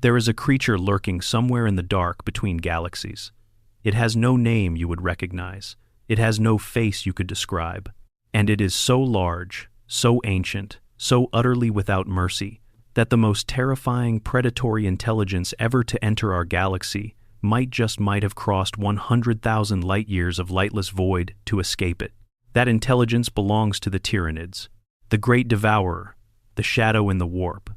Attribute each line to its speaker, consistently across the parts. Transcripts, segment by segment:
Speaker 1: There is a creature lurking somewhere in the dark between galaxies. It has no name you would recognize. It has no face you could describe. And it is so large, so ancient, so utterly without mercy, that the most terrifying predatory intelligence ever to enter our galaxy might have crossed 100,000 light-years of lightless void to escape it. That intelligence belongs to the Tyranids, the great devourer, the shadow in the warp,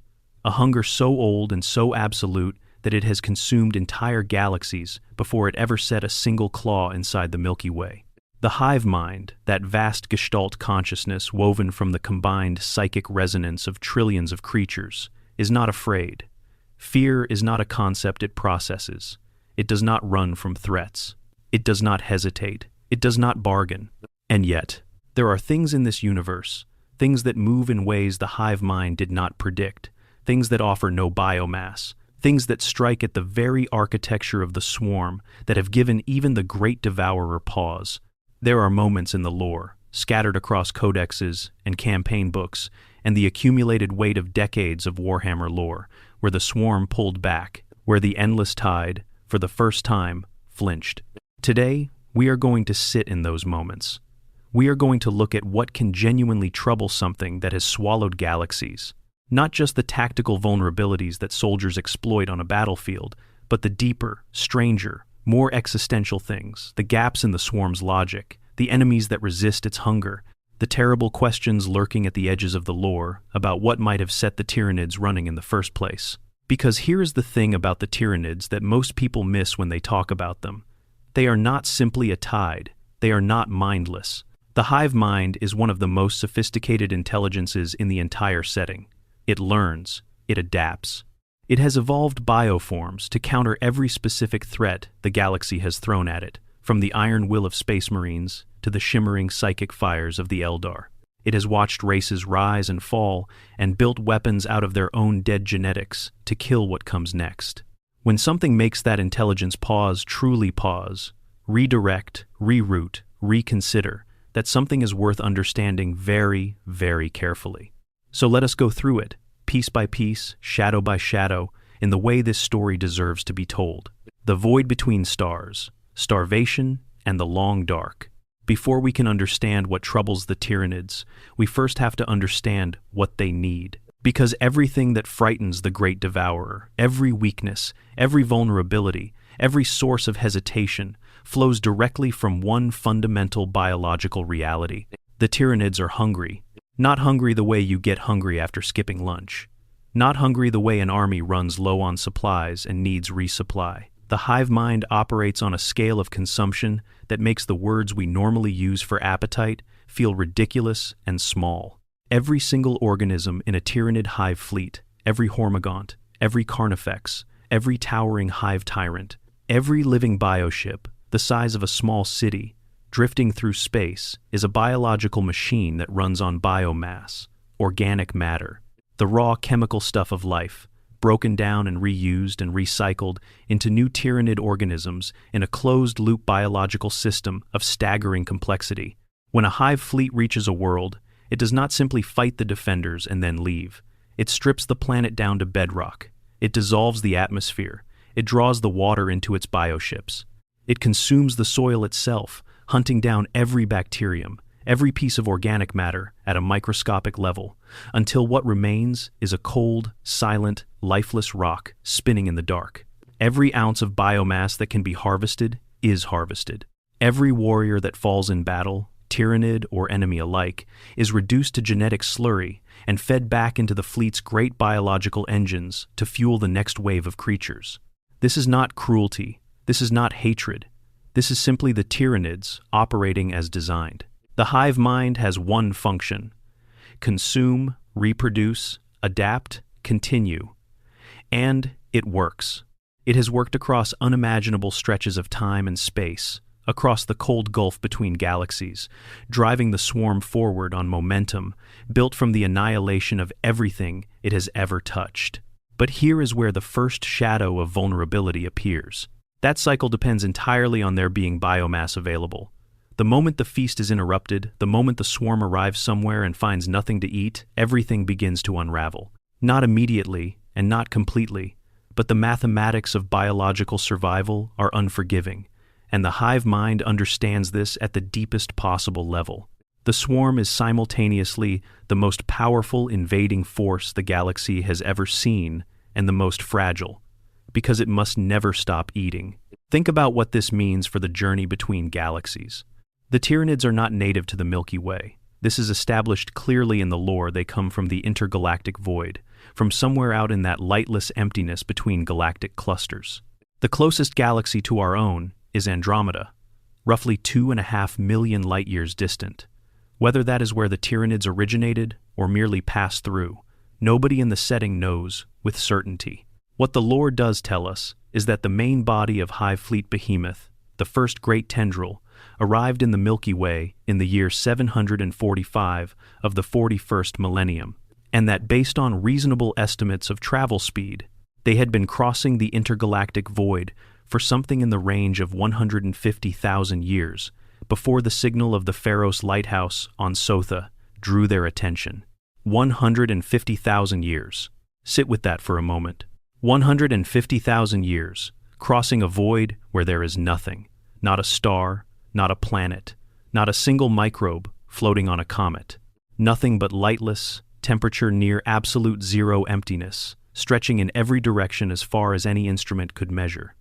Speaker 1: a hunger so old and so absolute that it has consumed entire galaxies before it ever set a single claw inside the Milky Way. The hive mind, that vast gestalt consciousness woven from the combined psychic resonance of trillions of creatures, is not afraid. Fear is not a concept it processes. It does not run from threats. It does not hesitate. It does not bargain. And yet, there are things in this universe, things that move in ways the hive mind did not predict, things that offer no biomass, things that strike at the very architecture of the swarm that have given even the great devourer pause. There are moments in the lore, scattered across codexes and campaign books, and the accumulated weight of decades of Warhammer lore, where the swarm pulled back, where the endless tide, for the first time, flinched. Today, we are going to sit in those moments. We are going to look at what can genuinely trouble something that has swallowed galaxies. Not just the tactical vulnerabilities that soldiers exploit on a battlefield, but the deeper, stranger, more existential things, the gaps in the swarm's logic, the enemies that resist its hunger, the terrible questions lurking at the edges of the lore about what might have set the Tyranids running in the first place. Because here is the thing about the Tyranids that most people miss when they talk about them. They are not simply a tide. They are not mindless. The hive mind is one of the most sophisticated intelligences in the entire setting. It learns. It adapts. It has evolved bioforms to counter every specific threat the galaxy has thrown at it, from the iron will of space marines to the shimmering psychic fires of the Eldar. It has watched races rise and fall and built weapons out of their own dead genetics to kill what comes next. When something makes that intelligence pause, truly pause, redirect, reroute, reconsider, that something is worth understanding very, very carefully. So let us go through it, piece by piece, shadow by shadow, in the way this story deserves to be told. The void between stars, starvation, and the long dark. Before we can understand what troubles the Tyranids, we first have to understand what they need. Because everything that frightens the great devourer, every weakness, every vulnerability, every source of hesitation, flows directly from one fundamental biological reality. The Tyranids are hungry. Not hungry the way you get hungry after skipping lunch. Not hungry the way an army runs low on supplies and needs resupply. The hive mind operates on a scale of consumption that makes the words we normally use for appetite feel ridiculous and small. Every single organism in a Tyranid hive fleet, every hormigaunt, every carnifex, every towering hive tyrant, every living bioship, the size of a small city, drifting through space, is a biological machine that runs on biomass, organic matter, the raw chemical stuff of life, broken down and reused and recycled into new Tyranid organisms in a closed-loop biological system of staggering complexity. When a hive fleet reaches a world, it does not simply fight the defenders and then leave. It strips the planet down to bedrock. It dissolves the atmosphere. It draws the water into its bioships. It consumes the soil itself, hunting down every bacterium, every piece of organic matter at a microscopic level, until what remains is a cold, silent, lifeless rock spinning in the dark. Every ounce of biomass that can be harvested is harvested. Every warrior that falls in battle, Tyranid or enemy alike, is reduced to genetic slurry and fed back into the fleet's great biological engines to fuel the next wave of creatures. This is not cruelty. This is not hatred. This is simply the Tyranids operating as designed. The hive mind has one function: consume, reproduce, adapt, continue. And it works. It has worked across unimaginable stretches of time and space, across the cold gulf between galaxies, driving the swarm forward on momentum, built from the annihilation of everything it has ever touched. But here is where the first shadow of vulnerability appears. That cycle depends entirely on there being biomass available. The moment the feast is interrupted, the moment the swarm arrives somewhere and finds nothing to eat, everything begins to unravel. Not immediately, and not completely, but the mathematics of biological survival are unforgiving, and the hive mind understands this at the deepest possible level. The swarm is simultaneously the most powerful invading force the galaxy has ever seen and the most fragile, because it must never stop eating. Think about what this means for the journey between galaxies. The Tyranids are not native to the Milky Way. This is established clearly in the lore. They come from the intergalactic void, from somewhere out in that lightless emptiness between galactic clusters. The closest galaxy to our own is Andromeda, roughly 2.5 million light-years distant. Whether that is where the Tyranids originated or merely passed through, nobody in the setting knows with certainty. What the lore does tell us is that the main body of Hive Fleet Behemoth, the first great tendril, arrived in the Milky Way in the year 745 of the 41st millennium, and that based on reasonable estimates of travel speed, they had been crossing the intergalactic void for something in the range of 150,000 years before the signal of the Pharos lighthouse on Sotha drew their attention. 150,000 years. Sit with that for a moment. 150,000 years, crossing a void where there is nothing, not a star, not a planet, not a single microbe floating on a comet. Nothing but lightless, temperature near absolute zero emptiness, stretching in every direction as far as any instrument could measure.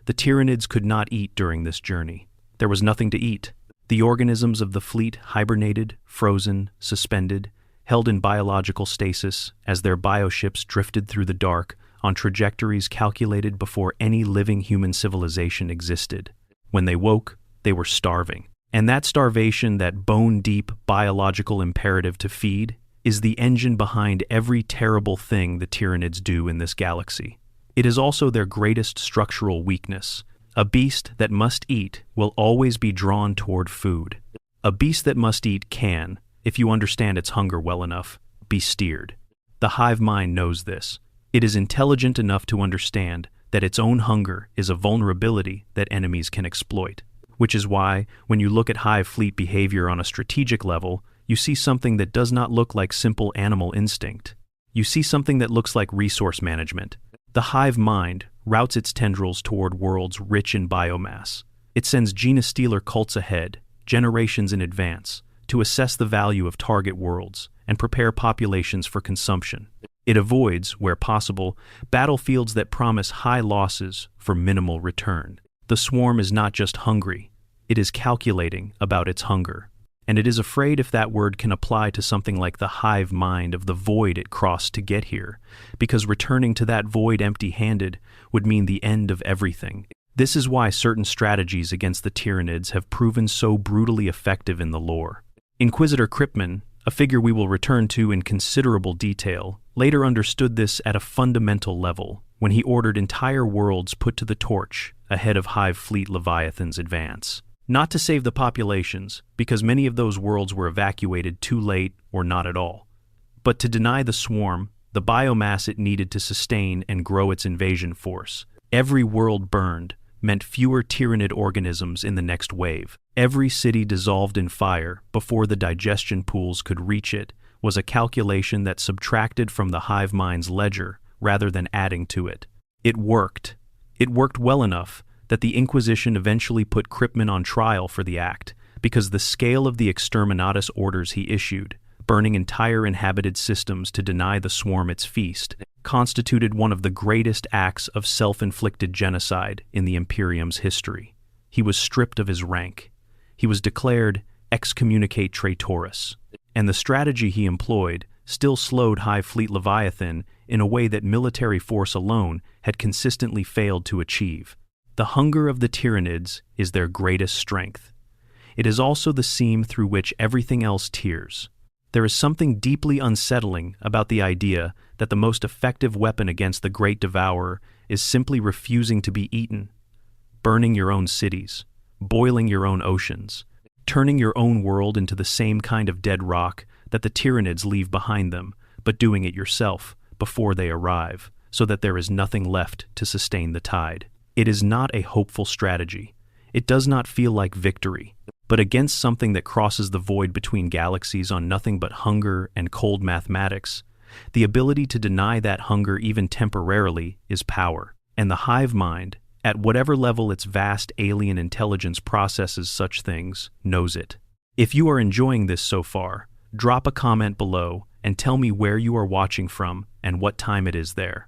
Speaker 1: The Tyranids could not eat during this journey. There was nothing to eat. The organisms of the fleet hibernated, frozen, suspended, held in biological stasis as their bioships drifted through the dark on trajectories calculated before any living human civilization existed. When they woke, they were starving. And that starvation, that bone-deep biological imperative to feed, is the engine behind every terrible thing the Tyranids do in this galaxy. It is also their greatest structural weakness. A beast that must eat will always be drawn toward food. A beast that must eat can, if you understand its hunger well enough, be steered. The hive mind knows this. It is intelligent enough to understand that its own hunger is a vulnerability that enemies can exploit. Which is why, when you look at hive fleet behavior on a strategic level, you see something that does not look like simple animal instinct. You see something that looks like resource management. The hive mind routes its tendrils toward worlds rich in biomass. It sends genestealer cults ahead, generations in advance, to assess the value of target worlds and prepare populations for consumption. It avoids, where possible, battlefields that promise high losses for minimal return. The swarm is not just hungry, it is calculating about its hunger. And it is afraid if that word can apply to something like the hive mind of the void it crossed to get here, because returning to that void empty-handed would mean the end of everything. This is why certain strategies against the Tyranids have proven so brutally effective in the lore. Inquisitor Kryptman, a figure we will return to in considerable detail, later understood this at a fundamental level when he ordered entire worlds put to the torch ahead of Hive Fleet Leviathan's advance. Not to save the populations, because many of those worlds were evacuated too late or not at all, but to deny the swarm the biomass it needed to sustain and grow its invasion force. Every world burned meant fewer Tyranid organisms in the next wave. Every city dissolved in fire before the digestion pools could reach it was a calculation that subtracted from the hive mind's ledger rather than adding to it. It worked. It worked well enough that the Inquisition eventually put Kryptman on trial for the act, because the scale of the exterminatus orders he issued, burning entire inhabited systems to deny the swarm its feast, constituted one of the greatest acts of self-inflicted genocide in the Imperium's history. He was stripped of his rank. He was declared excommunicate traitoris, and the strategy he employed still slowed Hive Fleet Leviathan in a way that military force alone had consistently failed to achieve. The hunger of the Tyranids is their greatest strength. It is also the seam through which everything else tears. There is something deeply unsettling about the idea that the most effective weapon against the Great Devourer is simply refusing to be eaten, burning your own cities, boiling your own oceans, turning your own world into the same kind of dead rock that the Tyranids leave behind them, but doing it yourself before they arrive, so that there is nothing left to sustain the tide. It is not a hopeful strategy. It does not feel like victory, but against something that crosses the void between galaxies on nothing but hunger and cold mathematics, The ability to deny that hunger even temporarily is power. And the hive mind, at whatever level its vast alien intelligence processes such things, knows it. If you are enjoying this so far, drop a comment below and tell me where you are watching from and what time it is there.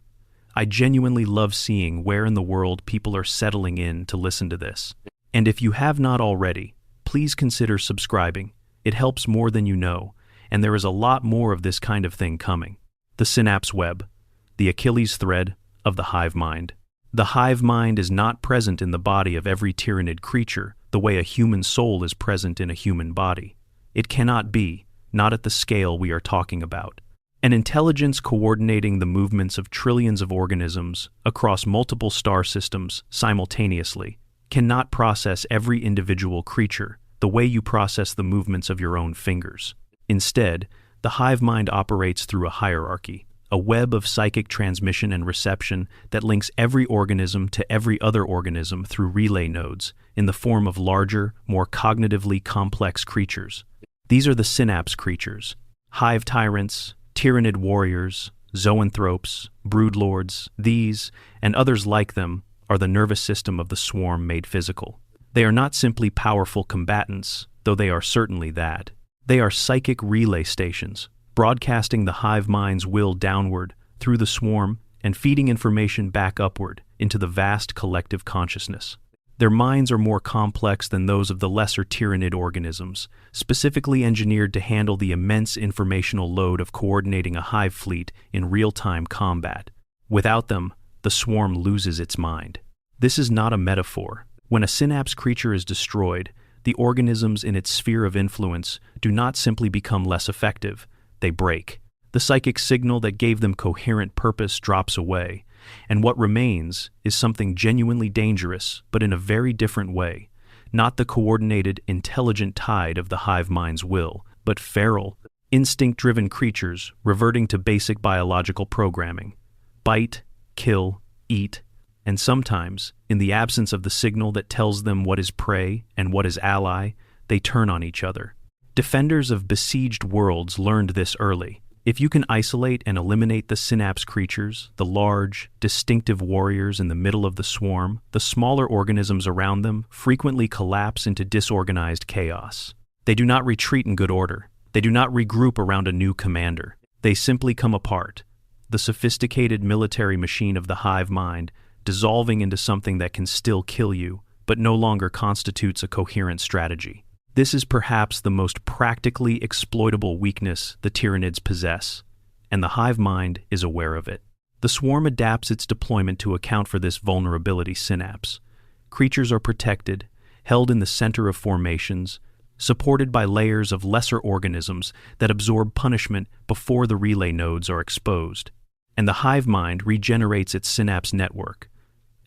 Speaker 1: I genuinely love seeing where in the world people are settling in to listen to this. And if you have not already, please consider subscribing. It helps more than you know, and there is a lot more of this kind of thing coming. The synapse web, the Achilles thread of the hive mind. The hive mind is not present in the body of every Tyranid creature the way a human soul is present in a human body. It cannot be, not at the scale we are talking about. An intelligence coordinating the movements of trillions of organisms across multiple star systems simultaneously cannot process every individual creature the way you process the movements of your own fingers. Instead, the hive mind operates through a hierarchy, a web of psychic transmission and reception that links every organism to every other organism through relay nodes in the form of larger, more cognitively complex creatures. These are the synapse creatures, hive tyrants, Tyranid warriors, zoanthropes, broodlords. These, and others like them, are the nervous system of the swarm made physical. They are not simply powerful combatants, though they are certainly that. They are psychic relay stations, broadcasting the hive mind's will downward through the swarm and feeding information back upward into the vast collective consciousness. Their minds are more complex than those of the lesser Tyranid organisms, specifically engineered to handle the immense informational load of coordinating a hive fleet in real-time combat. Without them, the swarm loses its mind. This is not a metaphor. When a synapse creature is destroyed, the organisms in its sphere of influence do not simply become less effective, they break. The psychic signal that gave them coherent purpose drops away, and what remains is something genuinely dangerous, but in a very different way. Not the coordinated, intelligent tide of the hive mind's will, but feral, instinct-driven creatures reverting to basic biological programming. Bite, kill, eat, and sometimes, in the absence of the signal that tells them what is prey and what is ally, they turn on each other. Defenders of besieged worlds learned this early. If you can isolate and eliminate the synapse creatures, the large, distinctive warriors in the middle of the swarm, the smaller organisms around them frequently collapse into disorganized chaos. They do not retreat in good order. They do not regroup around a new commander. They simply come apart. The sophisticated military machine of the hive mind dissolving into something that can still kill you, but no longer constitutes a coherent strategy. This is perhaps the most practically exploitable weakness the Tyranids possess, and the hive mind is aware of it. The swarm adapts its deployment to account for this vulnerability synapse. Creatures are protected, held in the center of formations, supported by layers of lesser organisms that absorb punishment before the relay nodes are exposed, and the hive mind regenerates its synapse network.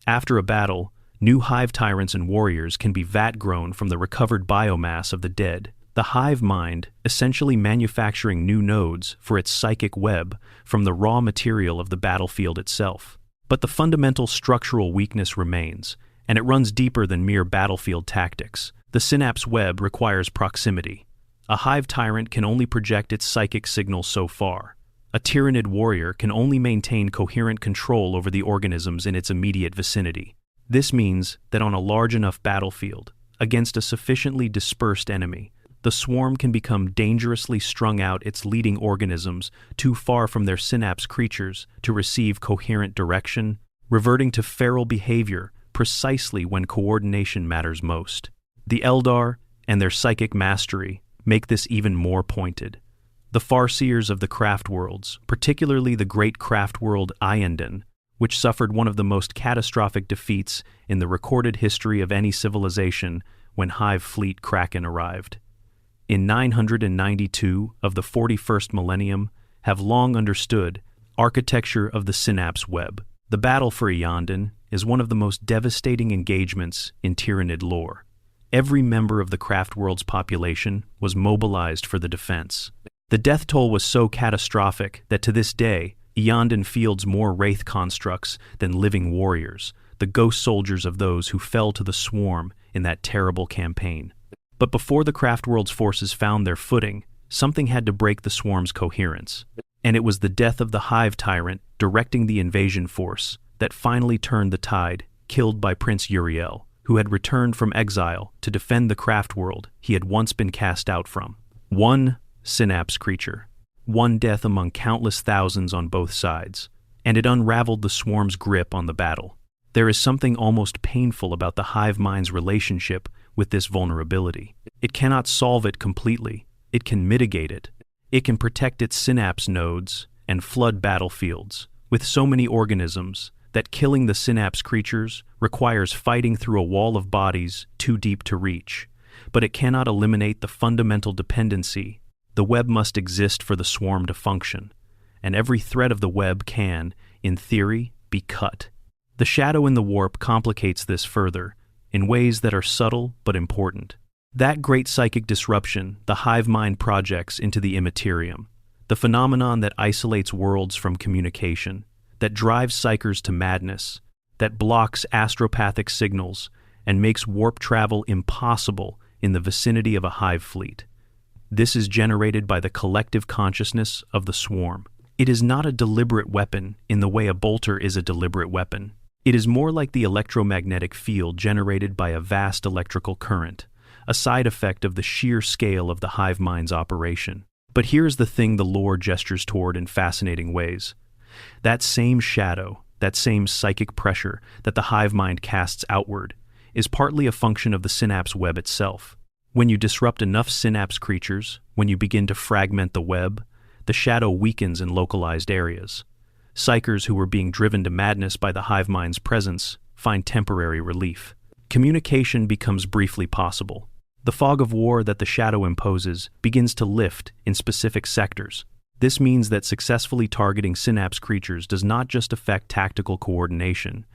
Speaker 1: After a battle, new hive tyrants and warriors can be vat-grown from the recovered biomass of the dead, the hive mind essentially manufacturing new nodes for its psychic web from the raw material of the battlefield itself. But the fundamental structural weakness remains, and it runs deeper than mere battlefield tactics. The synapse web requires proximity. A hive tyrant can only project its psychic signal so far. A Tyranid warrior can only maintain coherent control over the organisms in its immediate vicinity. This means that on a large enough battlefield, against a sufficiently dispersed enemy, the swarm can become dangerously strung out its leading organisms too far from their synapse creatures to receive coherent direction, reverting to feral behavior precisely when coordination matters most. The Eldar and their psychic mastery make this even more pointed. The farseers of the craft worlds, particularly the great craft world Ienden, which suffered one of the most catastrophic defeats in the recorded history of any civilization when Hive Fleet Kraken arrived. In 992 of the 41st millennium, have long understood architecture of the synapse web. The battle for Ienden is one of the most devastating engagements in Tyranid lore. Every member of the craft world's population was mobilized for the defense. The death toll was so catastrophic that to this day, Ienden fields more wraith constructs than living warriors, the ghost soldiers of those who fell to the swarm in that terrible campaign. But before the craft world's forces found their footing, something had to break the swarm's coherence. And it was the death of the Hive Tyrant directing the invasion force that finally turned the tide, killed by Prince Uriel, who had returned from exile to defend the craft world he had once been cast out from. One synapse creature, one death among countless thousands on both sides, and it unraveled the swarm's grip on the battle. There is something almost painful about the hive mind's relationship with this vulnerability. It cannot solve it completely. It can mitigate it. It can protect its synapse nodes and flood battlefields with so many organisms that killing the synapse creatures requires fighting through a wall of bodies too deep to reach. But it cannot eliminate the fundamental dependency. The web must exist for the swarm to function, and every thread of the web can, in theory, be cut. The shadow in the warp complicates this further, in ways that are subtle but important. That great psychic disruption the hive mind projects into the Imperium, the phenomenon that isolates worlds from communication, that drives psychers to madness, that blocks astropathic signals and makes warp travel impossible in the vicinity of a hive fleet. This is generated by the collective consciousness of the swarm. It is not a deliberate weapon in the way a bolter is a deliberate weapon. It is more like the electromagnetic field generated by a vast electrical current, a side effect of the sheer scale of the hive mind's operation. But here's the thing the lore gestures toward in fascinating ways. That same shadow, that same psychic pressure that the hive mind casts outward, is partly a function of the synapse web itself. When you disrupt enough synapse creatures, when you begin to fragment the web, the shadow weakens in localized areas. Psychers who were being driven to madness by the hive mind's presence find temporary relief. Communication becomes briefly possible. The fog of war that the shadow imposes begins to lift in specific sectors. This means that successfully targeting synapse creatures does not just affect tactical coordination.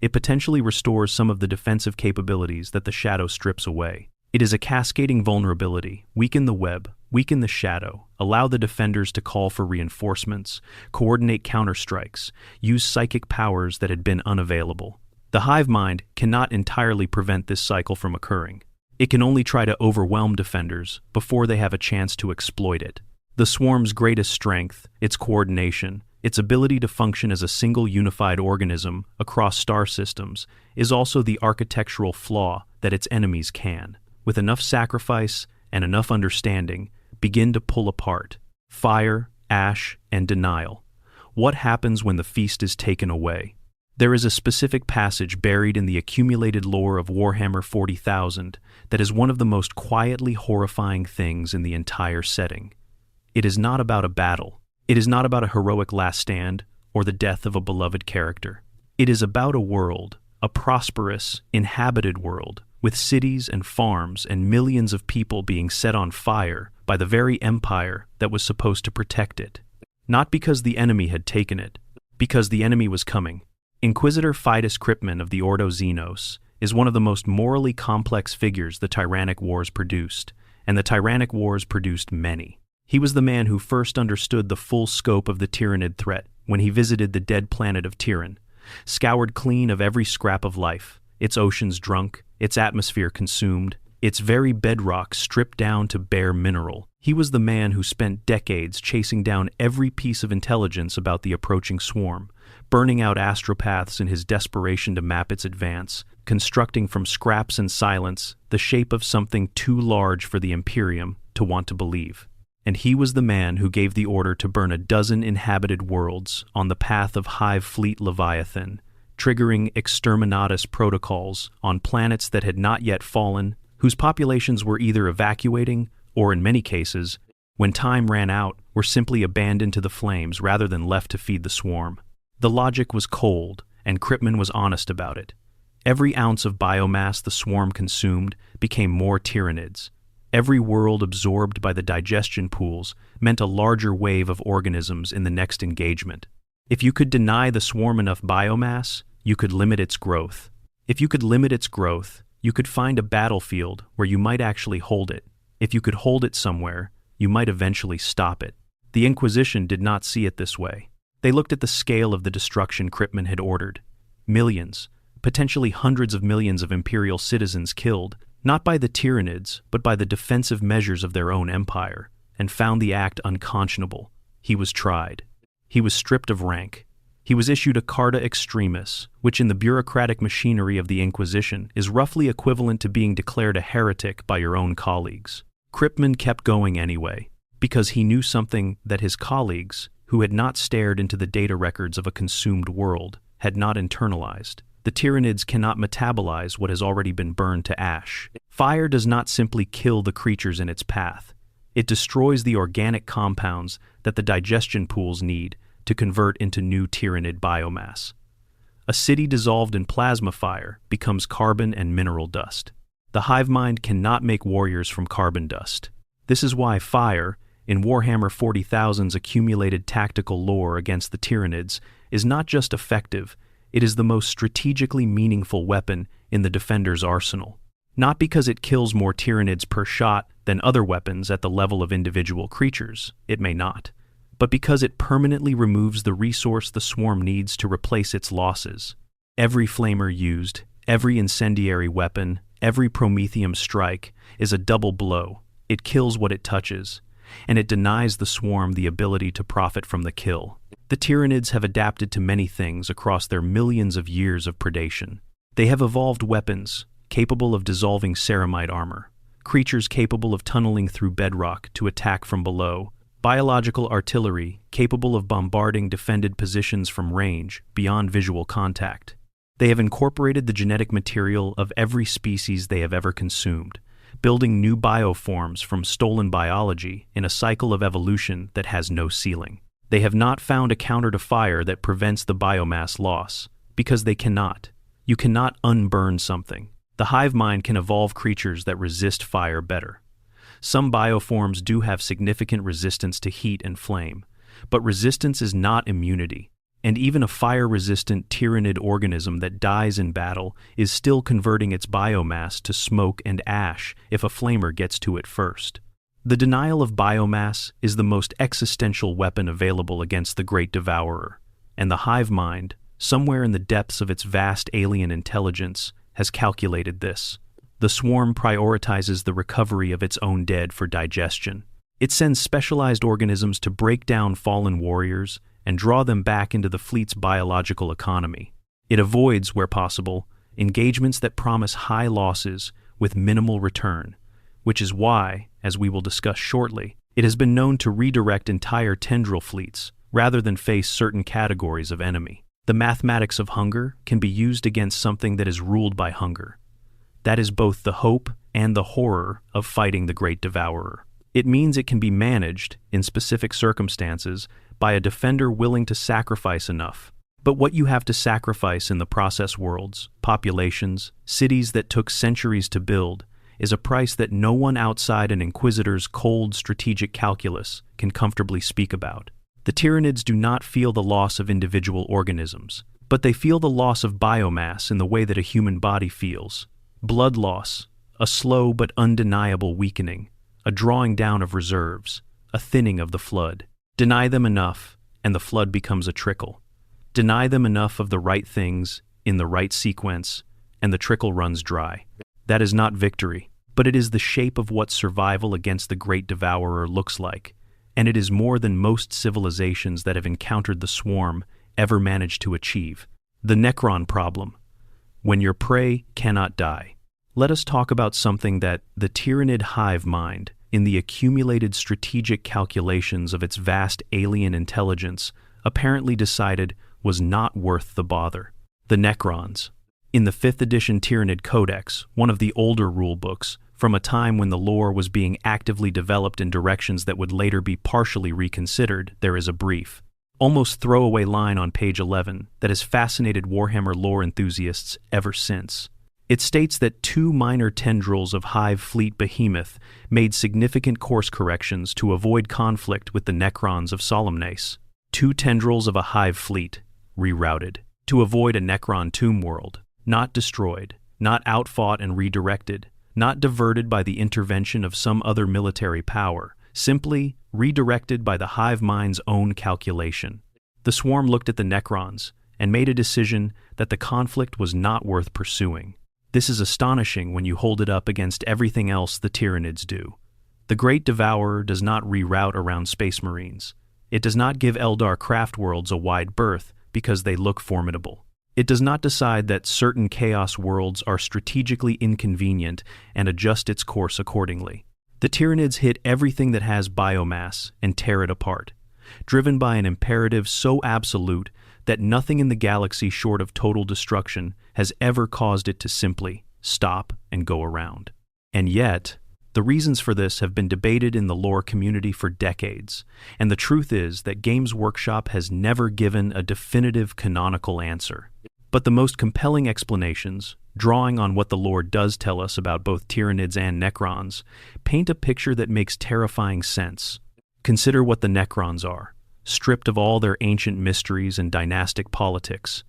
Speaker 1: It potentially restores some of the defensive capabilities that the shadow strips away. It is a cascading vulnerability. Weaken the web, weaken the shadow, allow the defenders to call for reinforcements, coordinate counterstrikes, use psychic powers that had been unavailable. The hive mind cannot entirely prevent this cycle from occurring. It can only try to overwhelm defenders before they have a chance to exploit it. The swarm's greatest strength, its coordination, its ability to function as a single unified organism across star systems, is also the architectural flaw that its enemies can, with enough sacrifice and enough understanding, begin to pull apart. Fire, ash, and denial. What happens when the feast is taken away? There is a specific passage buried in the accumulated lore of Warhammer 40,000 that is one of the most quietly horrifying things in the entire setting. It is not about a battle. It is not about a heroic last stand or the death of a beloved character. It is about a world, a prosperous, inhabited world, with cities and farms and millions of people being set on fire by the very empire that was supposed to protect it. Not because the enemy had taken it, because the enemy was coming. Inquisitor Fidus Kryptman of the Ordo Xenos is one of the most morally complex figures the Tyrannic Wars produced, and the Tyrannic Wars produced many. He was the man who first understood the full scope of the Tyranid threat when he visited the dead planet of Tyran, scoured clean of every scrap of life, its oceans drunk, its atmosphere consumed, its very bedrock stripped down to bare mineral. He was the man who spent decades chasing down every piece of intelligence about the approaching swarm, burning out astropaths in his desperation to map its advance, constructing from scraps and silence the shape of something too large for the Imperium to want to believe. And he was the man who gave the order to burn a dozen inhabited worlds on the path of Hive Fleet Leviathan, triggering exterminatus protocols on planets that had not yet fallen, whose populations were either evacuating or, in many cases, when time ran out, were simply abandoned to the flames rather than left to feed the swarm. The logic was cold, and Kryptman was honest about it. Every ounce of biomass the swarm consumed became more Tyranids. Every world absorbed by the digestion pools meant a larger wave of organisms in the next engagement. If you could deny the swarm enough biomass, you could limit its growth. If you could limit its growth, you could find a battlefield where you might actually hold it. If you could hold it somewhere, you might eventually stop it. The Inquisition did not see it this way. They looked at the scale of the destruction Kryptman had ordered. Millions, potentially hundreds of millions of Imperial citizens killed, not by the Tyranids, but by the defensive measures of their own empire, and found the act unconscionable. he was tried. He was stripped of rank. He was issued a carta extremis, which in the bureaucratic machinery of the Inquisition is roughly equivalent to being declared a heretic by your own colleagues. Kripman kept going anyway, because he knew something that his colleagues, who had not stared into the data records of a consumed world, had not internalized. The Tyranids cannot metabolize what has already been burned to ash. Fire does not simply kill the creatures in its path. It destroys the organic compounds that the digestion pools need to convert into new Tyranid biomass. A city dissolved in plasma fire becomes carbon and mineral dust. The hive mind cannot make warriors from carbon dust. This is why fire, in Warhammer 40,000's accumulated tactical lore against the Tyranids, is not just effective, it is the most strategically meaningful weapon in the defender's arsenal. Not because it kills more Tyranids per shot than other weapons at the level of individual creatures, it may not, but because it permanently removes the resource the swarm needs to replace its losses. Every flamer used, every incendiary weapon, every Prometheum strike is a double blow. It kills what it touches, and it denies the swarm the ability to profit from the kill. The Tyranids have adapted to many things across their millions of years of predation. They have evolved weapons capable of dissolving ceramite armor, creatures capable of tunneling through bedrock to attack from below, biological artillery capable of bombarding defended positions from range beyond visual contact. They have incorporated the genetic material of every species they have ever consumed, building new bioforms from stolen biology in a cycle of evolution that has no ceiling. They have not found a counter to fire that prevents the biomass loss, because they cannot. You cannot unburn something. The hive mind can evolve creatures that resist fire better. Some bioforms do have significant resistance to heat and flame, but resistance is not immunity, and even a fire-resistant Tyranid organism that dies in battle is still converting its biomass to smoke and ash if a flamer gets to it first. The denial of biomass is the most existential weapon available against the Great Devourer, and the hive mind, somewhere in the depths of its vast alien intelligence, has calculated this. The swarm prioritizes the recovery of its own dead for digestion. It sends specialized organisms to break down fallen warriors and draw them back into the fleet's biological economy. It avoids, where possible, engagements that promise high losses with minimal return, which is why, as we will discuss shortly, it has been known to redirect entire tendril fleets rather than face certain categories of enemy. The mathematics of hunger can be used against something that is ruled by hunger. That is both the hope and the horror of fighting the Great Devourer. It means it can be managed, in specific circumstances, by a defender willing to sacrifice enough. But what you have to sacrifice in the process worlds, populations, cities that took centuries to build, is a price that no one outside an Inquisitor's cold strategic calculus can comfortably speak about. The Tyranids do not feel the loss of individual organisms, but they feel the loss of biomass in the way that a human body feels. Blood loss, a slow but undeniable weakening, a drawing down of reserves, a thinning of the flood. Deny them enough, and the flood becomes a trickle. Deny them enough of the right things in the right sequence, and the trickle runs dry. That is not victory, but it is the shape of what survival against the Great Devourer looks like, and it is more than most civilizations that have encountered the swarm ever managed to achieve. The Necron problem. When your prey cannot die. Let us talk about something that the Tyranid hive mind, in the accumulated strategic calculations of its vast alien intelligence, apparently decided was not worth the bother. The Necrons. In the 5th edition Tyranid Codex, one of the older rulebooks, from a time when the lore was being actively developed in directions that would later be partially reconsidered, there is a brief, almost throwaway line on page 11 that has fascinated Warhammer lore enthusiasts ever since. It states that 2 minor tendrils of Hive Fleet Behemoth made significant course corrections to avoid conflict with the Necrons of Solemnace. 2 tendrils of a Hive Fleet, rerouted, to avoid a Necron tomb world, not destroyed, not outfought and redirected, not diverted by the intervention of some other military power, simply redirected by the hive mind's own calculation. The swarm looked at the Necrons and made a decision that the conflict was not worth pursuing. This is astonishing when you hold it up against everything else the Tyranids do. The Great Devourer does not reroute around Space Marines. It does not give Eldar craft worlds a wide berth because they look formidable. It does not decide that certain chaos worlds are strategically inconvenient and adjust its course accordingly. The Tyranids hit everything that has biomass and tear it apart, driven by an imperative so absolute that nothing in the galaxy short of total destruction has ever caused it to simply stop and go around. And yet, the reasons for this have been debated in the lore community for decades, and the truth is that Games Workshop has never given a definitive canonical answer. But the most compelling explanations, drawing on what the lore does tell us about both Tyranids and Necrons, paint a picture that makes terrifying sense. Consider what the Necrons are, stripped of all their ancient mysteries and dynastic politics.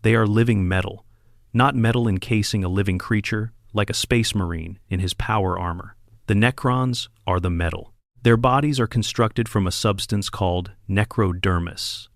Speaker 1: They are living metal, not metal encasing a living creature, like a space marine in his power armor. The Necrons are the metal. Their bodies are constructed from a substance called necrodermis,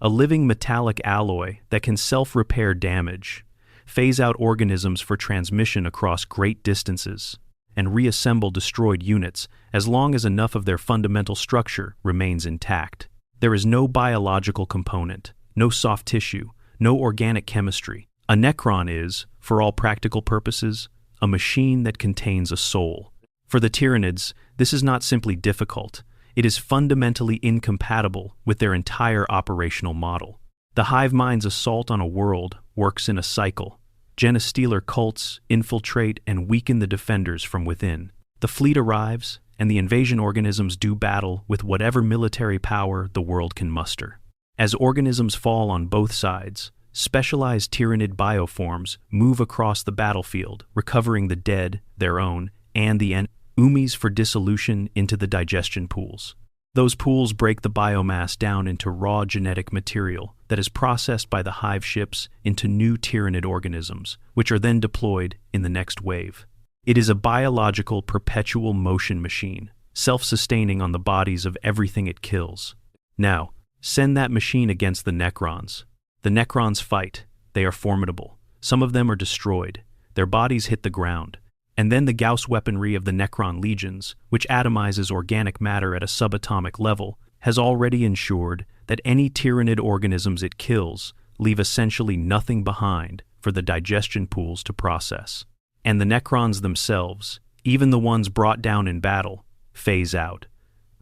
Speaker 1: a living metallic alloy that can self-repair damage, phase out organisms for transmission across great distances, and reassemble destroyed units as long as enough of their fundamental structure remains intact. There is no biological component, no soft tissue, no organic chemistry. A Necron is, for all practical purposes, a machine that contains a soul. For the Tyranids, this is not simply difficult, it is fundamentally incompatible with their entire operational model. The hive mind's assault on a world works in a cycle. Genestealer cults infiltrate and weaken the defenders from within. The fleet arrives, and the invasion organisms do battle with whatever military power the world can muster. As organisms fall on both sides, specialized Tyranid bioforms move across the battlefield, recovering the dead, their own, and the oomies for dissolution into the digestion pools. Those pools break the biomass down into raw genetic material that is processed by the hive ships into new Tyranid organisms, which are then deployed in the next wave. It is a biological perpetual motion machine, self-sustaining on the bodies of everything it kills. Now, send that machine against the Necrons. The Necrons fight. They are formidable. Some of them are destroyed. Their bodies hit the ground. And then the Gauss weaponry of the Necron legions, which atomizes organic matter at a subatomic level, has already ensured that any Tyranid organisms it kills leave essentially nothing behind for the digestion pools to process. And the Necrons themselves, even the ones brought down in battle, phase out.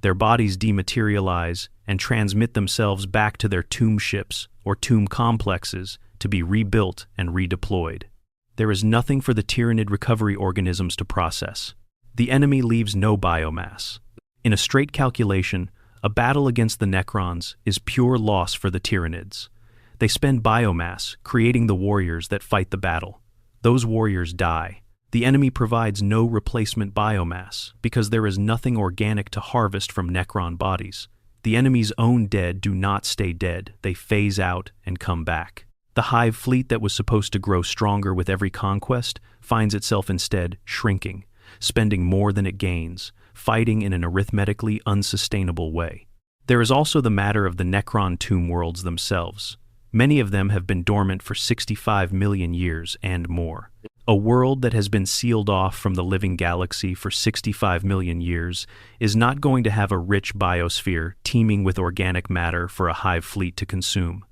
Speaker 1: Their bodies dematerialize and transmit themselves back to their tomb ships or tomb complexes to be rebuilt and redeployed. There is nothing for the Tyranid recovery organisms to process. The enemy leaves no biomass. In a straight calculation, a battle against the Necrons is pure loss for the Tyranids. They spend biomass, creating the warriors that fight the battle. Those warriors die. The enemy provides no replacement biomass because there is nothing organic to harvest from Necron bodies. The enemy's own dead do not stay dead. They phase out and come back. The hive fleet that was supposed to grow stronger with every conquest finds itself instead shrinking, spending more than it gains, fighting in an arithmetically unsustainable way. There is also the matter of the Necron tomb worlds themselves. Many of them have been dormant for 65 million years and more. A world that has been sealed off from the living galaxy for 65 million years is not going to have a rich biosphere teeming with organic matter for a hive fleet to consume.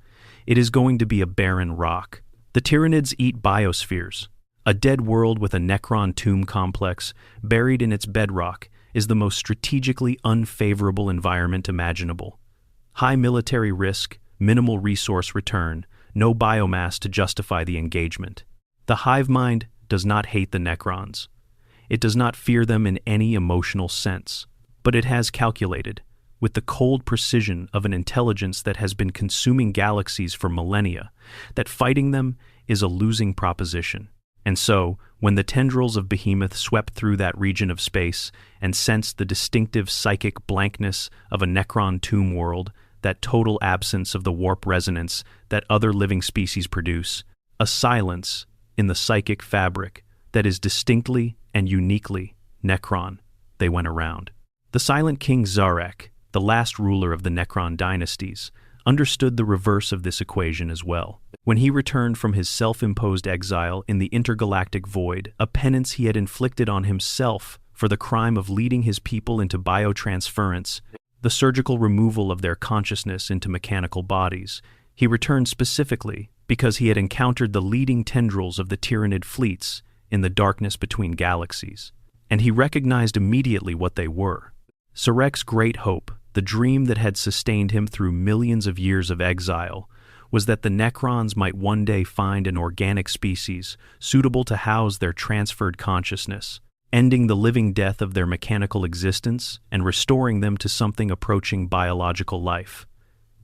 Speaker 1: It is going to be a barren rock. The Tyranids eat biospheres. A dead world with a Necron tomb complex buried in its bedrock is the most strategically unfavorable environment imaginable. High military risk, minimal resource return, no biomass to justify the engagement. The hive mind does not hate the Necrons. It does not fear them in any emotional sense, but it has calculated, with the cold precision of an intelligence that has been consuming galaxies for millennia, that fighting them is a losing proposition. And so, when the tendrils of Behemoth swept through that region of space and sensed the distinctive psychic blankness of a Necron tomb world, that total absence of the warp resonance that other living species produce, a silence in the psychic fabric that is distinctly and uniquely Necron, they went around. The Silent King Zarek, the last ruler of the Necron dynasties, understood the reverse of this equation as well. When he returned from his self-imposed exile in the intergalactic void, a penance he had inflicted on himself for the crime of leading his people into biotransference, the surgical removal of their consciousness into mechanical bodies. He returned specifically because he had encountered the leading tendrils of the Tyranid fleets in the darkness between galaxies, and he recognized immediately what they were. Sarek's great hope, the dream that had sustained him through millions of years of exile, was that the Necrons might one day find an organic species suitable to house their transferred consciousness, ending the living death of their mechanical existence and restoring them to something approaching biological life.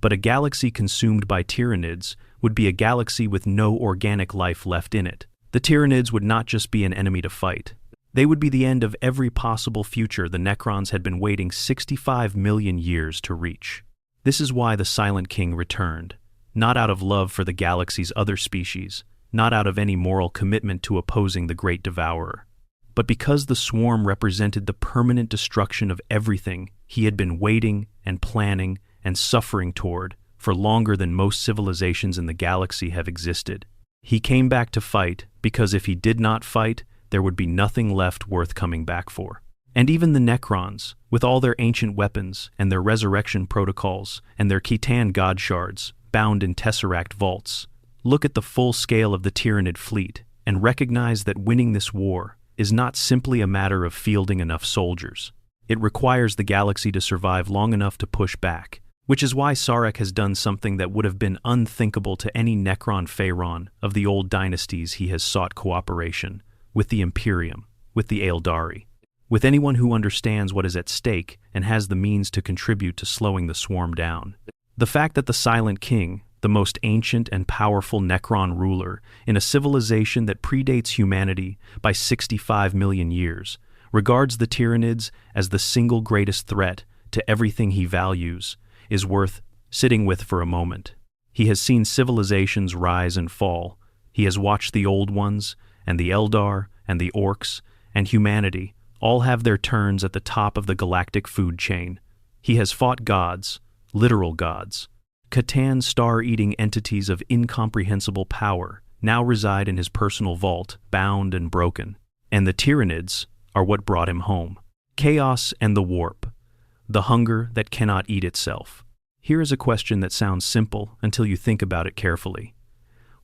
Speaker 1: But a galaxy consumed by Tyranids would be a galaxy with no organic life left in it. The Tyranids would not just be an enemy to fight. They would be the end of every possible future the Necrons had been waiting 65 million years to reach. This is why the Silent King returned, not out of love for the galaxy's other species, not out of any moral commitment to opposing the Great Devourer, but because the swarm represented the permanent destruction of everything he had been waiting and planning and suffering toward for longer than most civilizations in the galaxy have existed. He came back to fight because if he did not fight, there would be nothing left worth coming back for. And even the Necrons, with all their ancient weapons and their resurrection protocols and their Khitan god shards bound in tesseract vaults, look at the full scale of the Tyranid fleet and recognize that winning this war is not simply a matter of fielding enough soldiers. It requires the galaxy to survive long enough to push back, which is why Sarek has done something that would have been unthinkable to any Necron Pharaon of the old dynasties. He has sought cooperation with the Imperium, with the Eldari, with anyone who understands what is at stake and has the means to contribute to slowing the swarm down. The fact that the Silent King, the most ancient and powerful Necron ruler in a civilization that predates humanity by 65 million years, regards the Tyranids as the single greatest threat to everything he values, is worth sitting with for a moment. He has seen civilizations rise and fall. He has watched the old ones, and the Eldar, and the Orcs, and humanity all have their turns at the top of the galactic food chain. He has fought gods, literal gods. Khitan star-eating entities of incomprehensible power now reside in his personal vault, bound and broken. And the Tyranids are what brought him home. Chaos and the warp. The hunger that cannot eat itself. Here is a question that sounds simple until you think about it carefully.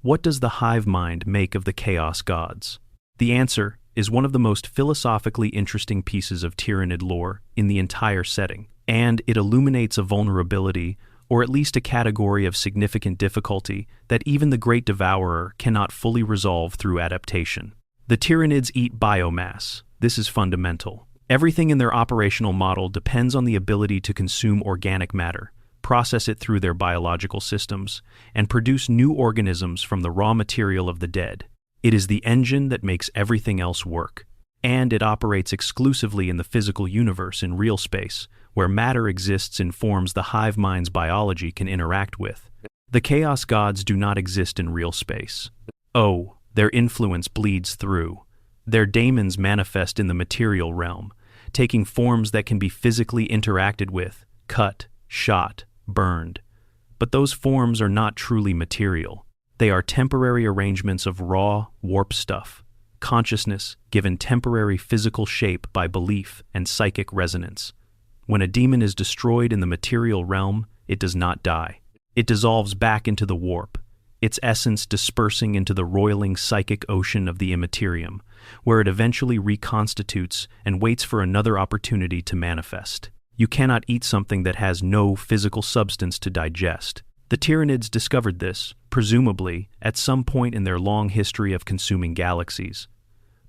Speaker 1: What does the hive mind make of the chaos gods? The answer is one of the most philosophically interesting pieces of Tyranid lore in the entire setting, and it illuminates a vulnerability, or at least a category of significant difficulty, that even the Great Devourer cannot fully resolve through adaptation. The Tyranids eat biomass. This is fundamental. Everything in their operational model depends on the ability to consume organic matter, process it through their biological systems, and produce new organisms from the raw material of the dead. It is the engine that makes everything else work, and it operates exclusively in the physical universe in real space, where matter exists in forms the hive mind's biology can interact with. The chaos gods do not exist in real space. Oh, their influence bleeds through. Their daemons manifest in the material realm, taking forms that can be physically interacted with, cut, shot, burned. But those forms are not truly material. They are temporary arrangements of raw, warp stuff, consciousness given temporary physical shape by belief and psychic resonance. When a demon is destroyed in the material realm, it does not die. It dissolves back into the warp, its essence dispersing into the roiling psychic ocean of the Imperium, where it eventually reconstitutes and waits for another opportunity to manifest. You cannot eat something that has no physical substance to digest. The Tyranids discovered this, presumably, at some point in their long history of consuming galaxies.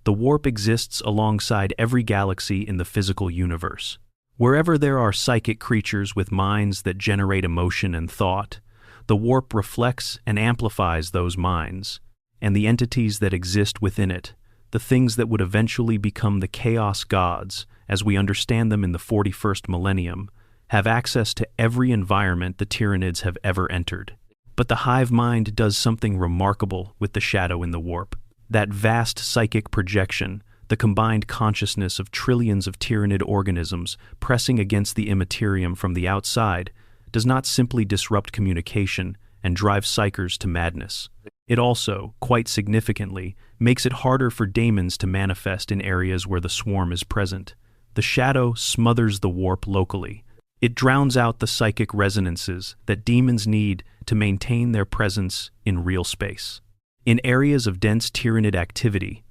Speaker 1: The warp exists alongside every galaxy in the physical universe. Wherever there are psychic creatures with minds that generate emotion and thought, the warp reflects and amplifies those minds, and the entities that exist within it, the things that would eventually become the chaos gods, as we understand them in the 41st millennium, have access to every environment the Tyranids have ever entered. But the hive mind does something remarkable with the shadow in the warp. That vast psychic projection, the combined consciousness of trillions of Tyranid organisms pressing against the Imperium from the outside, does not simply disrupt communication and drive psychers to madness. It also, quite significantly, makes it harder for daemons to manifest in areas where the swarm is present. The shadow smothers the warp locally, It drowns out the psychic resonances that demons need to maintain their presence in real space. In areas of dense Tyranid activity,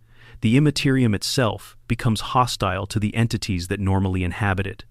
Speaker 1: the Imperium itself becomes hostile to the entities that normally inhabit it,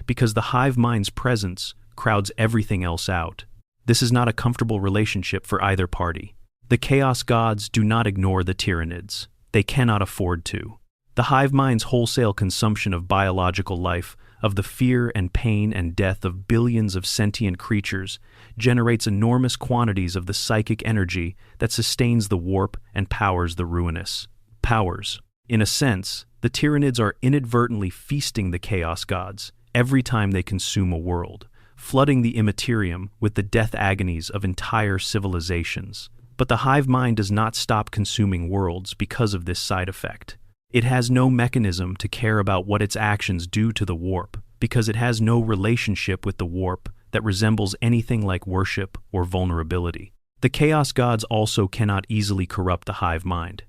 Speaker 1: because the hive mind's presence crowds everything else out. This is not a comfortable relationship for either party. The Chaos Gods do not ignore the Tyranids. They cannot afford to. The hive mind's wholesale consumption of biological life, of the fear and pain and death of billions of sentient creatures, generates enormous quantities of the psychic energy that sustains the warp and powers the ruinous powers. In a sense, the Tyranids are inadvertently feasting the Chaos Gods every time they consume a world, flooding the Imperium with the death agonies of entire civilizations. But the hive mind does not stop consuming worlds because of this side effect. It has no mechanism to care about what its actions do to the warp, because it has no relationship with the warp that resembles anything like worship or vulnerability. The Chaos Gods also cannot easily corrupt the hive mind.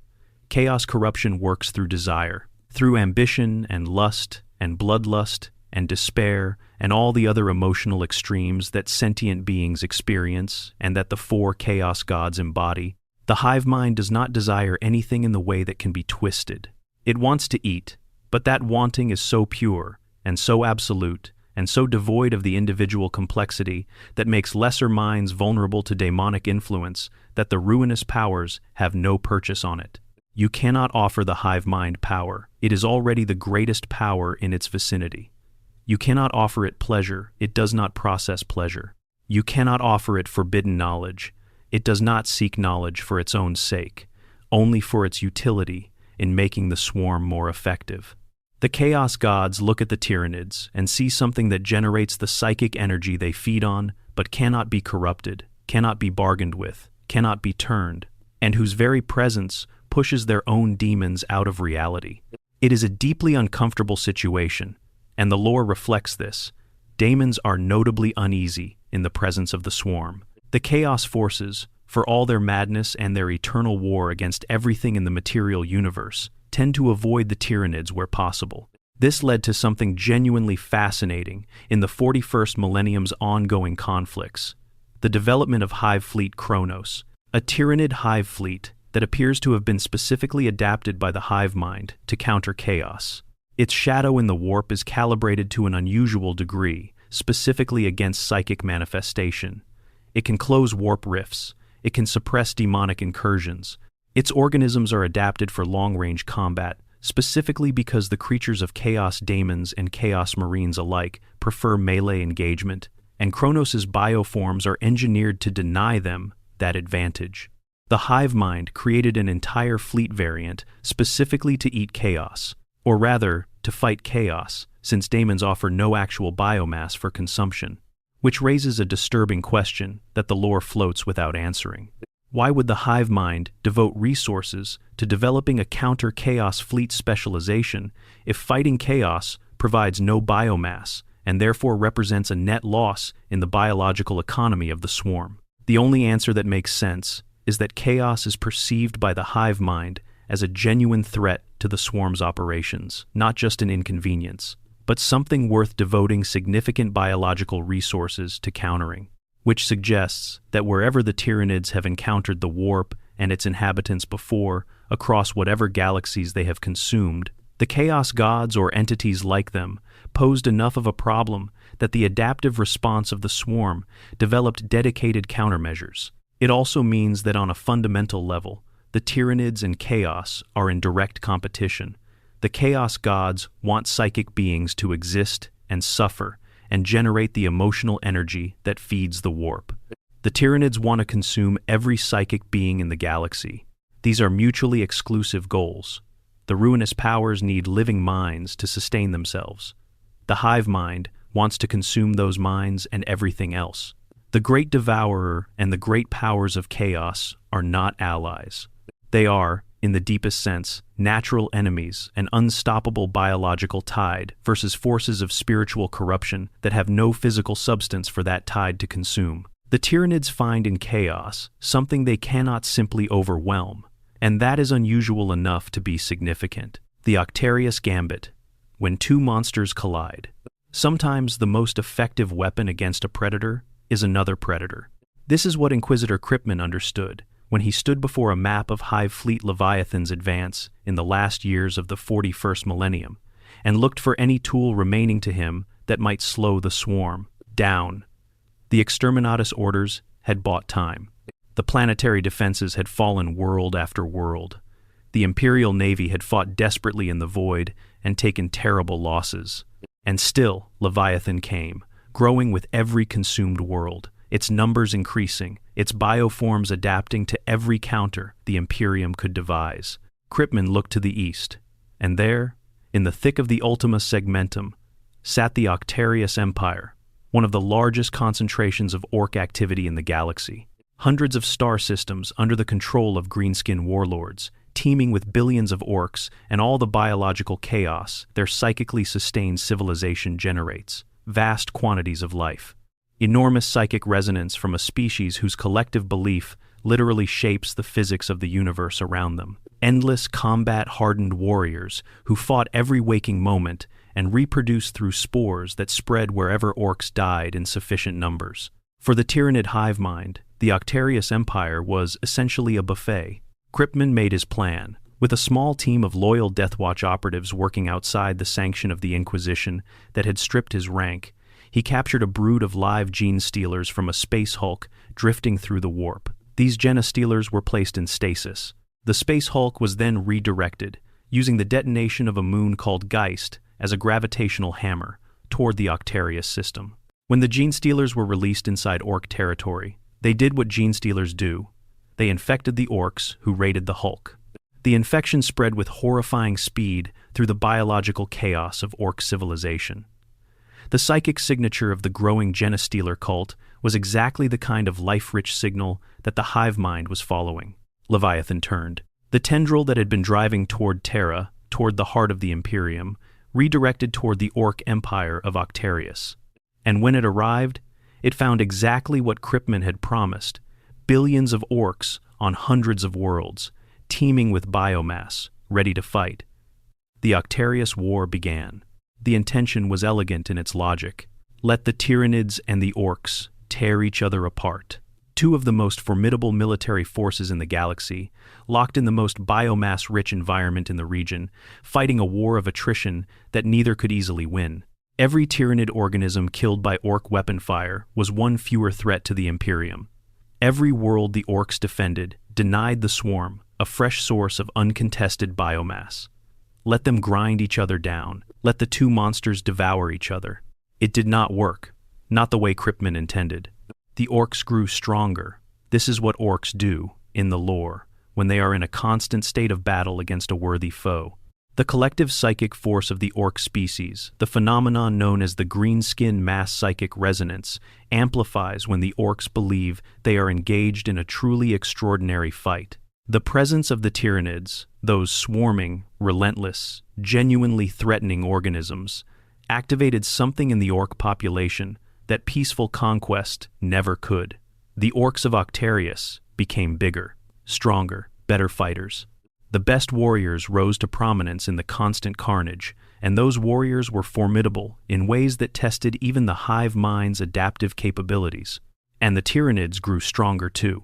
Speaker 1: Chaos corruption works through desire, through ambition and lust and bloodlust and despair and all the other emotional extremes that sentient beings experience and that the four Chaos Gods embody. The hive mind does not desire anything in the way that can be twisted. It wants to eat, but that wanting is so pure and so absolute and so devoid of the individual complexity that makes lesser minds vulnerable to demonic influence that the ruinous powers have no purchase on it. You cannot offer the hive mind power. It is already the greatest power in its vicinity. You cannot offer it pleasure. It does not process pleasure. You cannot offer it forbidden knowledge. It does not seek knowledge for its own sake, only for its utility in making the swarm more effective. The Chaos Gods look at the Tyranids and see something that generates the psychic energy they feed on, but cannot be corrupted, cannot be bargained with, cannot be turned, and whose very presence pushes their own demons out of reality. It is a deeply uncomfortable situation, and the lore reflects this. Daemons are notably uneasy in the presence of the swarm. The Chaos forces, for all their madness and their eternal war against everything in the material universe, tend to avoid the Tyranids where possible. This led to something genuinely fascinating in the 41st millennium's ongoing conflicts: the development of Hive Fleet Kronos, a Tyranid hive fleet that appears to have been specifically adapted by the hive mind to counter chaos. Its shadow in the warp is calibrated to an unusual degree, specifically against psychic manifestation. It can close warp rifts. It can suppress demonic incursions. Its organisms are adapted for long-range combat, specifically because the creatures of Chaos Daemons and Chaos Marines alike prefer melee engagement, and Kronos' bioforms are engineered to deny them that advantage. The hive mind created an entire fleet variant specifically to eat chaos, or rather, to fight chaos, since daemons offer no actual biomass for consumption, which raises a disturbing question that the lore floats without answering. Why would the hive mind devote resources to developing a counter-chaos fleet specialization if fighting chaos provides no biomass and therefore represents a net loss in the biological economy of the swarm? The only answer that makes sense is that chaos is perceived by the hive mind as a genuine threat to the swarm's operations, not just an inconvenience, but something worth devoting significant biological resources to countering, which suggests that wherever the Tyranids have encountered the warp and its inhabitants before, across whatever galaxies they have consumed, the Chaos Gods or entities like them posed enough of a problem that the adaptive response of the swarm developed dedicated countermeasures. It also means that on a fundamental level, the Tyranids and Chaos are in direct competition. The Chaos Gods want psychic beings to exist and suffer and generate the emotional energy that feeds the warp. The Tyranids want to consume every psychic being in the galaxy. These are mutually exclusive goals. The ruinous powers need living minds to sustain themselves. The hive mind wants to consume those minds and everything else. The Great Devourer and the great powers of chaos are not allies. They are, in the deepest sense, natural enemies, an unstoppable biological tide versus forces of spiritual corruption that have no physical substance for that tide to consume. The Tyranids find in chaos something they cannot simply overwhelm, and that is unusual enough to be significant. The Octarius Gambit. When two monsters collide. Sometimes the most effective weapon against a predator is another predator. This is what Inquisitor Kryptman understood when he stood before a map of Hive Fleet Leviathan's advance in the last years of the 41st millennium, and looked for any tool remaining to him that might slow the swarm down. The Exterminatus orders had bought time. The planetary defenses had fallen world after world. The Imperial Navy had fought desperately in the void and taken terrible losses. And still, Leviathan came, growing with every consumed world, its numbers increasing, its bioforms adapting to every counter the Imperium could devise. Kryptman looked to the east, and there, in the thick of the Ultima Segmentum, sat the Octarius Empire, one of the largest concentrations of orc activity in the galaxy. Hundreds of star systems under the control of greenskin warlords, teeming with billions of orcs and all the biological chaos their psychically sustained civilization generates. Vast quantities of life. Enormous psychic resonance from a species whose collective belief literally shapes the physics of the universe around them. Endless combat-hardened warriors who fought every waking moment and reproduced through spores that spread wherever orcs died in sufficient numbers. For the Tyranid hive mind, the Octarius Empire was essentially a buffet. Kryptman made his plan. With a small team of loyal Deathwatch operatives working outside the sanction of the Inquisition that had stripped his rank, he captured a brood of live gene stealers from a space hulk drifting through the warp. These genestealers were placed in stasis. The space hulk was then redirected, using the detonation of a moon called Geist as a gravitational hammer toward the Octarius system. When the gene stealers were released inside orc territory, they did what gene stealers do. They infected the orcs who raided the hulk. The infection spread with horrifying speed through the biological chaos of orc civilization. The psychic signature of the growing genestealer cult was exactly the kind of life-rich signal that the hive mind was following. Leviathan turned. The tendril that had been driving toward Terra, toward the heart of the Imperium, redirected toward the orc empire of Octarius. And when it arrived, it found exactly what Kryptman had promised: billions of orcs on hundreds of worlds, teeming with biomass, ready to fight. The Octarius War began. The intention was elegant in its logic. Let the Tyranids and the orcs tear each other apart. Two of the most formidable military forces in the galaxy, locked in the most biomass-rich environment in the region, fighting a war of attrition that neither could easily win. Every Tyranid organism killed by orc weapon fire was one fewer threat to the Imperium. Every world the orcs defended denied the swarm a fresh source of uncontested biomass. Let them grind each other down. Let the two monsters devour each other. It did not work, not the way Kryptman intended. The orcs grew stronger. This is what orcs do, in the lore, when they are in a constant state of battle against a worthy foe. The collective psychic force of the orc species, the phenomenon known as the greenskin mass psychic resonance, amplifies when the orcs believe they are engaged in a truly extraordinary fight. The presence of the Tyranids, those swarming, relentless, genuinely threatening organisms, activated something in the orc population that peaceful conquest never could. The orcs of Octarius became bigger, stronger, better fighters. The best warriors rose to prominence in the constant carnage, and those warriors were formidable in ways that tested even the hive mind's adaptive capabilities. And the Tyranids grew stronger too.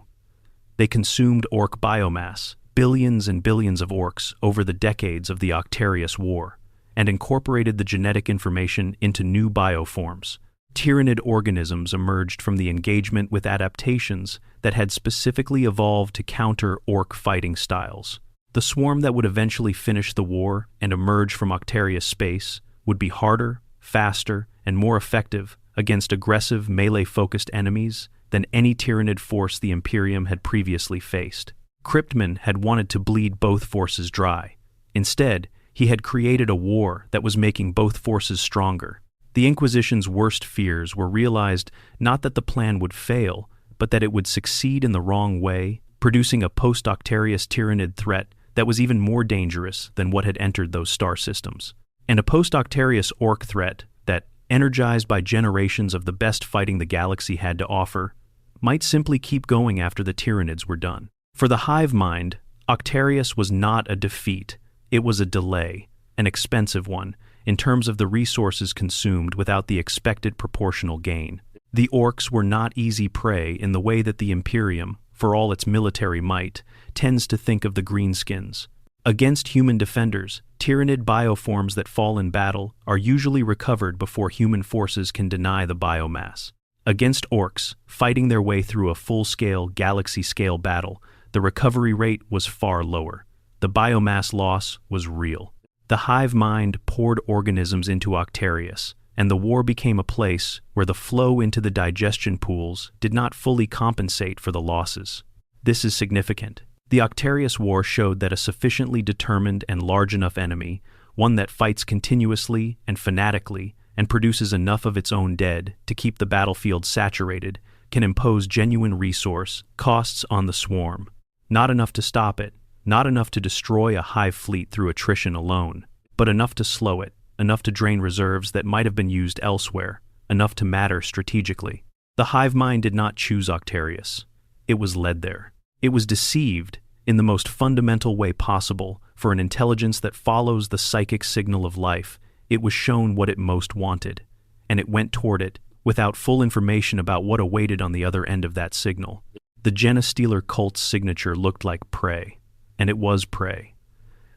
Speaker 1: They consumed orc biomass, billions and billions of orcs over the decades of the Octarius War, and incorporated the genetic information into new bioforms. Tyranid organisms emerged from the engagement with adaptations that had specifically evolved to counter orc fighting styles. The swarm that would eventually finish the war and emerge from Octarius space would be harder, faster, and more effective against aggressive, melee-focused enemies than any Tyranid force the Imperium had previously faced. Kryptman had wanted to bleed both forces dry. Instead, he had created a war that was making both forces stronger. The Inquisition's worst fears were realized not that the plan would fail, but that it would succeed in the wrong way, producing a post-Octarius Tyranid threat that was even more dangerous than what had entered those star systems. And a post-Octarius orc threat that, energized by generations of the best fighting the galaxy had to offer, might simply keep going after the Tyranids were done. For the hive mind, Octarius was not a defeat. It was a delay, an expensive one, in terms of the resources consumed without the expected proportional gain. The orcs were not easy prey in the way that the Imperium, for all its military might, tends to think of the greenskins. Against human defenders, Tyranid bioforms that fall in battle are usually recovered before human forces can deny the biomass. Against orcs, fighting their way through a full-scale, galaxy-scale battle, the recovery rate was far lower. The biomass loss was real. The hive mind poured organisms into Octarius, and the war became a place where the flow into the digestion pools did not fully compensate for the losses. This is significant. The Octarius War showed that a sufficiently determined and large enough enemy, one that fights continuously and fanatically and produces enough of its own dead to keep the battlefield saturated, can impose genuine resource costs on the swarm. Not enough to stop it, not enough to destroy a hive fleet through attrition alone, but enough to slow it, enough to drain reserves that might have been used elsewhere, enough to matter strategically. The hive mind did not choose Octarius. It was led there. It was deceived in the most fundamental way possible for an intelligence that follows the psychic signal of life. It was shown what it most wanted, and it went toward it without full information about what awaited on the other end of that signal. The Genestealer cult's signature looked like prey, and it was prey.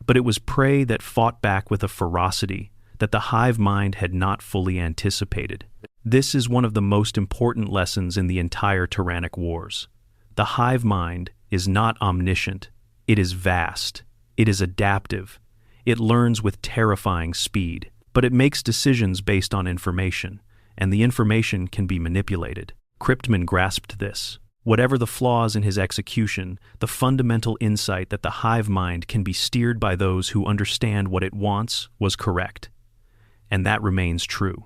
Speaker 1: But it was prey that fought back with a ferocity that the hive mind had not fully anticipated. This is one of the most important lessons in the entire Tyrannic Wars. The hive mind is not omniscient. It is vast. It is adaptive. It learns with terrifying speed, but it makes decisions based on information, and the information can be manipulated. Cryptman grasped this. Whatever the flaws in his execution, the fundamental insight that the hive mind can be steered by those who understand what it wants was correct. And that remains true.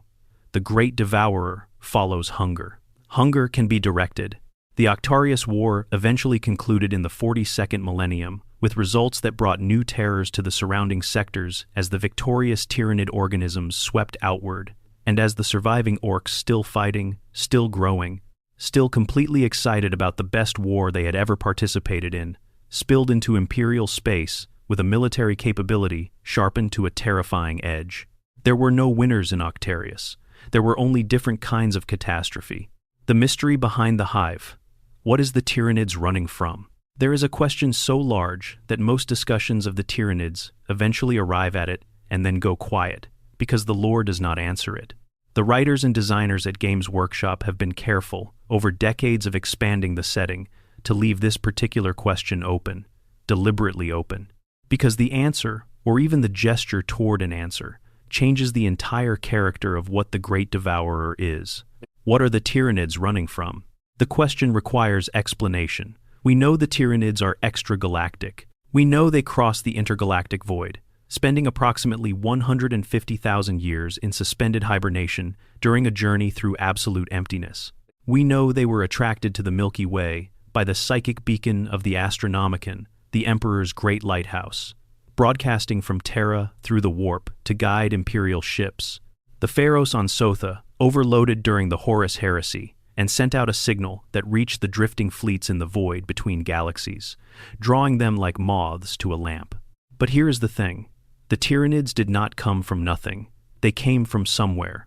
Speaker 1: The great devourer follows hunger. Hunger can be directed. The Octarius War eventually concluded in the 42nd millennium, with results that brought new terrors to the surrounding sectors as the victorious Tyranid organisms swept outward, and as the surviving orcs, still fighting, still growing, still completely excited about the best war they had ever participated in, spilled into Imperial space with a military capability sharpened to a terrifying edge. There were no winners in Octarius. There were only different kinds of catastrophe. The mystery behind the hive. What is the Tyranids running from? There is a question so large that most discussions of the Tyranids eventually arrive at it and then go quiet, because the lore does not answer it. The writers and designers at Games Workshop have been careful, over decades of expanding the setting, to leave this particular question open, deliberately open, because the answer, or even the gesture toward an answer, changes the entire character of what the Great Devourer is. What are the Tyranids running from? The question requires explanation. We know the Tyranids are extragalactic. We know they cross the intergalactic void, spending approximately 150,000 years in suspended hibernation during a journey through absolute emptiness. We know they were attracted to the Milky Way by the psychic beacon of the Astronomicon, the Emperor's great lighthouse, broadcasting from Terra through the warp to guide Imperial ships. The Pharos on Sotha overloaded during the Horus Heresy and sent out a signal that reached the drifting fleets in the void between galaxies, drawing them like moths to a lamp. But here is the thing. The Tyranids did not come from nothing. They came from somewhere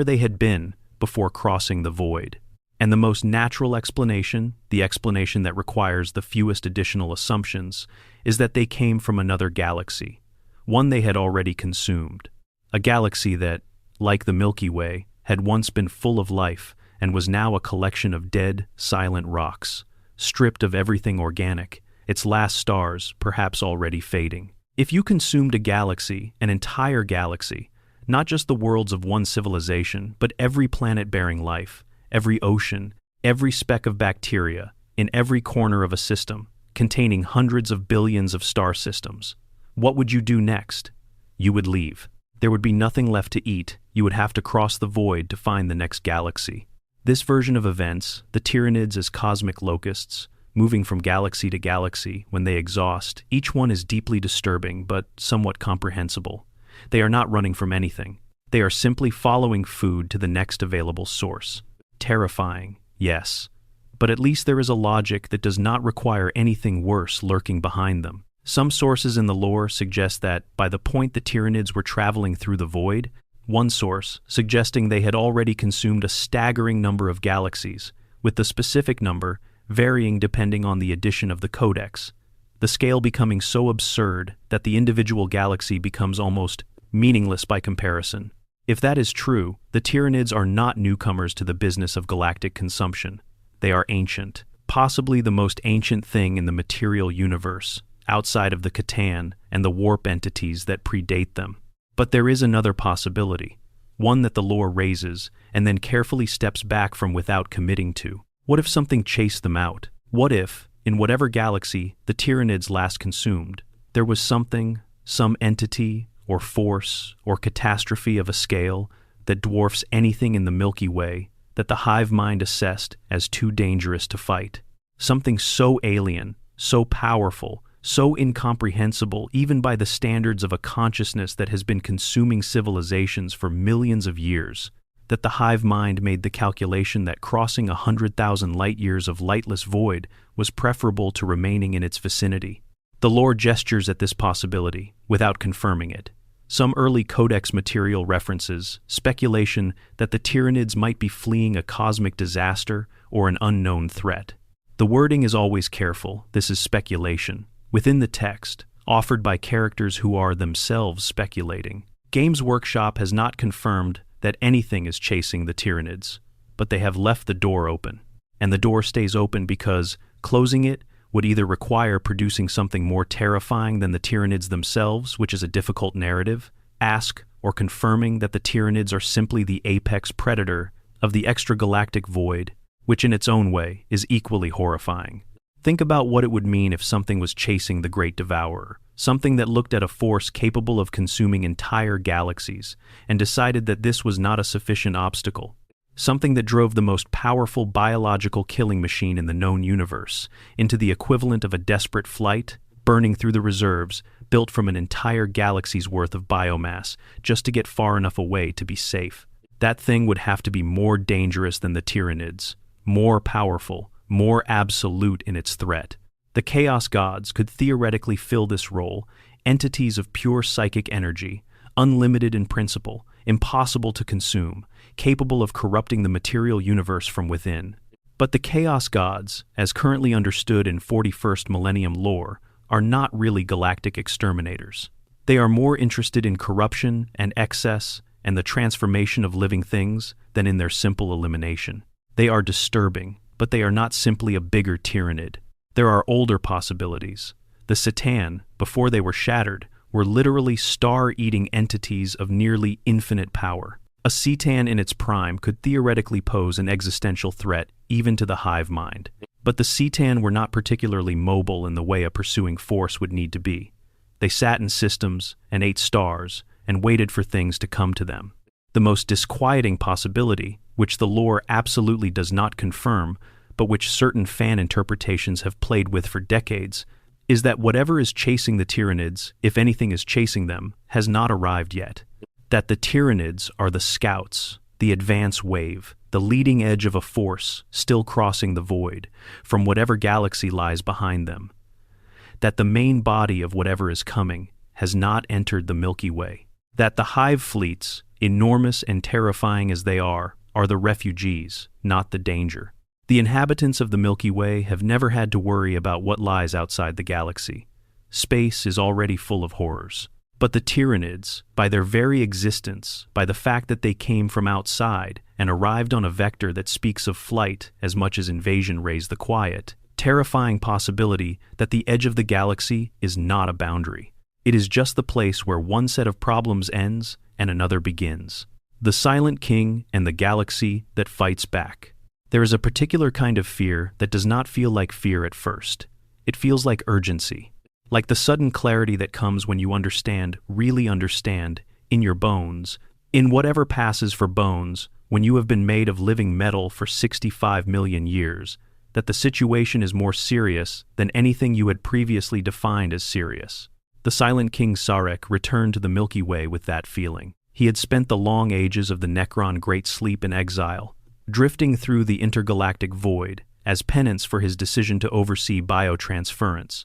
Speaker 1: they had been before crossing the void. And the most natural explanation, the explanation that requires the fewest additional assumptions, is that they came from another galaxy, one they had already consumed. A galaxy that, like the Milky Way, had once been full of life and was now a collection of dead, silent rocks, stripped of everything organic, its last stars perhaps already fading. If you consumed a galaxy, an entire galaxy, not just the worlds of one civilization, but every planet bearing life, every ocean, every speck of bacteria, in every corner of a system, containing hundreds of billions of star systems, what would you do next? You would leave. There would be nothing left to eat. You would have to cross the void to find the next galaxy. This version of events, the Tyranids as cosmic locusts, moving from galaxy to galaxy when they exhaust, each one is deeply disturbing but somewhat comprehensible. They are not running from anything. They are simply following food to the next available source. Terrifying, yes, but at least there is a logic that does not require anything worse lurking behind them. Some sources in the lore suggest that, by the point the Tyranids were traveling through the void, one source suggesting they had already consumed a staggering number of galaxies, with the specific number varying depending on the edition of the codex, the scale becoming so absurd that the individual galaxy becomes almost meaningless by comparison. If that is true, the Tyranids are not newcomers to the business of galactic consumption. They are ancient, possibly the most ancient thing in the material universe, outside of the Catan and the warp entities that predate them. But there is another possibility, one that the lore raises and then carefully steps back from without committing to. What if something chased them out? What if, in whatever galaxy the Tyranids last consumed, there was something, some entity, or force, or catastrophe of a scale that dwarfs anything in the Milky Way that the hive mind assessed as too dangerous to fight? Something so alien, so powerful, so incomprehensible even by the standards of a consciousness that has been consuming civilizations for millions of years, that the hive mind made the calculation that crossing 100,000 light-years of lightless void was preferable to remaining in its vicinity. The lore gestures at this possibility, without confirming it. Some early codex material references speculation that the Tyranids might be fleeing a cosmic disaster or an unknown threat. The wording is always careful. This is speculation, within the text, offered by characters who are themselves speculating. Games Workshop has not confirmed that anything is chasing the Tyranids, but they have left the door open. And the door stays open because closing it would either require producing something more terrifying than the Tyranids themselves, which is a difficult narrative, or confirming that the Tyranids are simply the apex predator of the extragalactic void, which in its own way is equally horrifying. Think about what it would mean if something was chasing the Great Devourer, something that looked at a force capable of consuming entire galaxies and decided that this was not a sufficient obstacle. Something that drove the most powerful biological killing machine in the known universe into the equivalent of a desperate flight, burning through the reserves built from an entire galaxy's worth of biomass just to get far enough away to be safe. That thing would have to be more dangerous than the Tyranids, more powerful, more absolute in its threat. The Chaos Gods could theoretically fill this role, entities of pure psychic energy, unlimited in principle, impossible to consume, capable of corrupting the material universe from within. But the Chaos Gods, as currently understood in 41st Millennium lore, are not really galactic exterminators. They are more interested in corruption and excess and the transformation of living things than in their simple elimination. They are disturbing, but they are not simply a bigger Tyranid. There are older possibilities. The Catan, before they were shattered, were literally star-eating entities of nearly infinite power. A Cetan in its prime could theoretically pose an existential threat even to the hive mind. But the Cetan were not particularly mobile in the way a pursuing force would need to be. They sat in systems and ate stars and waited for things to come to them. The most disquieting possibility, which the lore absolutely does not confirm, but which certain fan interpretations have played with for decades, is that whatever is chasing the Tyranids, if anything is chasing them, has not arrived yet. That the Tyranids are the scouts, the advance wave, the leading edge of a force still crossing the void from whatever galaxy lies behind them. That the main body of whatever is coming has not entered the Milky Way. That the hive fleets, enormous and terrifying as they are the refugees, not the danger. The inhabitants of the Milky Way have never had to worry about what lies outside the galaxy. Space is already full of horrors. But the Tyranids, by their very existence, by the fact that they came from outside and arrived on a vector that speaks of flight as much as invasion raised the quiet, terrifying possibility that the edge of the galaxy is not a boundary. It is just the place where one set of problems ends and another begins. The Silent King and the galaxy that fights back. There is a particular kind of fear that does not feel like fear at first. It feels like urgency. Like the sudden clarity that comes when you really understand, in your bones, in whatever passes for bones, when you have been made of living metal for 65 million years, that the situation is more serious than anything you had previously defined as serious. The Silent King Sarek returned to the Milky Way with that feeling. He had spent the long ages of the Necron Great Sleep in exile, drifting through the intergalactic void as penance for his decision to oversee biotransference.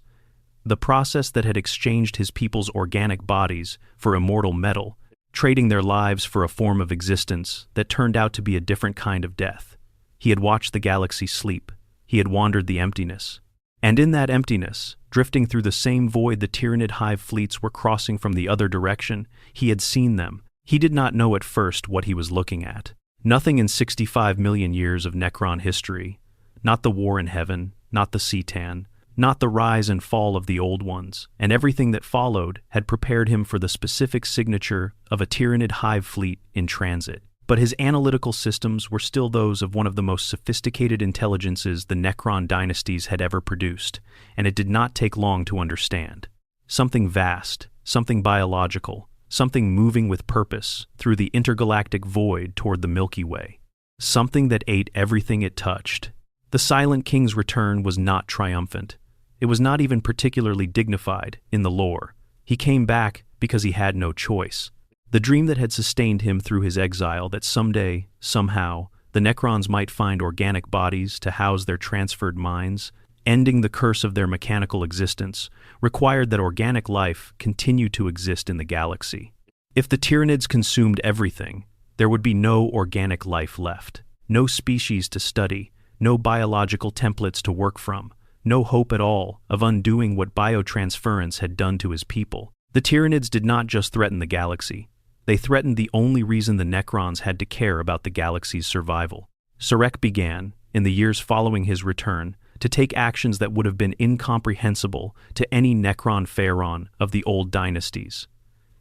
Speaker 1: the process that had exchanged his people's organic bodies for immortal metal, trading their lives for a form of existence that turned out to be a different kind of death. He had watched the galaxy sleep. He had wandered the emptiness. And in that emptiness, drifting through the same void the Tyranid hive fleets were crossing from the other direction, he had seen them. He did not know at first what he was looking at. Nothing in 65 million years of Necron history. Not the war in heaven, not the Cetan, not the rise and fall of the old ones, and everything that followed had prepared him for the specific signature of a Tyranid hive fleet in transit. But his analytical systems were still those of one of the most sophisticated intelligences the Necron dynasties had ever produced, and it did not take long to understand. Something vast, something biological, something moving with purpose through the intergalactic void toward the Milky Way. Something that ate everything it touched. The Silent King's return was not triumphant. It was not even particularly dignified in the lore. He came back because he had no choice. The dream that had sustained him through his exile that someday, somehow, the Necrons might find organic bodies to house their transferred minds, ending the curse of their mechanical existence, required that organic life continue to exist in the galaxy. If the Tyranids consumed everything, there would be no organic life left, no species to study, no biological templates to work from, no hope at all of undoing what biotransference had done to his people. The Tyranids did not just threaten the galaxy. They threatened the only reason the Necrons had to care about the galaxy's survival. Sarek began, in the years following his return, to take actions that would have been incomprehensible to any Necron pharaoh of the old dynasties.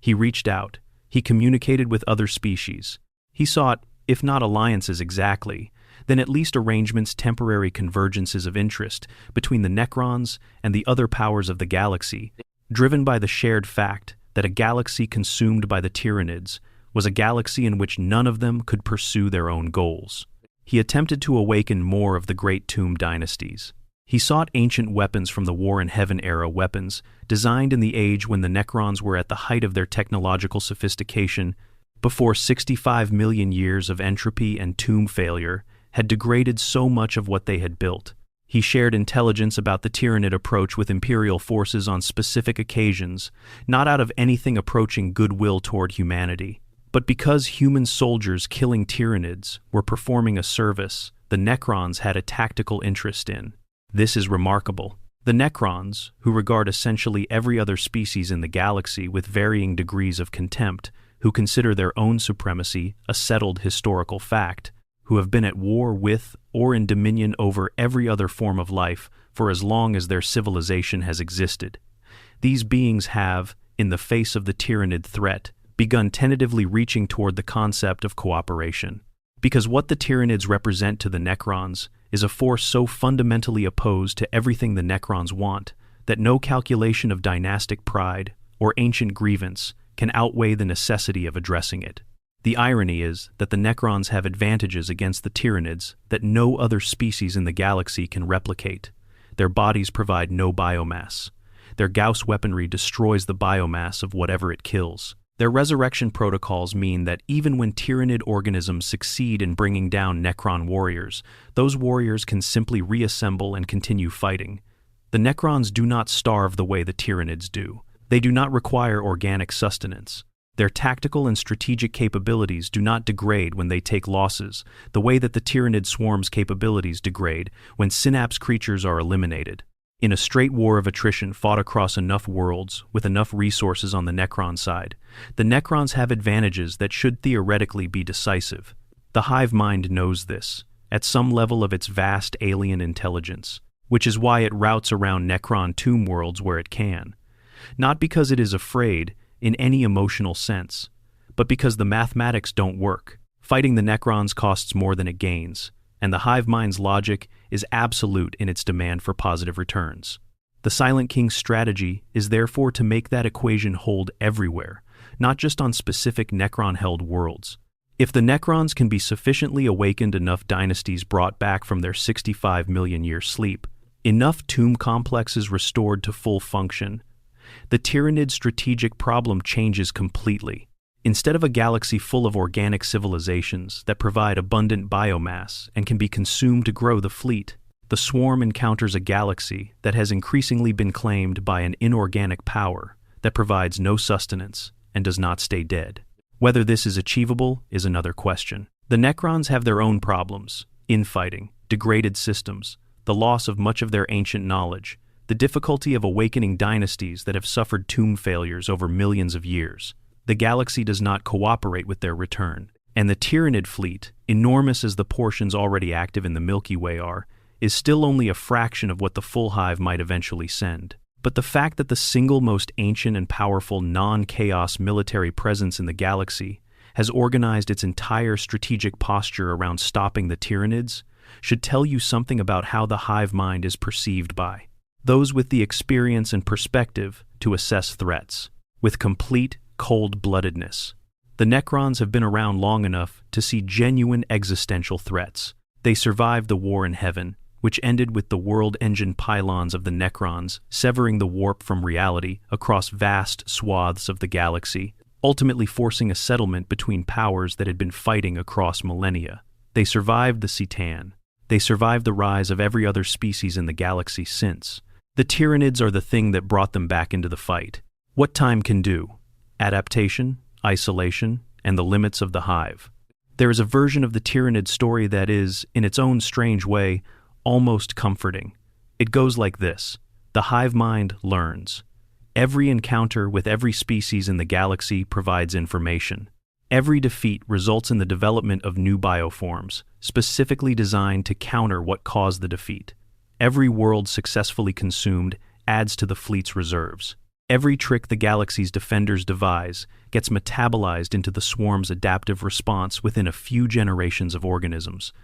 Speaker 1: He reached out. He communicated with other species. He sought, if not alliances exactly, then at least arrangements, temporary convergences of interest between the Necrons and the other powers of the galaxy, driven by the shared fact that a galaxy consumed by the Tyranids was a galaxy in which none of them could pursue their own goals. He attempted to awaken more of the great tomb dynasties. He sought ancient weapons from the War in Heaven era, weapons designed in the age when the Necrons were at the height of their technological sophistication, before 65 million years of entropy and tomb failure had degraded so much of what they had built. He shared intelligence about the Tyranid approach with Imperial forces on specific occasions, not out of anything approaching goodwill toward humanity, but because human soldiers killing Tyranids were performing a service the Necrons had a tactical interest in. This is remarkable. The Necrons, who regard essentially every other species in the galaxy with varying degrees of contempt, who consider their own supremacy a settled historical fact, who have been at war with or in dominion over every other form of life for as long as their civilization has existed. These beings have, in the face of the Tyranid threat, begun tentatively reaching toward the concept of cooperation. Because what the Tyranids represent to the Necrons is a force so fundamentally opposed to everything the Necrons want that no calculation of dynastic pride or ancient grievance can outweigh the necessity of addressing it. The irony is that the Necrons have advantages against the Tyranids that no other species in the galaxy can replicate. Their bodies provide no biomass. Their Gauss weaponry destroys the biomass of whatever it kills. Their resurrection protocols mean that even when Tyranid organisms succeed in bringing down Necron warriors, those warriors can simply reassemble and continue fighting. The Necrons do not starve the way the Tyranids do. They do not require organic sustenance. Their tactical and strategic capabilities do not degrade when they take losses, the way that the Tyranid swarm's capabilities degrade when synapse creatures are eliminated. In a straight war of attrition fought across enough worlds, with enough resources on the Necron side, the Necrons have advantages that should theoretically be decisive. The hive mind knows this, at some level of its vast alien intelligence, which is why it routes around Necron tomb worlds where it can. Not because it is afraid, in any emotional sense, but because the mathematics don't work. Fighting the Necrons costs more than it gains, and the hive mind's logic is absolute in its demand for positive returns. The Silent King's strategy is therefore to make that equation hold everywhere, not just on specific Necron-held worlds. If the Necrons can be sufficiently awakened, enough dynasties brought back from their 65 million year sleep, enough tomb complexes restored to full function, the Tyranid strategic problem changes completely. Instead of a galaxy full of organic civilizations that provide abundant biomass and can be consumed to grow the fleet, the swarm encounters a galaxy that has increasingly been claimed by an inorganic power that provides no sustenance and does not stay dead. Whether this is achievable is another question. The Necrons have their own problems: infighting, degraded systems, the loss of much of their ancient knowledge, the difficulty of awakening dynasties that have suffered tomb failures over millions of years. The galaxy does not cooperate with their return, and the Tyranid fleet, enormous as the portions already active in the Milky Way are, is still only a fraction of what the full hive might eventually send. But the fact that the single most ancient and powerful non-chaos military presence in the galaxy has organized its entire strategic posture around stopping the Tyranids should tell you something about how the hive mind is perceived by those with the experience and perspective to assess threats with complete cold-bloodedness. The Necrons have been around long enough to see genuine existential threats. They survived the war in heaven, which ended with the world engine pylons of the Necrons severing the warp from reality across vast swaths of the galaxy, ultimately forcing a settlement between powers that had been fighting across millennia. They survived the Citan. They survived the rise of every other species in the galaxy since. The Tyranids are the thing that brought them back into the fight. What time can do: adaptation, isolation, and the limits of the hive. There is a version of the Tyranid story that is, in its own strange way, almost comforting. It goes like this: the hive mind learns. Every encounter with every species in the galaxy provides information. Every defeat results in the development of new bioforms, specifically designed to counter what caused the defeat. Every world successfully consumed adds to the fleet's reserves. Every trick the galaxy's defenders devise gets metabolized into the swarm's adaptive response within a few generations of organisms.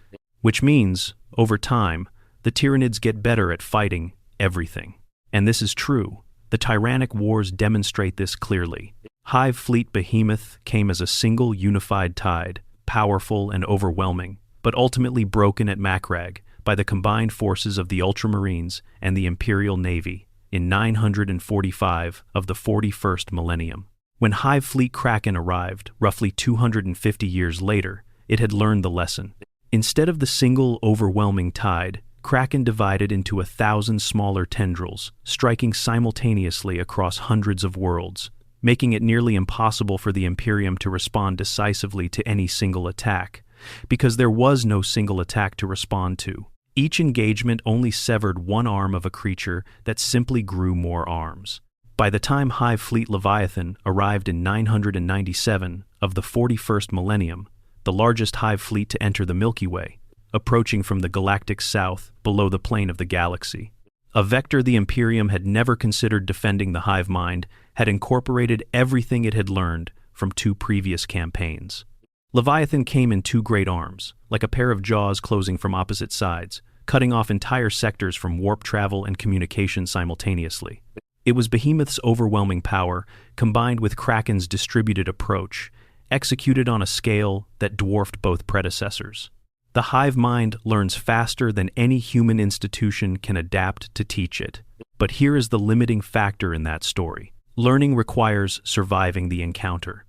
Speaker 1: Which means, over time, the Tyranids get better at fighting everything. And this is true. The tyrannic wars demonstrate this clearly. Hive fleet behemoth came as a single unified tide, powerful and overwhelming, but ultimately broken at Macragge by the combined forces of the Ultramarines and the Imperial Navy in 945 of the 41st millennium. When Hive Fleet Kraken arrived, roughly 250 years later, it had learned the lesson. Instead of the single overwhelming tide, Kraken divided into 1,000 smaller tendrils, striking simultaneously across hundreds of worlds, making it nearly impossible for the Imperium to respond decisively to any single attack, because there was no single attack to respond to. Each engagement only severed one arm of a creature that simply grew more arms. By the time Hive Fleet Leviathan arrived in 997 of the 41st millennium, the largest hive fleet to enter the Milky Way, approaching from the galactic south below the plane of the galaxy. A vector the Imperium had never considered defending the hive mind had incorporated everything it had learned from two previous campaigns. Leviathan came in two great arms, like a pair of jaws closing from opposite sides, cutting off entire sectors from warp travel and communication simultaneously. It was Behemoth's overwhelming power, combined with Kraken's distributed approach, executed on a scale that dwarfed both predecessors. The hive mind learns faster than any human institution can adapt to teach it. But here is the limiting factor in that story. Learning requires surviving the encounter.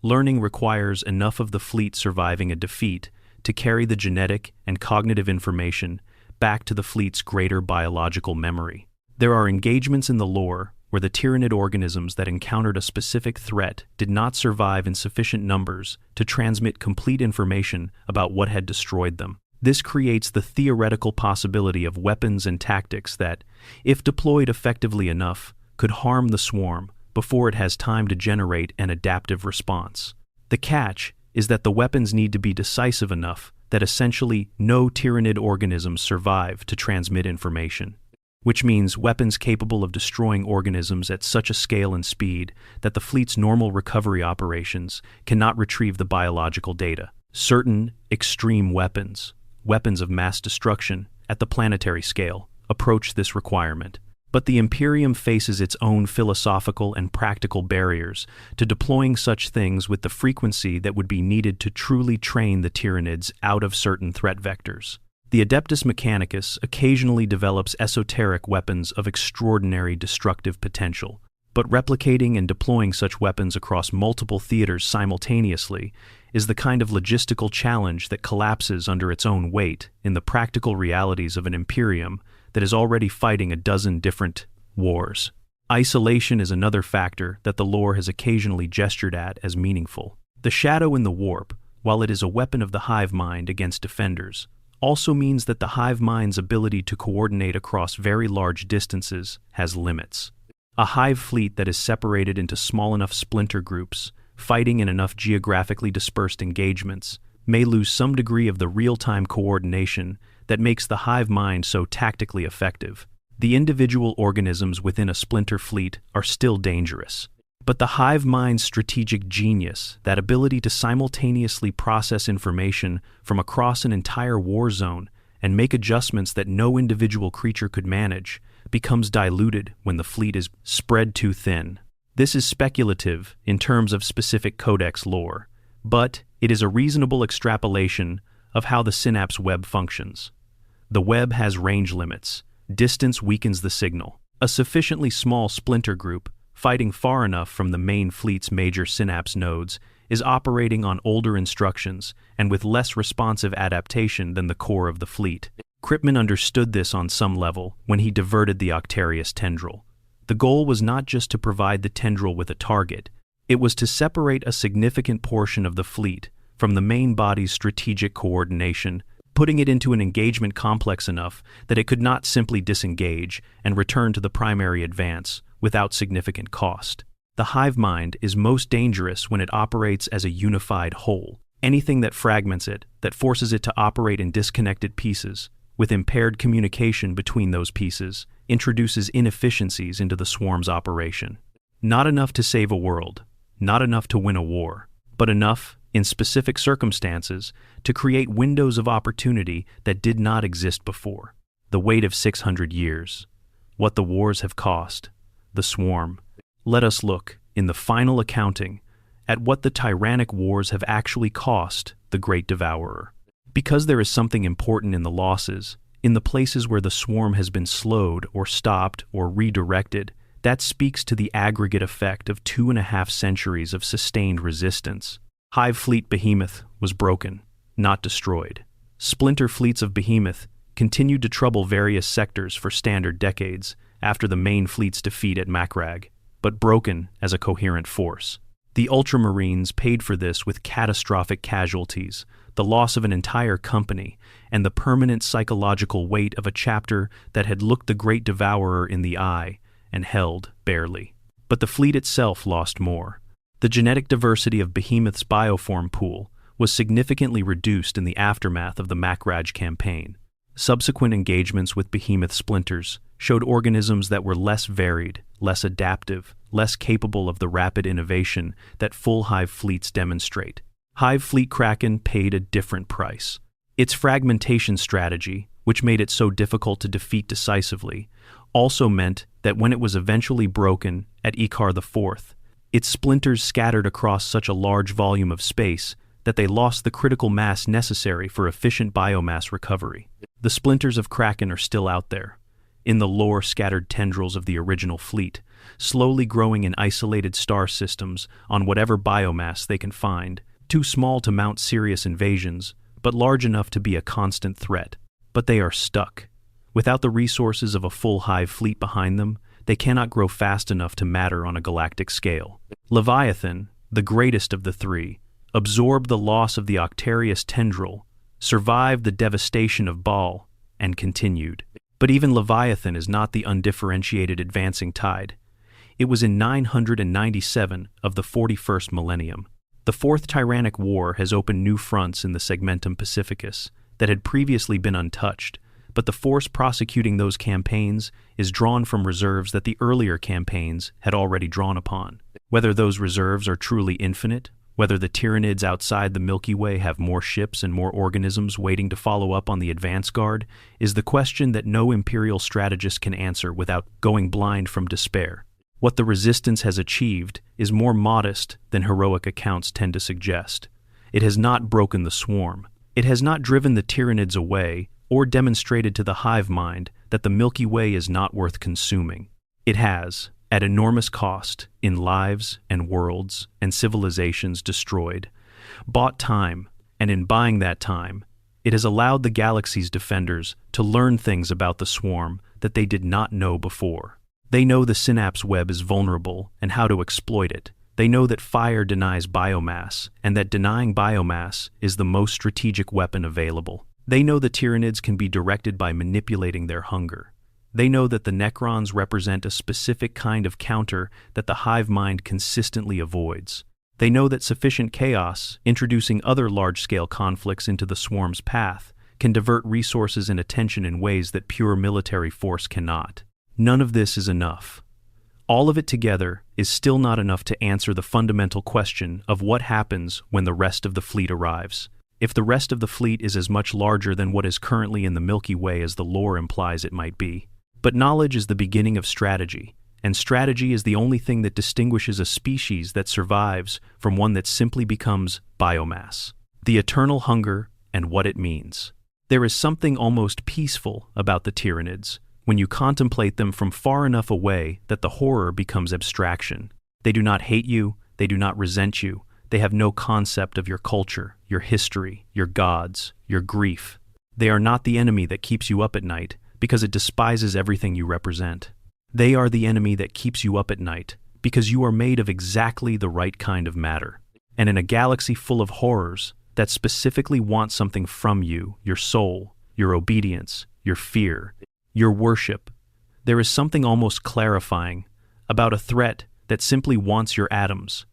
Speaker 1: Learning requires enough of the fleet surviving a defeat to carry the genetic and cognitive information back to the fleet's greater biological memory. There are engagements in the lore where the Tyranid organisms that encountered a specific threat did not survive in sufficient numbers to transmit complete information about what had destroyed them. This creates the theoretical possibility of weapons and tactics that, if deployed effectively enough, could harm the swarm before it has time to generate an adaptive response. The catch is that the weapons need to be decisive enough that essentially no Tyranid organisms survive to transmit information, which means weapons capable of destroying organisms at such a scale and speed that the fleet's normal recovery operations cannot retrieve the biological data. Certain extreme weapons, weapons of mass destruction at the planetary scale, approach this requirement. But the Imperium faces its own philosophical and practical barriers to deploying such things with the frequency that would be needed to truly train the Tyranids out of certain threat vectors. The Adeptus Mechanicus occasionally develops esoteric weapons of extraordinary destructive potential, but replicating and deploying such weapons across multiple theaters simultaneously is the kind of logistical challenge that collapses under its own weight in the practical realities of an Imperium that is already fighting a dozen different wars. Isolation is another factor that the lore has occasionally gestured at as meaningful. The shadow in the warp, while it is a weapon of the hive mind against defenders, also means that the hive mind's ability to coordinate across very large distances has limits. A hive fleet that is separated into small enough splinter groups, fighting in enough geographically dispersed engagements, may lose some degree of the real-time coordination that makes the hive mind so tactically effective. The individual organisms within a splinter fleet are still dangerous, but the hive mind's strategic genius, that ability to simultaneously process information from across an entire war zone and make adjustments that no individual creature could manage, becomes diluted when the fleet is spread too thin. This is speculative in terms of specific codex lore, but it is a reasonable extrapolation of how the synapse web functions. The web has range limits. Distance weakens the signal. A sufficiently small splinter group, fighting far enough from the main fleet's major synapse nodes, is operating on older instructions and with less responsive adaptation than the core of the fleet. Kripman understood this on some level when he diverted the Octarius tendril. The goal was not just to provide the tendril with a target, it was to separate a significant portion of the fleet from the main body's strategic coordination, putting it into an engagement complex enough that it could not simply disengage and return to the primary advance without significant cost. The hive mind is most dangerous when it operates as a unified whole. Anything that fragments it, that forces it to operate in disconnected pieces, with impaired communication between those pieces, introduces inefficiencies into the swarm's operation. Not enough to save a world, not enough to win a war, but enough, in specific circumstances, to create windows of opportunity that did not exist before. The weight of 600 years. What the wars have cost. The swarm. Let us look, in the final accounting, at what the tyrannic wars have actually cost the Great Devourer. Because there is something important in the losses, in the places where the swarm has been slowed or stopped or redirected, that speaks to the aggregate effect of 2.5 centuries of sustained resistance. Hive Fleet Behemoth was broken, not destroyed. Splinter fleets of Behemoth continued to trouble various sectors for standard decades after the main fleet's defeat at Macragge, but broken as a coherent force. The Ultramarines paid for this with catastrophic casualties, the loss of an entire company, and the permanent psychological weight of a chapter that had looked the Great Devourer in the eye and held barely. But the fleet itself lost more. The genetic diversity of Behemoth's bioform pool was significantly reduced in the aftermath of the Macragge campaign. Subsequent engagements with Behemoth splinters showed organisms that were less varied, less adaptive, less capable of the rapid innovation that full hive fleets demonstrate. Hive Fleet Kraken paid a different price. Its fragmentation strategy, which made it so difficult to defeat decisively, also meant that when it was eventually broken at Ikar IV, its splinters scattered across such a large volume of space that they lost the critical mass necessary for efficient biomass recovery. The splinters of Kraken are still out there, in the lore-scattered tendrils of the original fleet, slowly growing in isolated star systems on whatever biomass they can find, too small to mount serious invasions, but large enough to be a constant threat. But they are stuck. Without the resources of a full hive fleet behind them, they cannot grow fast enough to matter on a galactic scale. Leviathan, the greatest of the three, absorbed the loss of the Octarius tendril, survived the devastation of Baal, and continued. But even Leviathan is not the undifferentiated advancing tide. It was in 997 of the 41st millennium. The Fourth Tyrannic War has opened new fronts in the Segmentum Pacificus that had previously been untouched, but the force prosecuting those campaigns is drawn from reserves that the earlier campaigns had already drawn upon. Whether those reserves are truly infinite, whether the Tyranids outside the Milky Way have more ships and more organisms waiting to follow up on the advance guard, is the question that no Imperial strategist can answer without going blind from despair. What the Resistance has achieved is more modest than heroic accounts tend to suggest. It has not broken the swarm. It has not driven the Tyranids away or demonstrated to the hive mind that the Milky Way is not worth consuming. It has, at enormous cost, in lives and worlds and civilizations destroyed, bought time, and in buying that time, it has allowed the galaxy's defenders to learn things about the swarm that they did not know before. They know the synapse web is vulnerable and how to exploit it. They know that fire denies biomass, and that denying biomass is the most strategic weapon available. They know the Tyranids can be directed by manipulating their hunger. They know that the Necrons represent a specific kind of counter that the hive mind consistently avoids. They know that sufficient chaos, introducing other large-scale conflicts into the swarm's path, can divert resources and attention in ways that pure military force cannot. None of this is enough. All of it together is still not enough to answer the fundamental question of what happens when the rest of the fleet arrives. If the rest of the fleet is as much larger than what is currently in the Milky Way as the lore implies it might be. But knowledge is the beginning of strategy, and strategy is the only thing that distinguishes a species that survives from one that simply becomes biomass. The eternal hunger and what it means. There is something almost peaceful about the Tyranids when you contemplate them from far enough away that the horror becomes abstraction. They do not hate you, they do not resent you, they have no concept of your culture, your history, your gods, your grief. They are not the enemy that keeps you up at night because it despises everything you represent. They are the enemy that keeps you up at night because you are made of exactly the right kind of matter. And in a galaxy full of horrors that specifically want something from you, your soul, your obedience, your fear, your worship, there is something almost clarifying about a threat that simply wants your atoms.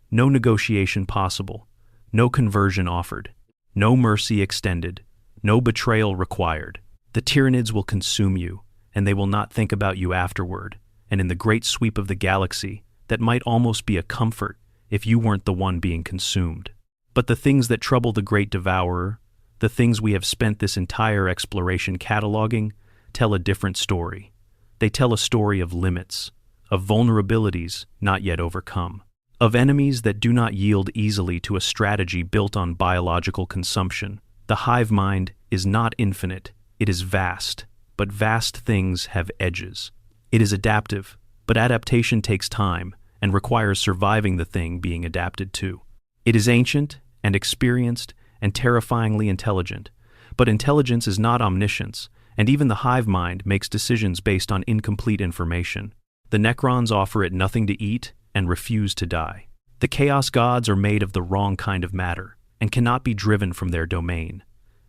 Speaker 1: No negotiation possible, no conversion offered, no mercy extended, no betrayal required. The Tyranids will consume you, and they will not think about you afterward, and in the great sweep of the galaxy, that might almost be a comfort if you weren't the one being consumed. But the things that trouble the great devourer, the things we have spent this entire exploration cataloging, tell a different story. They tell a story of limits, of vulnerabilities not yet overcome, of enemies that do not yield easily to a strategy built on biological consumption. The hive mind is not infinite, it is vast, but vast things have edges. It is adaptive, but adaptation takes time and requires surviving the thing being adapted to. It is ancient and experienced and terrifyingly intelligent, but intelligence is not omniscience, and even the hive mind makes decisions based on incomplete information. The Necrons offer it nothing to eat and refuse to die. The Chaos Gods are made of the wrong kind of matter and cannot be driven from their domain.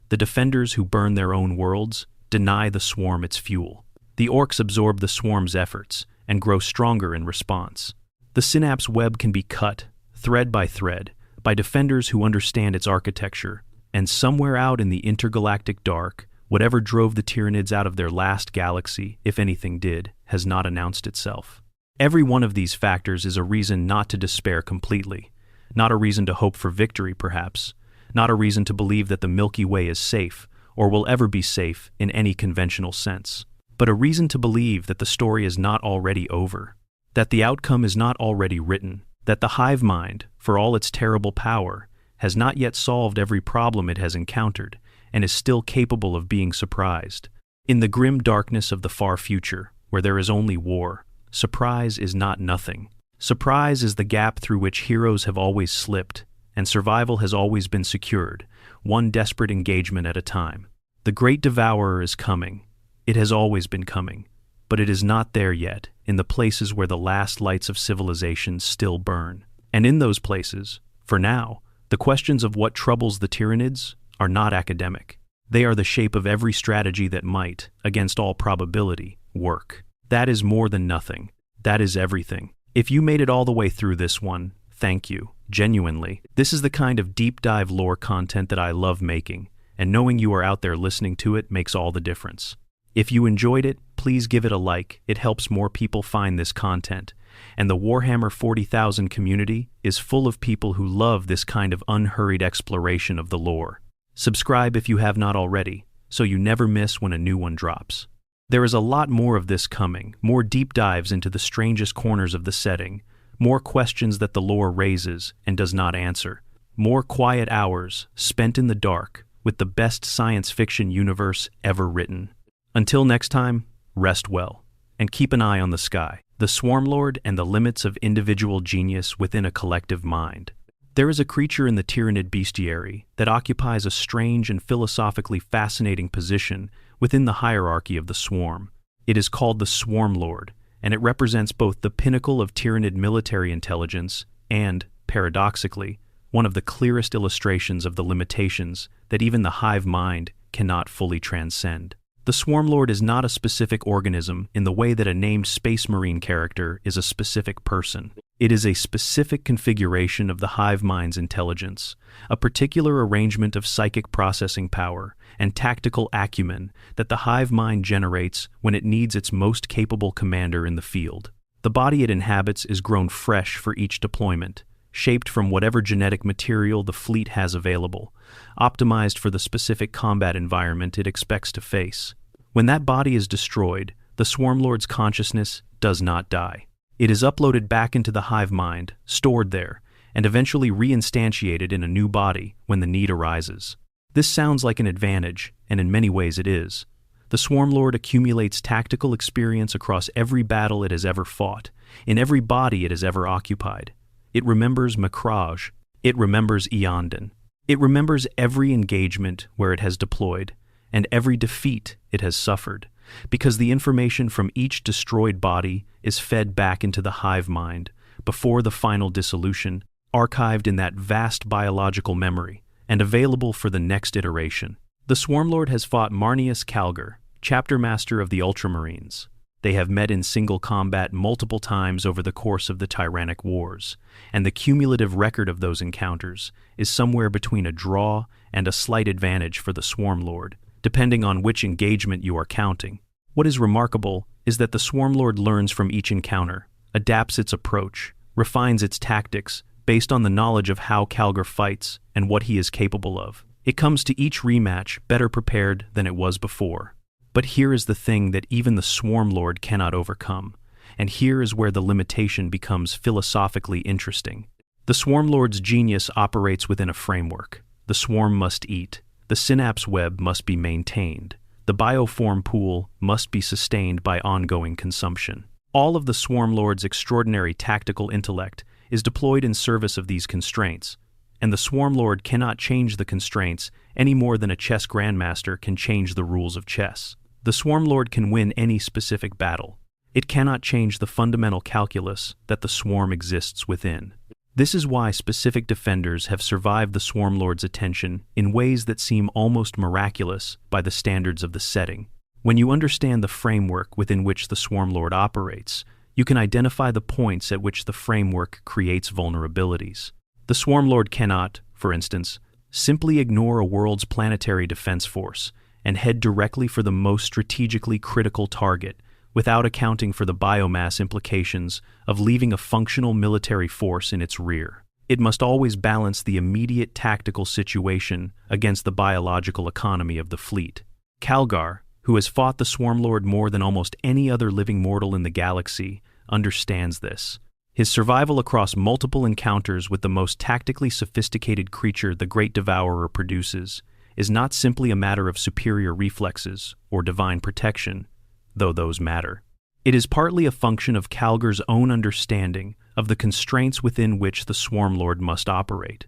Speaker 1: The defenders who burn their own worlds deny the swarm its fuel. The orcs absorb the swarm's efforts and grow stronger in response. The synapse web can be cut, thread, by defenders who understand its architecture, and somewhere out in the intergalactic dark, whatever drove the Tyranids out of their last galaxy, if anything did, has not announced itself. Every one of these factors is a reason not to despair completely, not a reason to hope for victory, perhaps, not a reason to believe that the Milky Way is safe, or will ever be safe in any conventional sense, but a reason to believe that the story is not already over, that the outcome is not already written, that the hive mind, for all its terrible power, has not yet solved every problem it has encountered, and is still capable of being surprised. In the grim darkness of the far future, where there is only war, surprise is not nothing. Surprise is the gap through which heroes have always slipped, and survival has always been secured, one desperate engagement at a time. The great devourer is coming. It has always been coming, but it is not there yet, in the places where the last lights of civilization still burn. And in those places, for now, the questions of what troubles the Tyranids are not academic. They are the shape of every strategy that might, against all probability, work. That is more than nothing. That is everything. If you made it all the way through this one, thank you. Genuinely. This is the kind of deep dive lore content that I love making, and knowing you are out there listening to it makes all the difference. If you enjoyed it, please give it a like. It helps more people find this content. And the Warhammer 40,000 community is full of people who love this kind of unhurried exploration of the lore. Subscribe if you have not already, so you never miss when a new one drops. There is a lot more of this coming, more deep dives into the strangest corners of the setting, more questions that the lore raises and does not answer, more quiet hours spent in the dark with the best science fiction universe ever written. Until next time, rest well, and keep an eye on the sky, the Swarmlord and the limits of individual genius within a collective mind. There is a creature in the Tyranid bestiary that occupies a strange and philosophically fascinating position within the hierarchy of the swarm. It is called the Swarm Lord, and it represents both the pinnacle of Tyranid military intelligence and, paradoxically, one of the clearest illustrations of the limitations that even the hive mind cannot fully transcend. The Swarm Lord is not a specific organism in the way that a named Space Marine character is a specific person. It is a specific configuration of the hive mind's intelligence, a particular arrangement of psychic processing power and tactical acumen that the hive mind generates when it needs its most capable commander in the field. The body it inhabits is grown fresh for each deployment, shaped from whatever genetic material the fleet has available, optimized for the specific combat environment it expects to face. When that body is destroyed, the Swarm Lord's consciousness does not die. It is uploaded back into the hive mind, stored there, and eventually reinstantiated in a new body when the need arises. This sounds like an advantage, and in many ways it is. The Swarm Lord accumulates tactical experience across every battle it has ever fought, in every body it has ever occupied. It remembers Macrage. It remembers Eondon. It remembers every engagement where it has deployed, and every defeat it has suffered, because the information from each destroyed body is fed back into the hive mind before the final dissolution, archived in that vast biological memory, and available for the next iteration. The Swarm Lord has fought Marneus Calgar, chapter master of the Ultramarines. They have met in single combat multiple times over the course of the Tyrannic Wars, and the cumulative record of those encounters is somewhere between a draw and a slight advantage for the Swarm Lord, depending on which engagement you are counting. What is remarkable is that the Swarm Lord learns from each encounter, adapts its approach, refines its tactics based on the knowledge of how Calgar fights and what he is capable of. It comes to each rematch better prepared than it was before. But here is the thing that even the Swarm Lord cannot overcome, and here is where the limitation becomes philosophically interesting. The Swarm Lord's genius operates within a framework. The swarm must eat. The synapse web must be maintained. The bioform pool must be sustained by ongoing consumption. All of the Swarm Lord's extraordinary tactical intellect is deployed in service of these constraints, and the Swarm Lord cannot change the constraints any more than a chess grandmaster can change the rules of chess. The Swarm Lord can win any specific battle. It cannot change the fundamental calculus that the swarm exists within. This is why specific defenders have survived the Swarm Lord's attention in ways that seem almost miraculous by the standards of the setting. When you understand the framework within which the Swarm Lord operates, you can identify the points at which the framework creates vulnerabilities. The Swarm Lord cannot, for instance, simply ignore a world's planetary defense force and head directly for the most strategically critical target without accounting for the biomass implications of leaving a functional military force in its rear. It must always balance the immediate tactical situation against the biological economy of the fleet. Calgar, who has fought the Swarm Lord more than almost any other living mortal in the galaxy, understands this. His survival across multiple encounters with the most tactically sophisticated creature the Great Devourer produces is not simply a matter of superior reflexes or divine protection, though those matter. It is partly a function of Calgar's own understanding of the constraints within which the Swarm Lord must operate.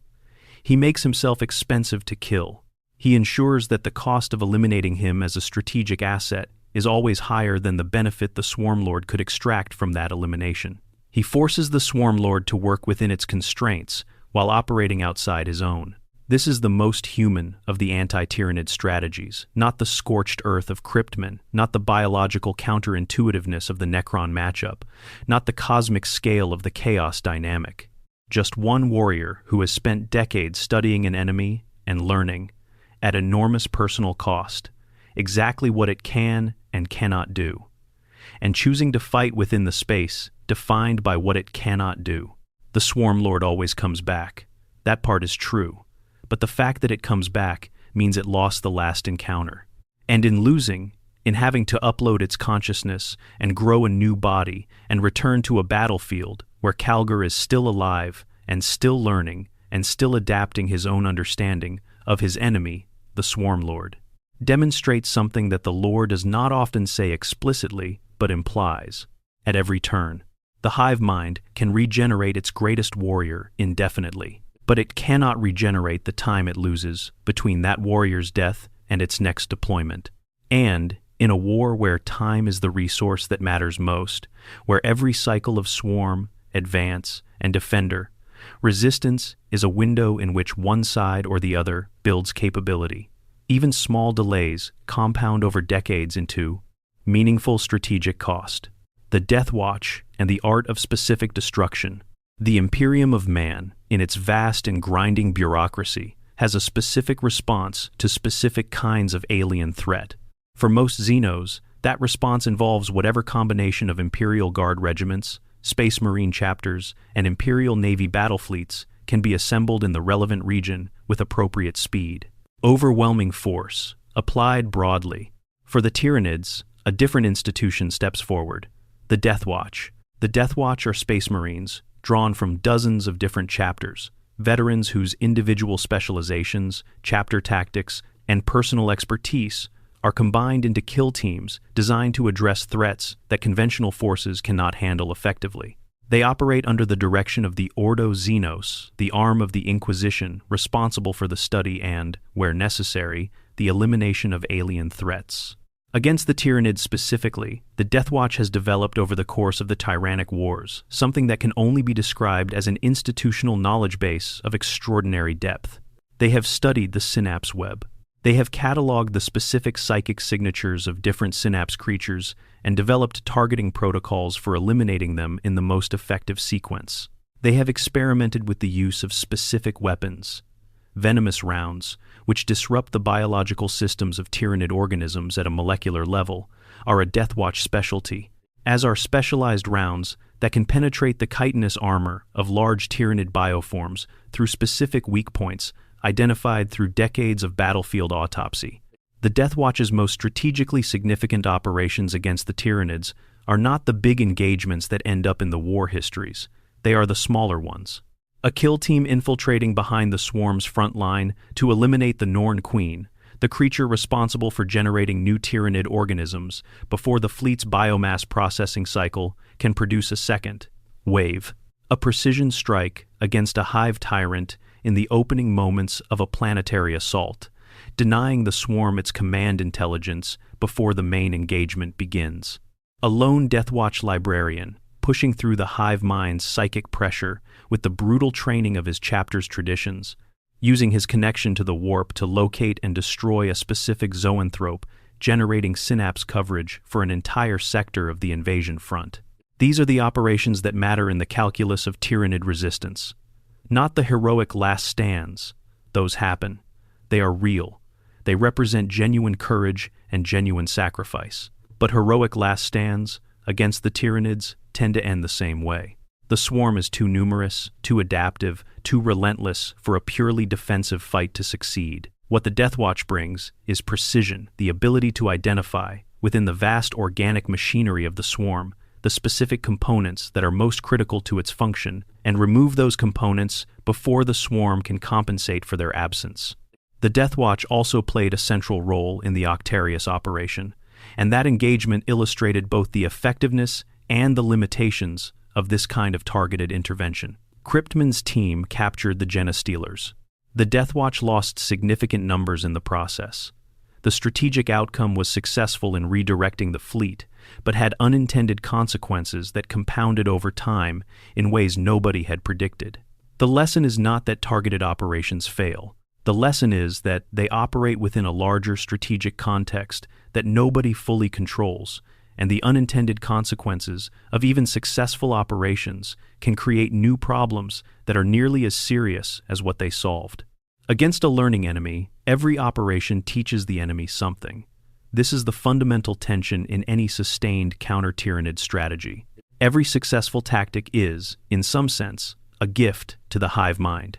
Speaker 1: He makes himself expensive to kill. He ensures that the cost of eliminating him as a strategic asset is always higher than the benefit the Swarm Lord could extract from that elimination. He forces the Swarm Lord to work within its constraints while operating outside his own. This is the most human of the anti-Tyranid strategies, not the scorched earth of Cryptmen, not the biological counterintuitiveness of the Necron matchup, not the cosmic scale of the chaos dynamic. Just one warrior who has spent decades studying an enemy and learning, at enormous personal cost, exactly what it can and cannot do, and choosing to fight within the space defined by what it cannot do. The Swarm Lord always comes back. That part is true. But the fact that it comes back means it lost the last encounter. And in losing, in having to upload its consciousness and grow a new body and return to a battlefield where Calgar is still alive and still learning and still adapting his own understanding of his enemy, the Swarm Lord, demonstrates something that the lore does not often say explicitly but implies. At every turn, the hive mind can regenerate its greatest warrior indefinitely. but it cannot regenerate the time it loses between that warrior's death and its next deployment. And, in a war where time is the resource that matters most, where every cycle of swarm, advance, and defender, resistance is a window in which one side or the other builds capability. Even small delays compound over decades into meaningful strategic cost. The Death Watch and the art of specific destruction. The Imperium of man, in its vast and grinding bureaucracy, has a specific response to specific kinds of alien threat. For most Xenos, that response involves whatever combination of Imperial Guard regiments, Space Marine chapters, and Imperial Navy battle fleets can be assembled in the relevant region with appropriate speed. Overwhelming force, applied broadly. For the Tyranids, a different institution steps forward. The Death Watch. The Death Watch are Space Marines, drawn from dozens of different chapters, veterans whose individual specializations, chapter tactics, and personal expertise are combined into kill teams designed to address threats that conventional forces cannot handle effectively. They operate under the direction of the Ordo Xenos, the arm of the Inquisition responsible for the study and, where necessary, the elimination of alien threats. Against the Tyranids specifically, the Death Watch has developed over the course of the Tyrannic Wars, something that can only be described as an institutional knowledge base of extraordinary depth. They have studied the synapse web. They have cataloged the specific psychic signatures of different synapse creatures and developed targeting protocols for eliminating them in the most effective sequence. They have experimented with the use of specific weapons. Venomous rounds, which disrupt the biological systems of Tyranid organisms at a molecular level, are a Death Watch specialty, as are specialized rounds that can penetrate the chitinous armor of large Tyranid bioforms through specific weak points identified through decades of battlefield autopsy. The Death Watch's most strategically significant operations against the Tyranids are not the big engagements that end up in the war histories. They are the smaller ones. A kill team infiltrating behind the swarm's front line to eliminate the Norn Queen, the creature responsible for generating new Tyranid organisms before the fleet's biomass processing cycle can produce a second wave. A precision strike against a hive tyrant in the opening moments of a planetary assault, denying the swarm its command intelligence before the main engagement begins. A lone Death Watch librarian, pushing through the hive mind's psychic pressure with the brutal training of his chapter's traditions, using his connection to the warp to locate and destroy a specific zoanthrope, generating synapse coverage for an entire sector of the invasion front. These are the operations that matter in the calculus of Tyranid resistance. Not the heroic last stands. Those happen. They are real. They represent genuine courage and genuine sacrifice. But heroic last stands against the Tyranids tend to end the same way. The swarm is too numerous, too adaptive, too relentless for a purely defensive fight to succeed. What the Death Watch brings is precision, the ability to identify, within the vast organic machinery of the swarm, the specific components that are most critical to its function, and remove those components before the swarm can compensate for their absence. The Death Watch also played a central role in the Octarius operation, and that engagement illustrated both the effectiveness and the limitations of this kind of targeted intervention. Cryptman's team captured the Genestealers. The Death Watch lost significant numbers in the process. The strategic outcome was successful in redirecting the fleet, but had unintended consequences that compounded over time in ways nobody had predicted. The lesson is not that targeted operations fail. The lesson is that they operate within a larger strategic context that nobody fully controls, and the unintended consequences of even successful operations can create new problems that are nearly as serious as what they solved. Against a learning enemy, every operation teaches the enemy something. This is the fundamental tension in any sustained counter-Tyranid strategy. Every successful tactic is, in some sense, a gift to the hive mind.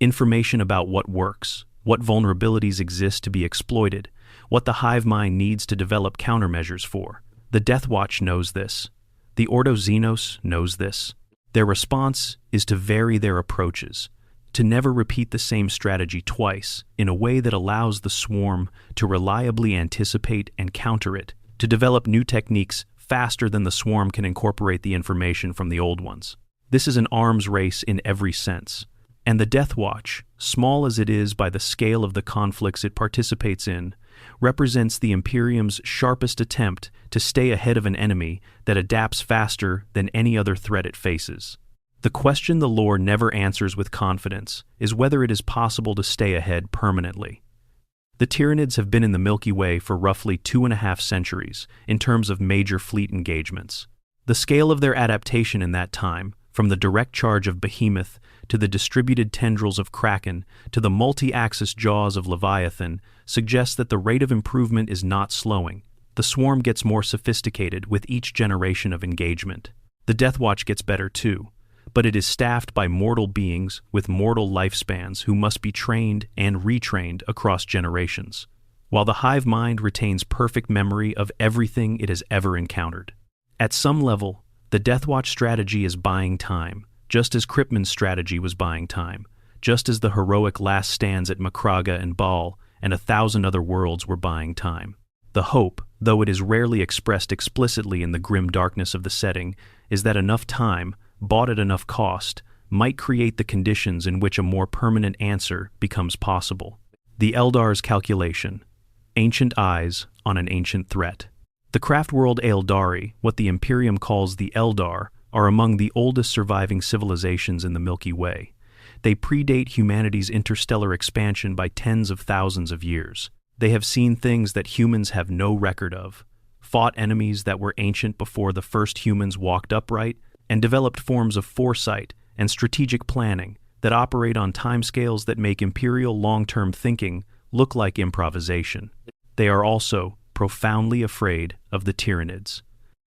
Speaker 1: Information about what works, what vulnerabilities exist to be exploited, what the hive mind needs to develop countermeasures for. The Death Watch knows this. The Ordo Xenos knows this. Their response is to vary their approaches, to never repeat the same strategy twice in a way that allows the swarm to reliably anticipate and counter it, to develop new techniques faster than the swarm can incorporate the information from the old ones. This is an arms race in every sense, And the Death Watch, small as it is by the scale of the conflicts it participates in, represents the Imperium's sharpest attempt to stay ahead of an enemy that adapts faster than any other threat it faces. The question the lore never answers with confidence is whether it is possible to stay ahead permanently. The Tyranids have been in the Milky Way for roughly 2.5 centuries in terms of major fleet engagements. The scale of their adaptation in that time, from the direct charge of Behemoth to the distributed tendrils of Kraken to the multi-axis jaws of Leviathan, suggests that the rate of improvement is not slowing. The swarm gets more sophisticated with each generation of engagement. The Deathwatch gets better too, but it is staffed by mortal beings with mortal lifespans who must be trained and retrained across generations, while the hive mind retains perfect memory of everything it has ever encountered. At some level, the Deathwatch strategy is buying time, just as Krypton's strategy was buying time, just as the heroic last stands at Makraga and Baal and 1,000 other worlds were buying time. The hope, though it is rarely expressed explicitly in the grim darkness of the setting, is that enough time, bought at enough cost, might create the conditions in which a more permanent answer becomes possible. The Eldar's calculation. Ancient eyes on an ancient threat. The craft world Eldari, what the Imperium calls the Eldar, are among the oldest surviving civilizations in the Milky Way. They predate humanity's interstellar expansion by tens of thousands of years. They have seen things that humans have no record of, fought enemies that were ancient before the first humans walked upright, and developed forms of foresight and strategic planning that operate on timescales that make imperial long-term thinking look like improvisation. They are also profoundly afraid of the Tyranids.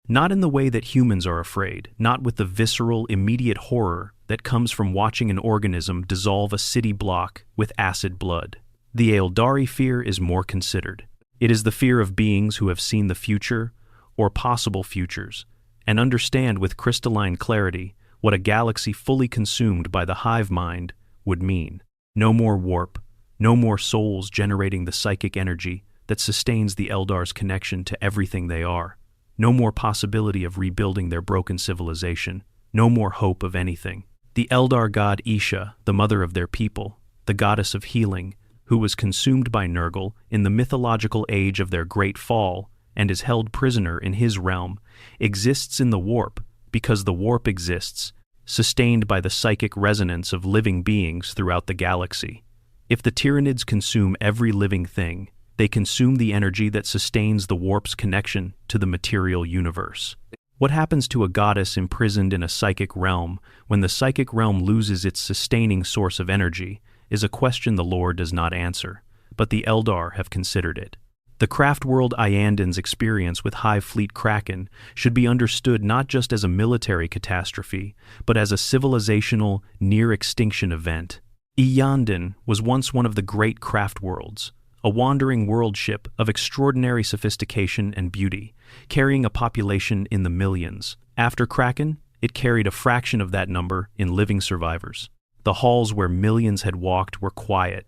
Speaker 1: Not in the way that humans are afraid, not with the visceral, immediate horror that comes from watching an organism dissolve a city block with acid blood. The Eldari fear is more considered. It is the fear of beings who have seen the future, or possible futures, and understand with crystalline clarity what a galaxy fully consumed by the hive mind would mean. No more warp, no more souls generating the psychic energy that sustains the Eldar's connection to everything they are. No more possibility of rebuilding their broken civilization. No more hope of anything. The Eldar god Isha, the mother of their people, the goddess of healing, who was consumed by Nurgle in the mythological age of their great fall and is held prisoner in his realm, exists in the warp because the warp exists, sustained by the psychic resonance of living beings throughout the galaxy. If the Tyranids consume every living thing, they consume the energy that sustains the warp's connection to the material universe. What happens to a goddess imprisoned in a psychic realm when the psychic realm loses its sustaining source of energy is a question the lore does not answer, but the Eldar have considered it. The craft world Iandan's experience with Hive Fleet Kraken should be understood not just as a military catastrophe, but as a civilizational, near-extinction event. Iandan was once one of the great craft worlds, a wandering world ship of extraordinary sophistication and beauty, carrying a population in the millions. After Kraken, it carried a fraction of that number in living survivors. The halls where millions had walked were quiet.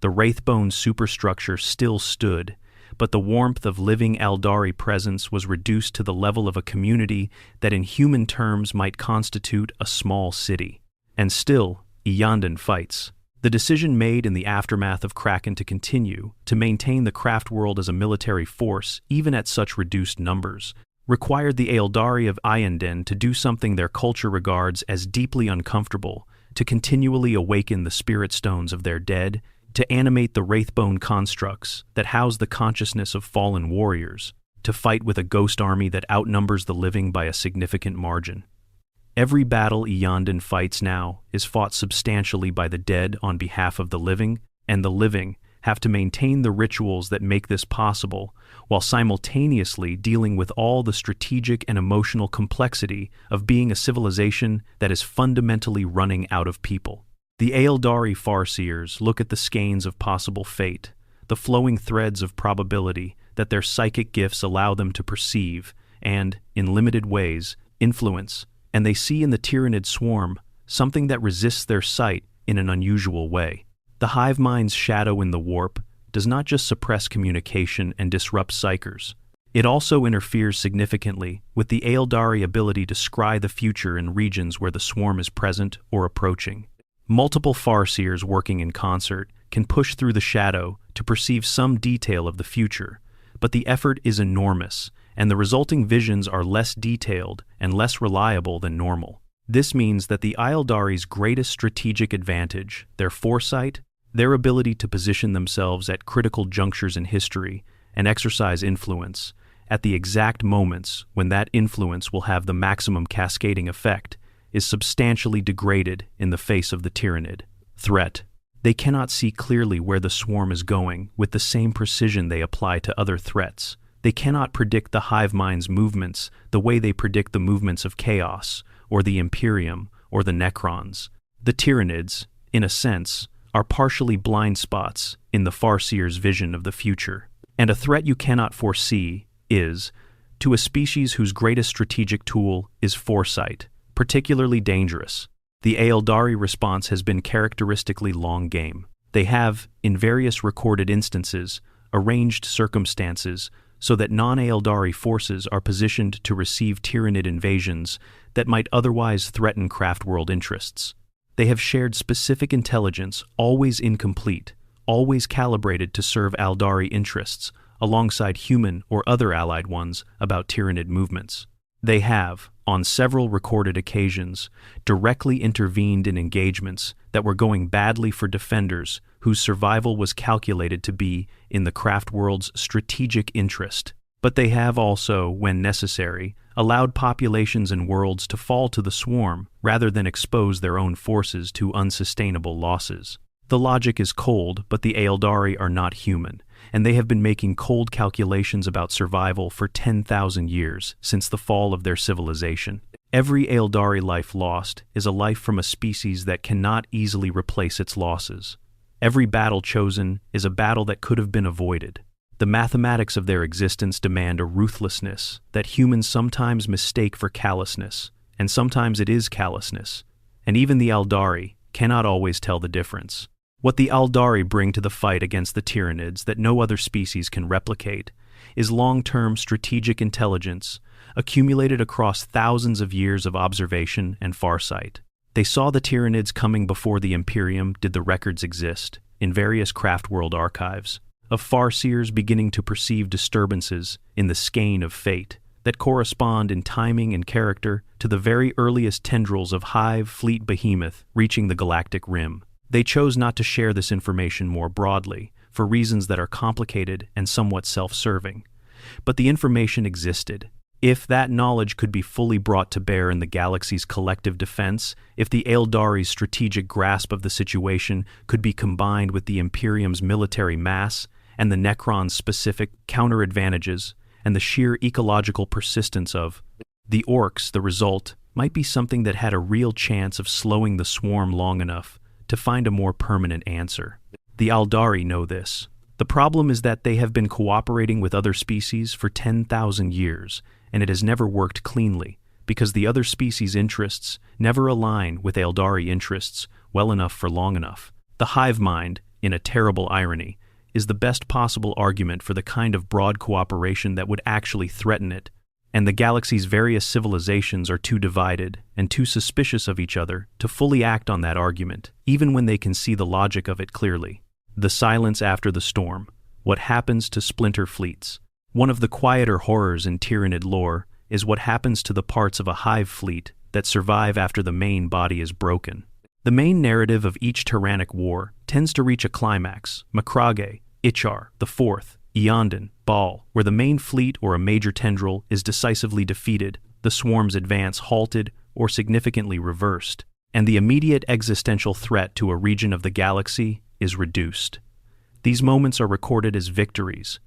Speaker 1: The Wraithbone superstructure still stood, but the warmth of living Eldari presence was reduced to the level of a community that in human terms might constitute a small city. And still, Iandan fights. The decision made in the aftermath of Kraken to continue, to maintain the craft world as a military force, even at such reduced numbers, required the Eldari of Iandan to do something their culture regards as deeply uncomfortable, to continually awaken the spirit stones of their dead, to animate the Wraithbone constructs that house the consciousness of fallen warriors, to fight with a ghost army that outnumbers the living by a significant margin. Every battle Iandan fights now is fought substantially by the dead on behalf of the living, and the living have to maintain the rituals that make this possible, while simultaneously dealing with all the strategic and emotional complexity of being a civilization that is fundamentally running out of people. The Eldari Farseers look at the skeins of possible fate, the flowing threads of probability that their psychic gifts allow them to perceive and, in limited ways, influence, and they see in the Tyranid swarm something that resists their sight in an unusual way. The hive mind's shadow in the warp does not just suppress communication and disrupt psychers. It also interferes significantly with the Eldari ability to scry the future in regions where the swarm is present or approaching. Multiple farseers working in concert can push through the shadow to perceive some detail of the future, but the effort is enormous, and the resulting visions are less detailed and less reliable than normal. This means that the Aeldari's greatest strategic advantage, their foresight, their ability to position themselves at critical junctures in history and exercise influence at the exact moments when that influence will have the maximum cascading effect, is substantially degraded in the face of the Tyranid threat. They cannot see clearly where the swarm is going with the same precision they apply to other threats. They cannot predict the hive mind's movements the way they predict the movements of chaos, or the Imperium, or the Necrons. The Tyranids, in a sense, are partially blind spots in the Farseer's vision of the future. And a threat you cannot foresee is, to a species whose greatest strategic tool is foresight, particularly dangerous. The Aeldari response has been characteristically long game. They have, in various recorded instances, arranged circumstances so that non-Aeldari forces are positioned to receive Tyranid invasions that might otherwise threaten craft-world interests. They have shared specific intelligence, always incomplete, always calibrated to serve Aeldari interests, alongside human or other allied ones about Tyranid movements. They have, on several recorded occasions, directly intervened in engagements that were going badly for defenders whose survival was calculated to be in the craft world's strategic interest. But they have also, when necessary, allowed populations and worlds to fall to the swarm rather than expose their own forces to unsustainable losses. The logic is cold, but the Aeldari are not human, and they have been making cold calculations about survival for 10,000 years since the fall of their civilization. Every Aeldari life lost is a life from a species that cannot easily replace its losses. Every battle chosen is a battle that could have been avoided. The mathematics of their existence demand a ruthlessness that humans sometimes mistake for callousness, and sometimes it is callousness, and even the Aeldari cannot always tell the difference. What the Aeldari bring to the fight against the Tyranids that no other species can replicate is long-term strategic intelligence accumulated across thousands of years of observation and farsight. They saw the Tyranids coming before the Imperium did the records exist, in various craft world archives, of farseers beginning to perceive disturbances in the skein of fate that correspond in timing and character to the very earliest tendrils of hive fleet behemoth reaching the galactic rim. They chose not to share this information more broadly, for reasons that are complicated and somewhat self-serving. But the information existed. If that knowledge could be fully brought to bear in the galaxy's collective defense, if the Aeldari's strategic grasp of the situation could be combined with the Imperium's military mass and the Necron's specific counter-advantages and the sheer ecological persistence of the orcs, the result might be something that had a real chance of slowing the swarm long enough to find a more permanent answer. The Aeldari know this. The problem is that they have been cooperating with other species for 10,000 years, and it has never worked cleanly, because the other species' interests never align with Aeldari interests well enough for long enough. The hive mind, in a terrible irony, is the best possible argument for the kind of broad cooperation that would actually threaten it, and the galaxy's various civilizations are too divided and too suspicious of each other to fully act on that argument, even when they can see the logic of it clearly. The silence after the storm. What happens to splinter fleets? One of the quieter horrors in Tyranid lore is what happens to the parts of a hive fleet that survive after the main body is broken. The main narrative of each tyrannic war tends to reach a climax, Macrage, Ichar, the Fourth, Eondon, Baal, where the main fleet or a major tendril is decisively defeated, the swarm's advance halted or significantly reversed, and the immediate existential threat to a region of the galaxy is reduced. These moments are recorded as victories,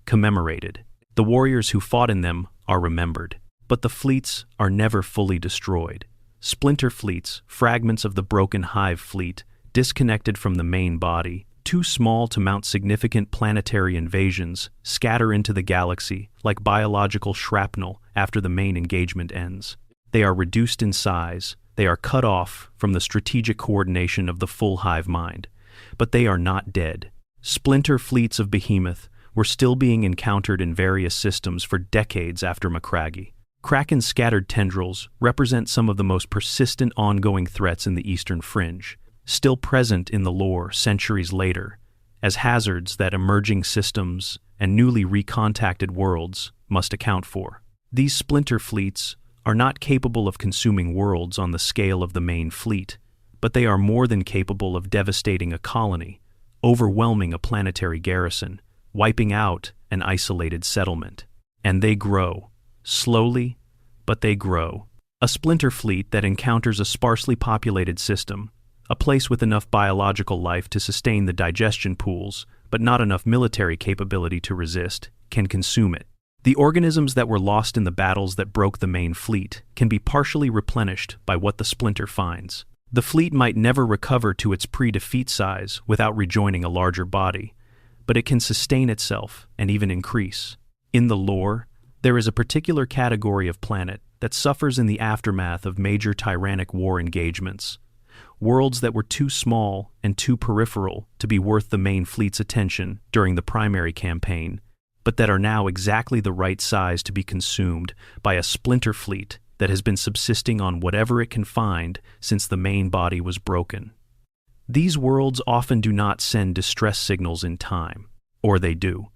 Speaker 1: commemorated. The warriors who fought in them are remembered, but the fleets are never fully destroyed. Splinter fleets, fragments of the broken hive fleet, disconnected from the main body, too small to mount significant planetary invasions, scatter into the galaxy like biological shrapnel after the main engagement ends. They are reduced in size, they are cut off from the strategic coordination of the full hive mind, but they are not dead. Splinter fleets of behemoth were still being encountered in various systems for decades after Macrage. Kraken's scattered tendrils represent some of the most persistent ongoing threats in the Eastern Fringe. still present in the lore centuries later, as hazards that emerging systems and newly recontacted worlds must account for. These splinter fleets are not capable of consuming worlds on the scale of the main fleet, but they are more than capable of devastating a colony, overwhelming a planetary garrison, wiping out an isolated settlement. And they grow. Slowly, but they grow. A splinter fleet that encounters a sparsely populated system, a place with enough biological life to sustain the digestion pools, but not enough military capability to resist, can consume it. The organisms that were lost in the battles that broke the main fleet can be partially replenished by what the splinter finds. The fleet might never recover to its pre-defeat size without rejoining a larger body, but it can sustain itself and even increase. In the lore, there is a particular category of planet that suffers in the aftermath of major tyrannic war engagements. Worlds that were too small and too peripheral to be worth the main fleet's attention during the primary campaign, but that are now exactly the right size to be consumed by a splinter fleet that has been subsisting on whatever it can find since the main body was broken. These worlds often do not send distress signals in time, or they do,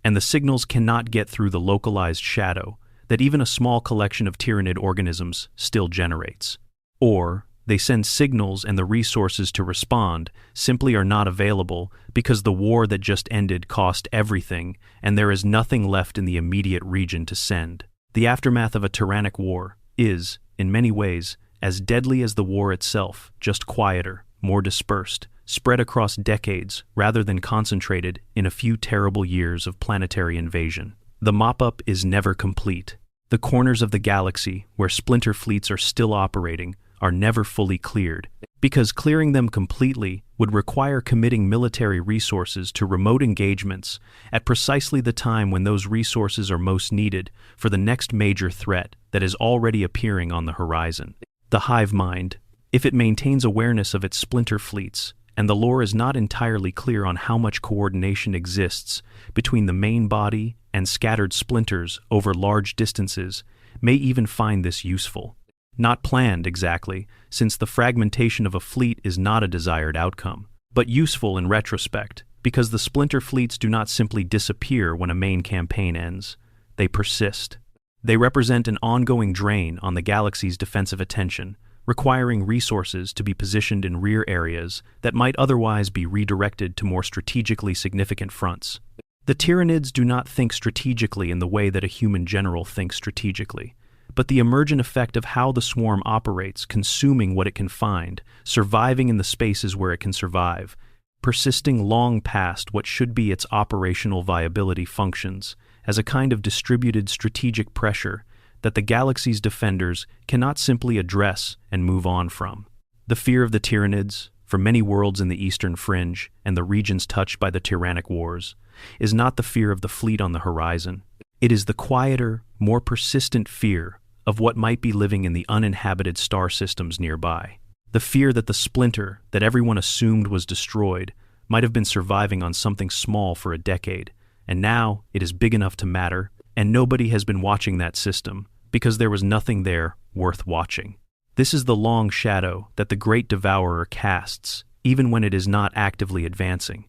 Speaker 1: and the signals cannot get through the localized shadow that even a small collection of Tyranid organisms still generates. Or they send signals and the resources to respond simply are not available because the war that just ended cost everything and there is nothing left in the immediate region to send. The aftermath of a tyrannic war is, in many ways, as deadly as the war itself, just quieter, more dispersed, spread across decades rather than concentrated in a few terrible years of planetary invasion. The mop-up is never complete. The corners of the galaxy where splinter fleets are still operating are never fully cleared, because clearing them completely would require committing military resources to remote engagements at precisely the time when those resources are most needed for the next major threat that is already appearing on the horizon. The hive mind, if it maintains awareness of its splinter fleets, and the lore is not entirely clear on how much coordination exists between the main body and scattered splinters over large distances, may even find this useful. Not planned exactly, since the fragmentation of a fleet is not a desired outcome, but useful in retrospect, because the splinter fleets do not simply disappear when a main campaign ends. They persist. They represent an ongoing drain on the galaxy's defensive attention, requiring resources to be positioned in rear areas that might otherwise be redirected to more strategically significant fronts. The Tyranids do not think strategically in the way that a human general thinks strategically, but the emergent effect of how the swarm operates, consuming what it can find, surviving in the spaces where it can survive, persisting long past what should be its operational viability functions, as a kind of distributed strategic pressure that the galaxy's defenders cannot simply address and move on from. The fear of the Tyranids, for many worlds in the eastern fringe and the regions touched by the tyrannic wars, is not the fear of the fleet on the horizon. It is the quieter, more persistent fear of what might be living in the uninhabited star systems nearby. The fear that the splinter that everyone assumed was destroyed might have been surviving on something small for a decade, and now it is big enough to matter, and nobody has been watching that system because there was nothing there worth watching. This is the long shadow that the Great Devourer casts, even when it is not actively advancing.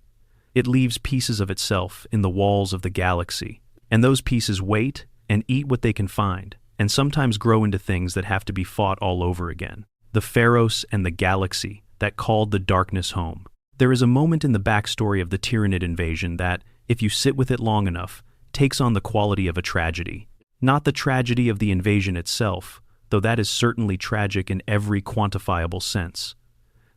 Speaker 1: It leaves pieces of itself in the walls of the galaxy, and those pieces wait and eat what they can find, and sometimes grow into things that have to be fought all over again. The Pharos and the galaxy that called the darkness home. There is a moment in the backstory of the Tyranid invasion that, if you sit with it long enough, takes on the quality of a tragedy. Not the tragedy of the invasion itself, though that is certainly tragic in every quantifiable sense.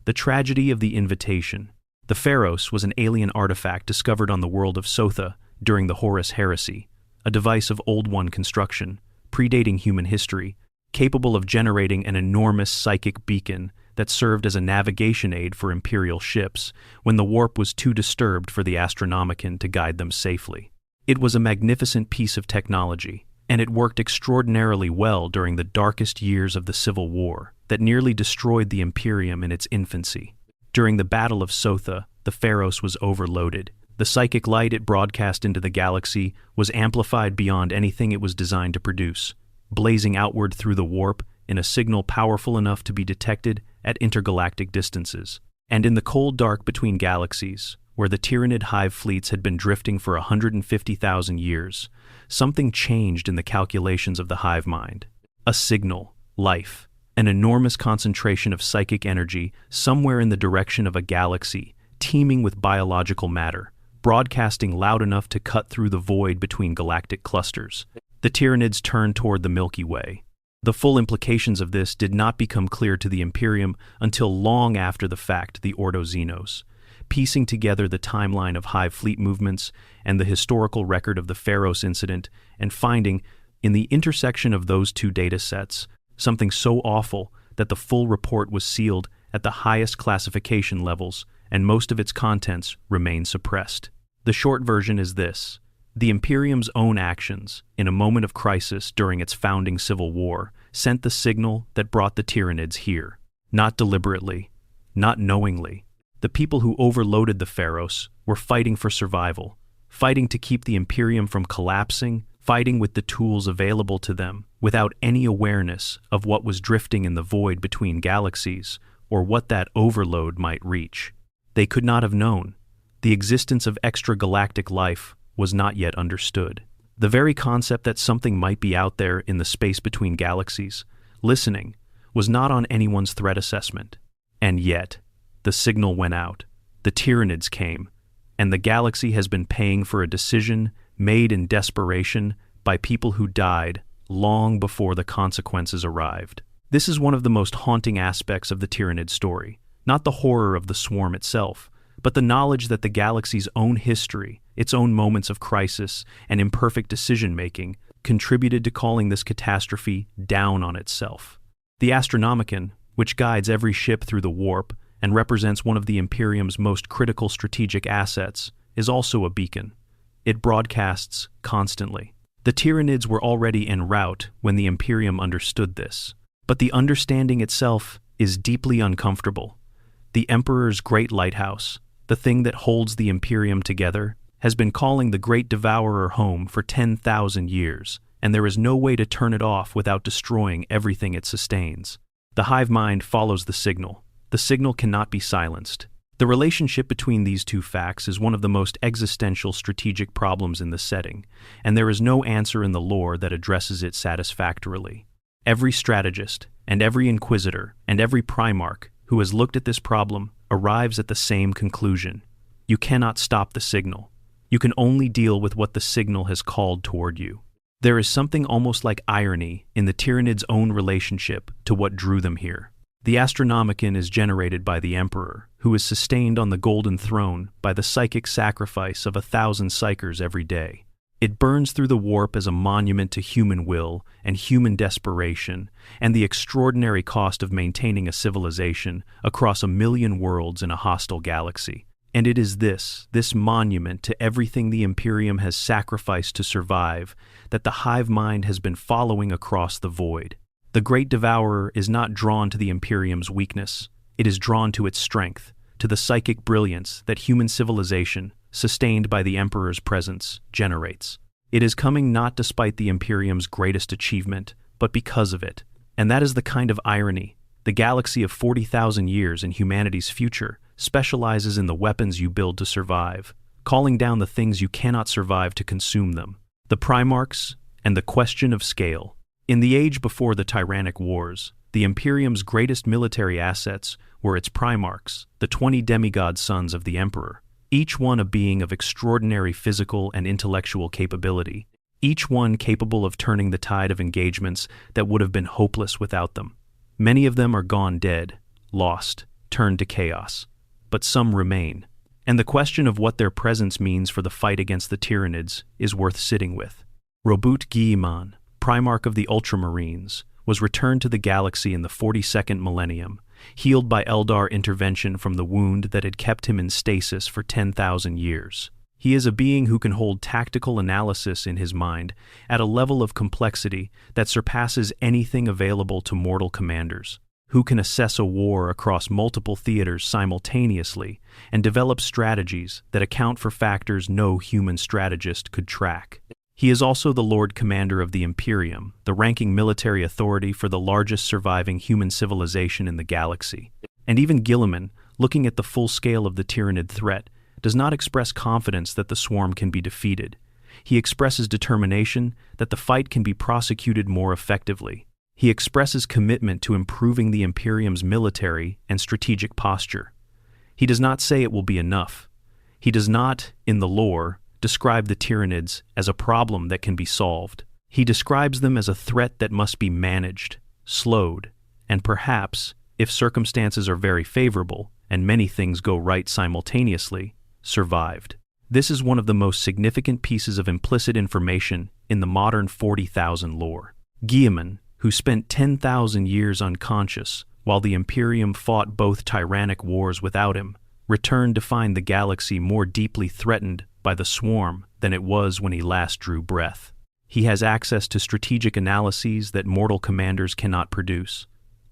Speaker 1: The tragedy of the invitation. The Pharos was an alien artifact discovered on the world of Sotha during the Horus Heresy, a device of Old One construction, predating human history, capable of generating an enormous psychic beacon that served as a navigation aid for Imperial ships when the warp was too disturbed for the Astronomicon to guide them safely. It was a magnificent piece of technology, and it worked extraordinarily well during the darkest years of the Civil War that nearly destroyed the Imperium in its infancy. During the Battle of Sotha, the Pharos was overloaded. The psychic light it broadcast into the galaxy was amplified beyond anything it was designed to produce, blazing outward through the warp in a signal powerful enough to be detected at intergalactic distances. And in the cold dark between galaxies, where the Tyranid hive fleets had been drifting for 150,000 years, something changed in the calculations of the hive mind. A signal, life, an enormous concentration of psychic energy somewhere in the direction of a galaxy, teeming with biological matter, broadcasting loud enough to cut through the void between galactic clusters. The Tyranids turned toward the Milky Way. The full implications of this did not become clear to the Imperium until long after the fact, the Ordo Xenos, piecing together the timeline of hive fleet movements and the historical record of the Pharos incident, and finding, in the intersection of those two data sets, something so awful that the full report was sealed at the highest classification levels, and most of its contents remain suppressed. The short version is this: the Imperium's own actions, in a moment of crisis during its founding civil war, sent the signal that brought the Tyranids here. Not deliberately, not knowingly. The people who overloaded the Pharos were fighting for survival, fighting to keep the Imperium from collapsing, fighting with the tools available to them, without any awareness of what was drifting in the void between galaxies, or what that overload might reach. They could not have known. The existence of extragalactic life was not yet understood. The very concept that something might be out there in the space between galaxies, listening, was not on anyone's threat assessment. And yet, the signal went out, the Tyranids came, and the galaxy has been paying for a decision made in desperation by people who died long before the consequences arrived. This is one of the most haunting aspects of the Tyranid story, not the horror of the swarm itself, but the knowledge that the galaxy's own history, its own moments of crisis and imperfect decision-making, contributed to calling this catastrophe down on itself. The Astronomicon, which guides every ship through the warp and represents one of the Imperium's most critical strategic assets, is also a beacon. It broadcasts constantly. The Tyranids were already en route when the Imperium understood this, but the understanding itself is deeply uncomfortable. The Emperor's great lighthouse, the thing that holds the Imperium together, has been calling the Great Devourer home for 10,000 years, and there is no way to turn it off without destroying everything it sustains. The hive mind follows the signal. The signal cannot be silenced. The relationship between these two facts is one of the most existential strategic problems in the setting, and there is no answer in the lore that addresses it satisfactorily. Every strategist, and every inquisitor, and every primarch who has looked at this problem arrives at the same conclusion. You cannot stop the signal. You can only deal with what the signal has called toward you. There is something almost like irony in the Tyranids' own relationship to what drew them here. The Astronomicon is generated by the Emperor, who is sustained on the Golden Throne by the psychic sacrifice of 1,000 psychers every day. It burns through the warp as a monument to human will and human desperation, and the extraordinary cost of maintaining a civilization across 1,000,000 worlds in a hostile galaxy. And it is this monument to everything the Imperium has sacrificed to survive, that the hive mind has been following across the void. The Great Devourer is not drawn to the Imperium's weakness. It is drawn to its strength, to the psychic brilliance that human civilization, sustained by the Emperor's presence, generates. It is coming not despite the Imperium's greatest achievement, but because of it. And that is the kind of irony. The galaxy of 40,000 years in humanity's future specializes in the weapons you build to survive, calling down the things you cannot survive to consume them. The Primarchs and the question of scale. In the age before the Tyrannic Wars, the Imperium's greatest military assets were its Primarchs, the 20 demigod sons of the Emperor, each one a being of extraordinary physical and intellectual capability, each one capable of turning the tide of engagements that would have been hopeless without them. Many of them are gone dead, lost, turned to chaos, but some remain. And the question of what their presence means for the fight against the Tyranids is worth sitting with. Robut Guilliman, Primarch of the Ultramarines, was returned to the galaxy in the 42nd millennium, healed by Eldar intervention from the wound that had kept him in stasis for 10,000 years. He is a being who can hold tactical analysis in his mind at a level of complexity that surpasses anything available to mortal commanders, who can assess a war across multiple theaters simultaneously and develop strategies that account for factors no human strategist could track. He is also the Lord Commander of the Imperium, the ranking military authority for the largest surviving human civilization in the galaxy. And even Guilliman, looking at the full scale of the Tyranid threat, does not express confidence that the swarm can be defeated. He expresses determination that the fight can be prosecuted more effectively. He expresses commitment to improving the Imperium's military and strategic posture. He does not say it will be enough. He does not, in the lore, describe the Tyranids as a problem that can be solved. He describes them as a threat that must be managed, slowed, and perhaps, if circumstances are very favorable and many things go right simultaneously, survived. This is one of the most significant pieces of implicit information in the modern 40,000 lore. Guilliman, who spent 10,000 years unconscious while the Imperium fought both tyrannic wars without him, returned to find the galaxy more deeply threatened by the swarm than it was when he last drew breath. He has access to strategic analyses that mortal commanders cannot produce.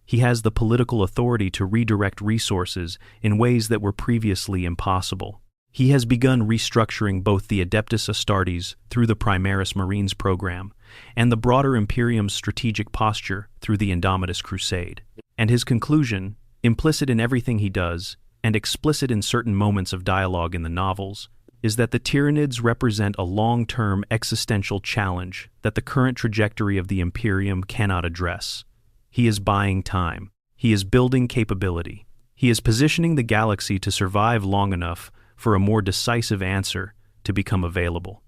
Speaker 1: He has the political authority to redirect resources in ways that were previously impossible. He has begun restructuring both the Adeptus Astartes through the Primaris Marines program and the broader Imperium's strategic posture through the Indomitus Crusade. And his conclusion, implicit in everything he does and explicit in certain moments of dialogue in the novels, is that the Tyranids represent a long-term existential challenge that the current trajectory of the Imperium cannot address. He is buying time. He is building capability. He is positioning the galaxy to survive long enough for a more decisive answer to become available.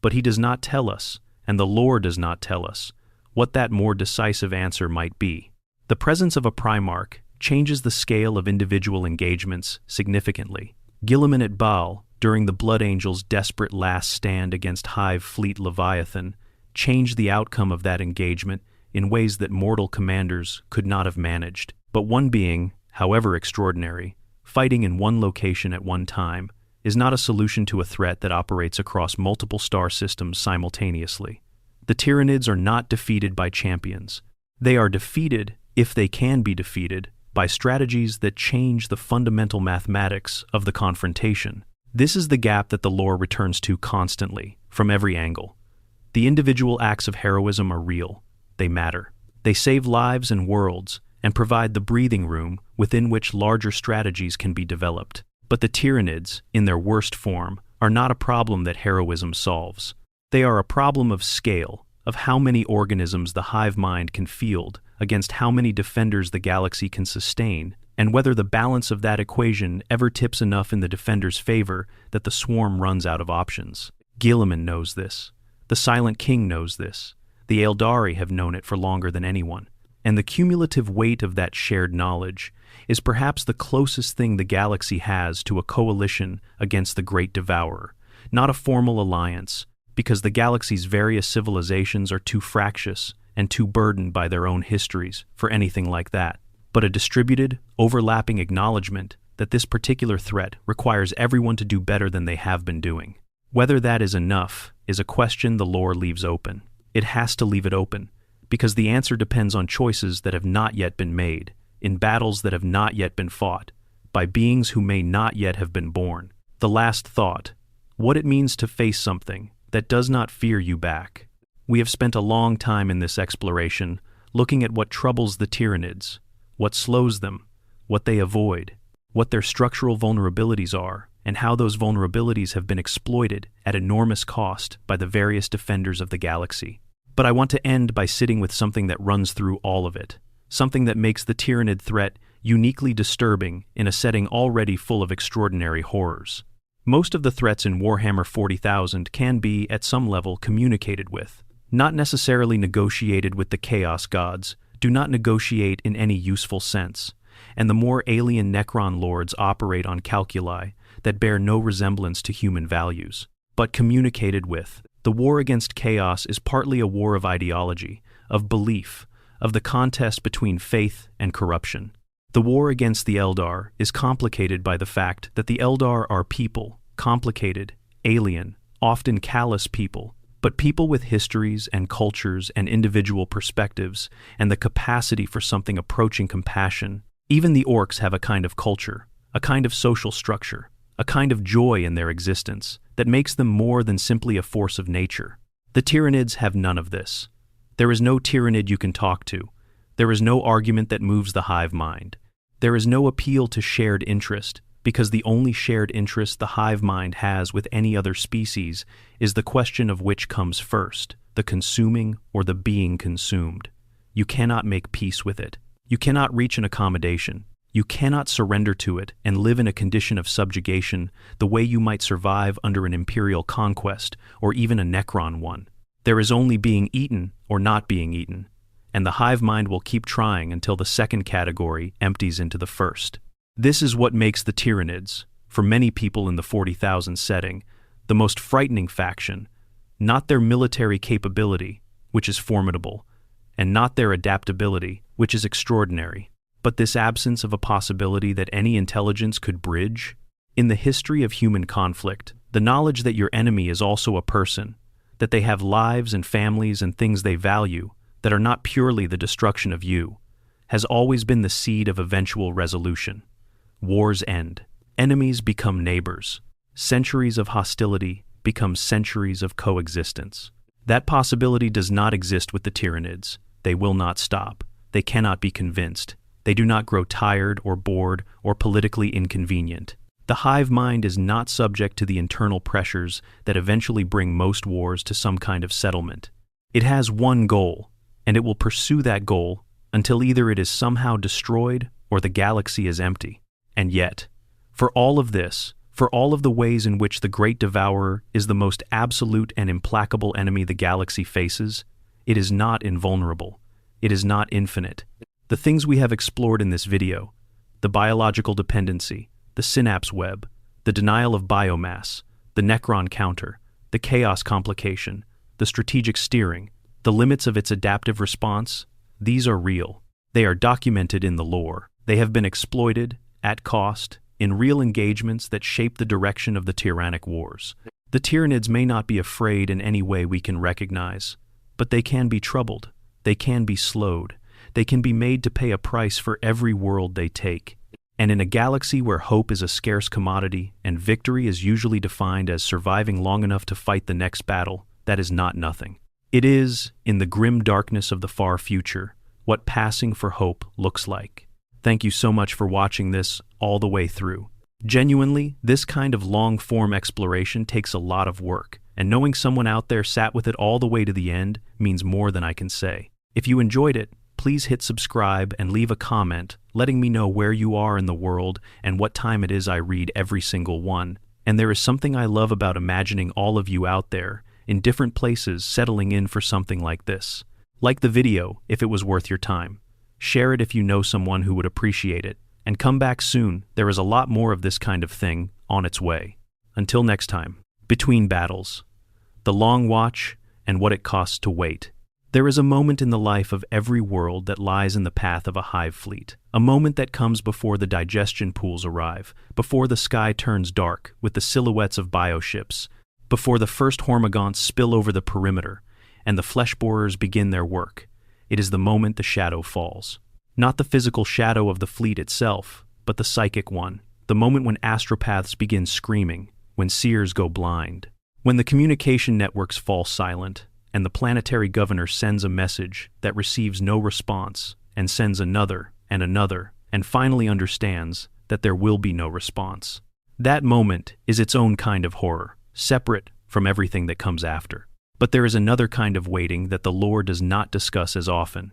Speaker 1: But he does not tell us, and the lore does not tell us, what that more decisive answer might be. The presence of a Primarch changes the scale of individual engagements significantly. Guilliman at Baal, during the Blood Angel's desperate last stand against Hive Fleet Leviathan, changed the outcome of that engagement in ways that mortal commanders could not have managed. But one being, however extraordinary, fighting in one location at one time, is not a solution to a threat that operates across multiple star systems simultaneously. The Tyranids are not defeated by champions. They are defeated, if they can be defeated, by strategies that change the fundamental mathematics of the confrontation. This is the gap that the lore returns to constantly, from every angle. The individual acts of heroism are real. They matter. They save lives and worlds, and provide the breathing room within which larger strategies can be developed. But the Tyranids, in their worst form, are not a problem that heroism solves. They are a problem of scale, of how many organisms the hive mind can field against how many defenders the galaxy can sustain, and whether the balance of that equation ever tips enough in the defender's favor that the swarm runs out of options. Guilliman knows this. The Silent King knows this. The Eldari have known it for longer than anyone. And the cumulative weight of that shared knowledge is perhaps the closest thing the galaxy has to a coalition against the Great Devourer, not a formal alliance, because the galaxy's various civilizations are too fractious and too burdened by their own histories for anything like that, but a distributed, overlapping acknowledgement that this particular threat requires everyone to do better than they have been doing. Whether that is enough is a question the lore leaves open. It has to leave it open, because the answer depends on choices that have not yet been made, in battles that have not yet been fought, by beings who may not yet have been born. The last thought, what it means to face something that does not fear you back. We have spent a long time in this exploration looking at what troubles the Tyranids, what slows them, what they avoid, what their structural vulnerabilities are, and how those vulnerabilities have been exploited at enormous cost by the various defenders of the galaxy. But I want to end by sitting with something that runs through all of it, something that makes the Tyranid threat uniquely disturbing in a setting already full of extraordinary horrors. Most of the threats in Warhammer 40,000 can be, at some level, communicated with. Not necessarily negotiated with the Chaos Gods, do not negotiate in any useful sense, and the more alien Necron lords operate on calculi that bear no resemblance to human values. But communicated with. The war against chaos is partly a war of ideology, of belief, of the contest between faith and corruption. The war against the Eldar is complicated by the fact that the Eldar are people, complicated, alien, often callous people, but people with histories and cultures and individual perspectives and the capacity for something approaching compassion. Even the orcs have a kind of culture, a kind of social structure, a kind of joy in their existence that makes them more than simply a force of nature. The Tyranids have none of this. There is no Tyranid you can talk to. There is no argument that moves the hive mind. There is no appeal to shared interest, because the only shared interest the hive mind has with any other species is the question of which comes first, the consuming or the being consumed. You cannot make peace with it. You cannot reach an accommodation. You cannot surrender to it and live in a condition of subjugation the way you might survive under an imperial conquest or even a Necron one. There is only being eaten or not being eaten, and the hive mind will keep trying until the second category empties into the first. This is what makes the Tyranids, for many people in the 40,000 setting, the most frightening faction, not their military capability, which is formidable, and not their adaptability, which is extraordinary, but this absence of a possibility that any intelligence could bridge. In the history of human conflict, the knowledge that your enemy is also a person, that they have lives and families and things they value that are not purely the destruction of you, has always been the seed of eventual resolution. Wars end. Enemies become neighbors. Centuries of hostility become centuries of coexistence. That possibility does not exist with the Tyranids. They will not stop. They cannot be convinced. They do not grow tired or bored or politically inconvenient. The hive mind is not subject to the internal pressures that eventually bring most wars to some kind of settlement. It has one goal, and it will pursue that goal until either it is somehow destroyed or the galaxy is empty. And yet, for all of this, for all of the ways in which the Great Devourer is the most absolute and implacable enemy the galaxy faces, it is not invulnerable. It is not infinite. The things we have explored in this video, the biological dependency, the synapse web, the denial of biomass, the Necron counter, the chaos complication, the strategic steering, the limits of its adaptive response, these are real. They are documented in the lore. They have been exploited, at cost, in real engagements that shape the direction of the tyrannic wars. The Tyranids may not be afraid in any way we can recognize, but they can be troubled. They can be slowed. They can be made to pay a price for every world they take. And in a galaxy where hope is a scarce commodity and victory is usually defined as surviving long enough to fight the next battle, that is not nothing. It is, in the grim darkness of the far future, what passing for hope looks like. Thank you so much for watching this all the way through. Genuinely, this kind of long-form exploration takes a lot of work, and knowing someone out there sat with it all the way to the end means more than I can say. If you enjoyed it, please hit subscribe and leave a comment letting me know where you are in the world and what time it is I read every single one. And there is something I love about imagining all of you out there in different places settling in for something like this. Like the video if it was worth your time. Share it if you know someone who would appreciate it. And come back soon, there is a lot more of this kind of thing on its way. Until next time, between battles, the long watch and what it costs to wait. There is a moment in the life of every world that lies in the path of a hive fleet. A moment that comes before the digestion pools arrive, before the sky turns dark with the silhouettes of bioships, before the first hormagaunts spill over the perimeter, and the flesh borers begin their work. It is the moment the shadow falls. Not the physical shadow of the fleet itself, but the psychic one. The moment when astropaths begin screaming, when seers go blind. When the communication networks fall silent, and the planetary governor sends a message that receives no response, and sends another, and finally understands that there will be no response. That moment is its own kind of horror, separate from everything that comes after. But there is another kind of waiting that the lore does not discuss as often.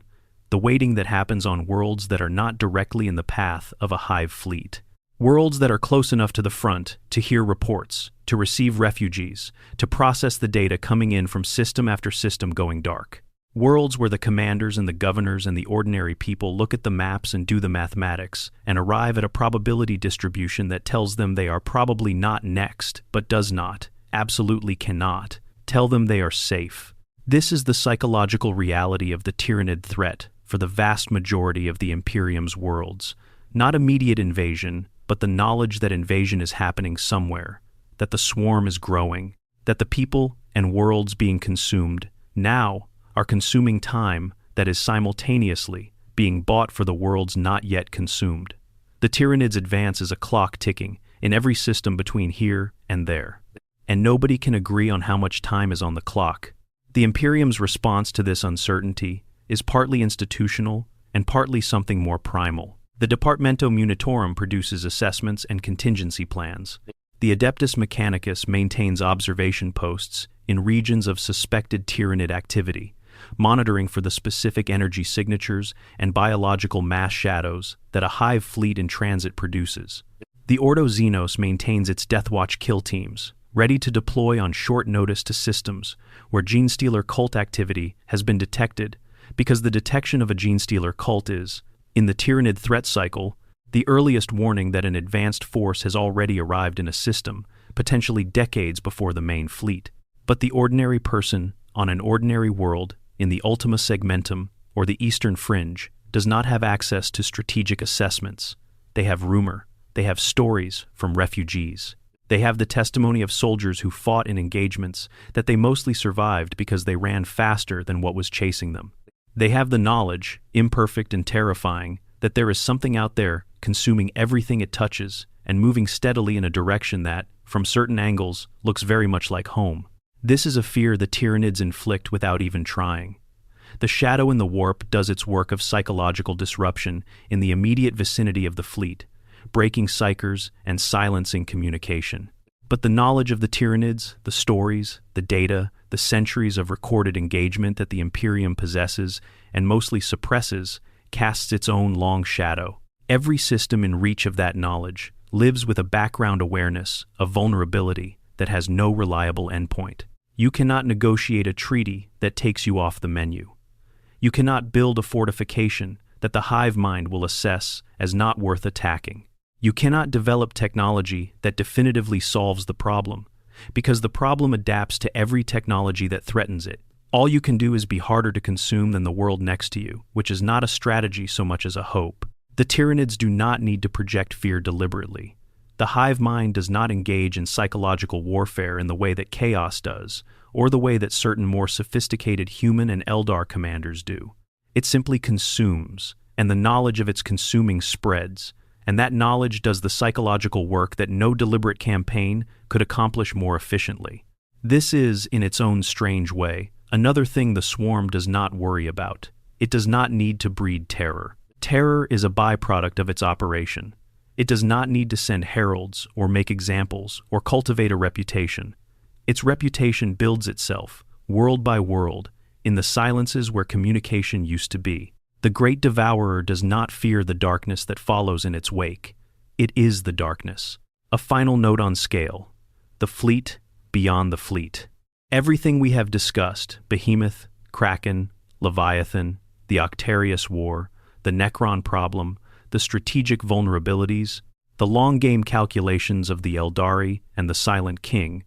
Speaker 1: The waiting that happens on worlds that are not directly in the path of a hive fleet. Worlds that are close enough to the front to hear reports, to receive refugees, to process the data coming in from system after system going dark. Worlds where the commanders and the governors and the ordinary people look at the maps and do the mathematics and arrive at a probability distribution that tells them they are probably not next, but does not, absolutely cannot, tell them they are safe. This is the psychological reality of the Tyranid threat for the vast majority of the Imperium's worlds. Not immediate invasion, but the knowledge that invasion is happening somewhere, that the swarm is growing, that the people and worlds being consumed now are consuming time that is simultaneously being bought for the worlds not yet consumed. The Tyranids' advance is a clock ticking in every system between here and there, and nobody can agree on how much time is on the clock. The Imperium's response to this uncertainty is partly institutional and partly something more primal. The Departamento Munitorum produces assessments and contingency plans. The Adeptus Mechanicus maintains observation posts in regions of suspected Tyranid activity, monitoring for the specific energy signatures and biological mass shadows that a hive fleet in transit produces. The Ordo Xenos maintains its Deathwatch kill teams, ready to deploy on short notice to systems where Genestealer cult activity has been detected, because the detection of a Genestealer cult is, in the Tyranid threat cycle, the earliest warning that an advanced force has already arrived in a system, potentially decades before the main fleet. But the ordinary person on an ordinary world in the Ultima Segmentum or the Eastern Fringe does not have access to strategic assessments. They have rumor. They have stories from refugees. They have the testimony of soldiers who fought in engagements that they mostly survived because they ran faster than what was chasing them. They have the knowledge, imperfect and terrifying, that there is something out there consuming everything it touches and moving steadily in a direction that, from certain angles, looks very much like home. This is a fear the Tyranids inflict without even trying. The shadow in the warp does its work of psychological disruption in the immediate vicinity of the fleet, breaking psychers and silencing communication. But the knowledge of the Tyranids, the stories, the data, the centuries of recorded engagement that the Imperium possesses and mostly suppresses, casts its own long shadow. Every system in reach of that knowledge lives with a background awareness of vulnerability that has no reliable endpoint. You cannot negotiate a treaty that takes you off the menu. You cannot build a fortification that the hive mind will assess as not worth attacking. You cannot develop technology that definitively solves the problem, because the problem adapts to every technology that threatens it. All you can do is be harder to consume than the world next to you, which is not a strategy so much as a hope. The Tyranids do not need to project fear deliberately. The hive mind does not engage in psychological warfare in the way that Chaos does, or the way that certain more sophisticated human and Eldar commanders do. It simply consumes, and the knowledge of its consuming spreads, and that knowledge does the psychological work that no deliberate campaign could accomplish more efficiently. This is, in its own strange way, another thing the Swarm does not worry about. It does not need to breed terror. Terror is a byproduct of its operation. It does not need to send heralds or make examples or cultivate a reputation. Its reputation builds itself, world by world, in the silences where communication used to be. The Great Devourer does not fear the darkness that follows in its wake. It is the darkness. A final note on scale. The fleet beyond the fleet. Everything we have discussed, Behemoth, Kraken, Leviathan, the Octarius War, the Necron problem, the strategic vulnerabilities, the long-game calculations of the Eldari and the Silent King,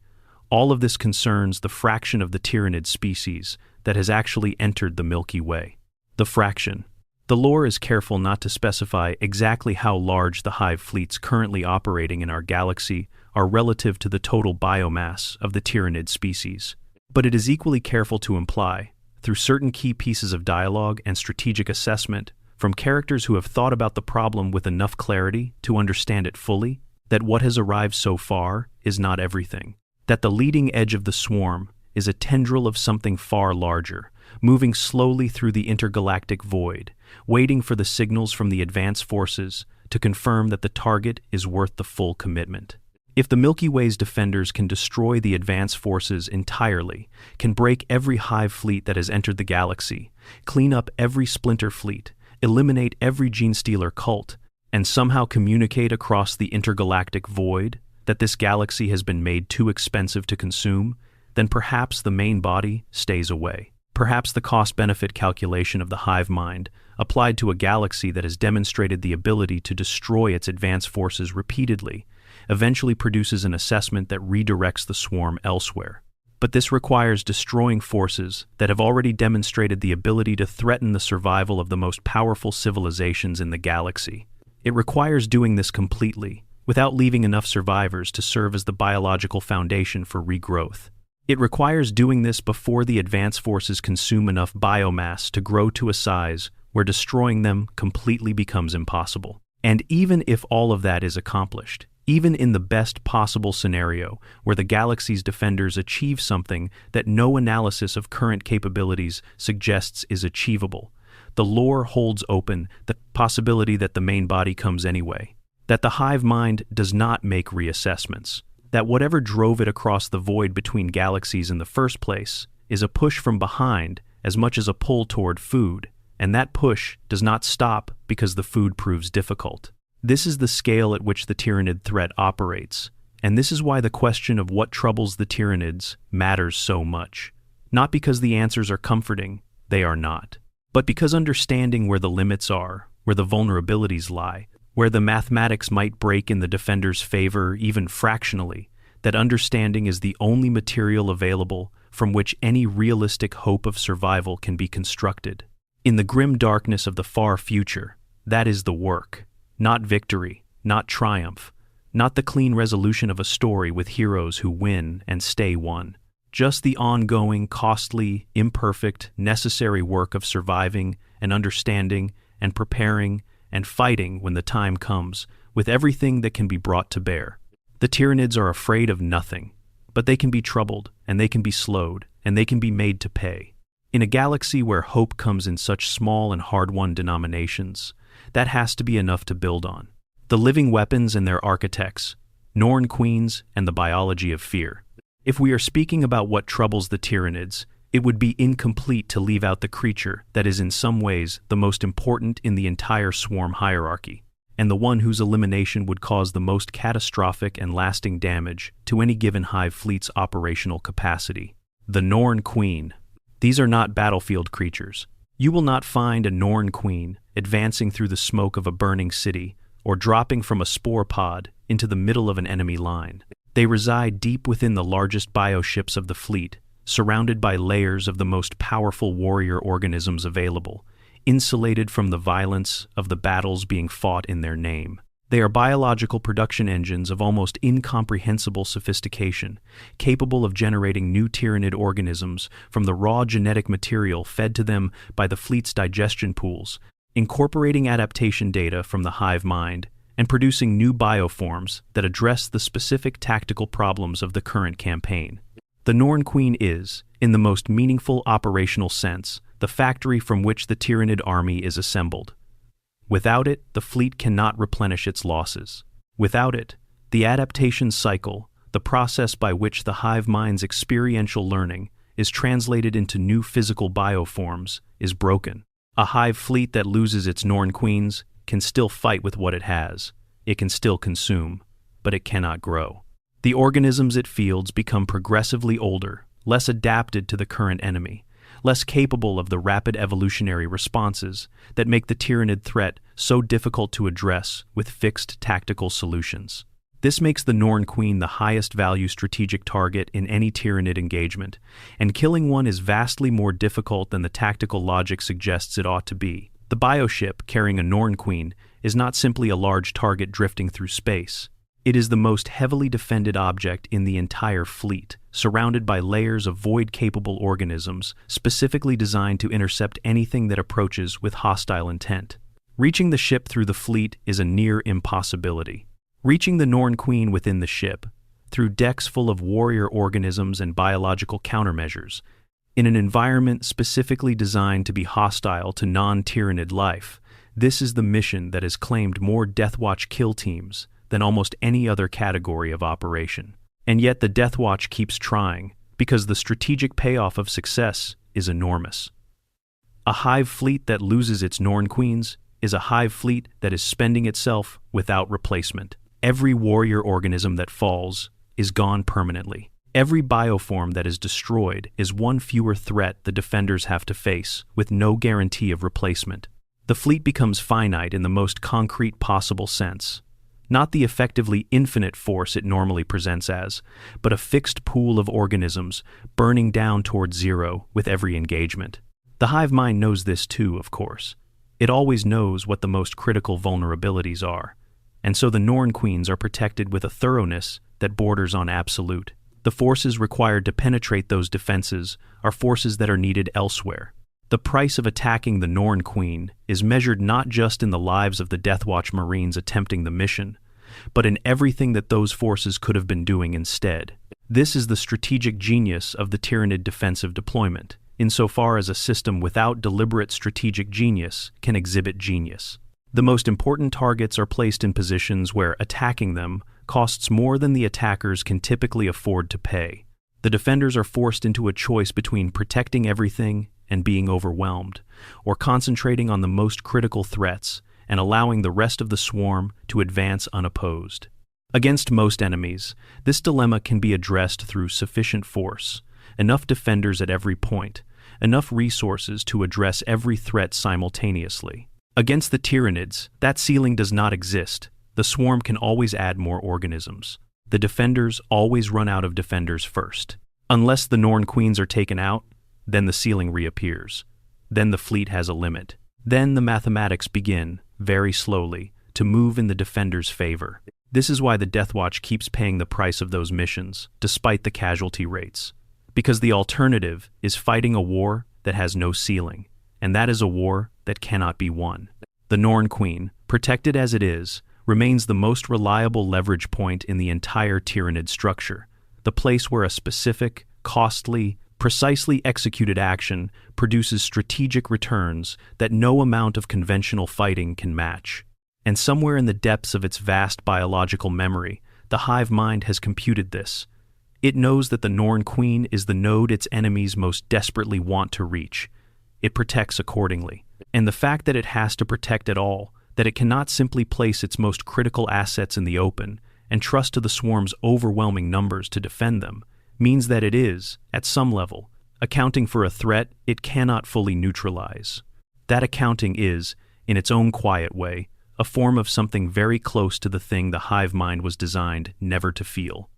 Speaker 1: all of this concerns the fraction of the Tyranid species that has actually entered the Milky Way. The fraction. The lore is careful not to specify exactly how large the hive fleets currently operating in our galaxy are relative to the total biomass of the Tyranid species. But it is equally careful to imply, through certain key pieces of dialogue and strategic assessment, from characters who have thought about the problem with enough clarity to understand it fully, that what has arrived so far is not everything. That the leading edge of the swarm is a tendril of something far larger, moving slowly through the intergalactic void, waiting for the signals from the advance forces to confirm that the target is worth the full commitment. If the Milky Way's defenders can destroy the advance forces entirely, can break every hive fleet that has entered the galaxy, clean up every splinter fleet, eliminate every Genestealer cult, and somehow communicate across the intergalactic void that this galaxy has been made too expensive to consume, then perhaps the main body stays away. Perhaps the cost-benefit calculation of the hive mind, applied to a galaxy that has demonstrated the ability to destroy its advance forces repeatedly, eventually produces an assessment that redirects the swarm elsewhere. But this requires destroying forces that have already demonstrated the ability to threaten the survival of the most powerful civilizations in the galaxy. It requires doing this completely, without leaving enough survivors to serve as the biological foundation for regrowth. It requires doing this before the advance forces consume enough biomass to grow to a size where destroying them completely becomes impossible. And even if all of that is accomplished, even in the best possible scenario where the galaxy's defenders achieve something that no analysis of current capabilities suggests is achievable, the lore holds open the possibility that the main body comes anyway, that the hive mind does not make reassessments, that whatever drove it across the void between galaxies in the first place is a push from behind as much as a pull toward food, and that push does not stop because the food proves difficult. This is the scale at which the Tyranid threat operates, and this is why the question of what troubles the Tyranids matters so much. Not because the answers are comforting, they are not, but because understanding where the limits are, where the vulnerabilities lie, where the mathematics might break in the defender's favor even fractionally, that understanding is the only material available from which any realistic hope of survival can be constructed. In the grim darkness of the far future, that is the work, not victory, not triumph, not the clean resolution of a story with heroes who win and stay won. Just the ongoing, costly, imperfect, necessary work of surviving and understanding and preparing and fighting when the time comes, with everything that can be brought to bear. The Tyranids are afraid of nothing, but they can be troubled, and they can be slowed, and they can be made to pay. In a galaxy where hope comes in such small and hard-won denominations, that has to be enough to build on. The living weapons and their architects, Norn queens and the biology of fear. If we are speaking about what troubles the Tyranids, it would be incomplete to leave out the creature that is in some ways the most important in the entire swarm hierarchy, and the one whose elimination would cause the most catastrophic and lasting damage to any given hive fleet's operational capacity. The Norn Queen. These are not battlefield creatures. You will not find a Norn Queen advancing through the smoke of a burning city or dropping from a spore pod into the middle of an enemy line. They reside deep within the largest bioships of the fleet, surrounded by layers of the most powerful warrior organisms available, insulated from the violence of the battles being fought in their name. They are biological production engines of almost incomprehensible sophistication, capable of generating new Tyranid organisms from the raw genetic material fed to them by the fleet's digestion pools, incorporating adaptation data from the hive mind, and producing new bioforms that address the specific tactical problems of the current campaign. The Norn Queen is, in the most meaningful operational sense, the factory from which the Tyranid army is assembled. Without it, the fleet cannot replenish its losses. Without it, the adaptation cycle, the process by which the hive mind's experiential learning is translated into new physical bioforms, is broken. A hive fleet that loses its Norn Queens can still fight with what it has. It can still consume, but it cannot grow. The organisms it fields become progressively older, less adapted to the current enemy, less capable of the rapid evolutionary responses that make the Tyranid threat so difficult to address with fixed tactical solutions. This makes the Norn Queen the highest value strategic target in any Tyranid engagement, and killing one is vastly more difficult than the tactical logic suggests it ought to be. The bioship carrying a Norn Queen is not simply a large target drifting through space. It is the most heavily defended object in the entire fleet, surrounded by layers of void-capable organisms specifically designed to intercept anything that approaches with hostile intent. Reaching the ship through the fleet is a near impossibility. Reaching the Norn Queen within the ship, through decks full of warrior organisms and biological countermeasures, in an environment specifically designed to be hostile to non-Tyranid life, this is the mission that has claimed more Deathwatch kill teams than almost any other category of operation. And yet the Deathwatch keeps trying, because the strategic payoff of success is enormous. A hive fleet that loses its Norn Queens is a hive fleet that is spending itself without replacement. Every warrior organism that falls is gone permanently. Every bioform that is destroyed is one fewer threat the defenders have to face, with no guarantee of replacement. The fleet becomes finite in the most concrete possible sense. Not the effectively infinite force it normally presents as, but a fixed pool of organisms burning down toward zero with every engagement. The hive mind knows this too, of course. It always knows what the most critical vulnerabilities are, and so the Norn Queens are protected with a thoroughness that borders on absolute. The forces required to penetrate those defenses are forces that are needed elsewhere. The price of attacking the Norn Queen is measured not just in the lives of the Deathwatch Marines attempting the mission, but in everything that those forces could have been doing instead. This is the strategic genius of the Tyranid defensive deployment. insofar as a system without deliberate strategic genius can exhibit genius. The most important targets are placed in positions where attacking them costs more than the attackers can typically afford to pay. The defenders are forced into a choice between protecting everything and being overwhelmed, or concentrating on the most critical threats and allowing the rest of the swarm to advance unopposed. Against most enemies, this dilemma can be addressed through sufficient force, enough defenders at every point, enough resources to address every threat simultaneously. Against the Tyranids, that ceiling does not exist. The swarm can always add more organisms. The defenders always run out of defenders first. Unless the Norn queens are taken out, then the ceiling reappears. Then the fleet has a limit. Then the mathematics begin, very slowly, to move in the defenders' favor. This is why the Deathwatch keeps paying the price of those missions, despite the casualty rates. Because the alternative is fighting a war that has no ceiling, and that is a war that cannot be won. The Norn Queen, protected as it is, remains the most reliable leverage point in the entire Tyranid structure, the place where a specific, costly, precisely executed action produces strategic returns that no amount of conventional fighting can match. And somewhere in the depths of its vast biological memory, the hive mind has computed this. It knows that the Norn Queen is the node its enemies most desperately want to reach. It protects accordingly. And the fact that it has to protect at all, that it cannot simply place its most critical assets in the open and trust to the swarm's overwhelming numbers to defend them, means that it is, at some level, accounting for a threat it cannot fully neutralize. That accounting is, in its own quiet way, a form of something very close to the thing the hive mind was designed never to feel.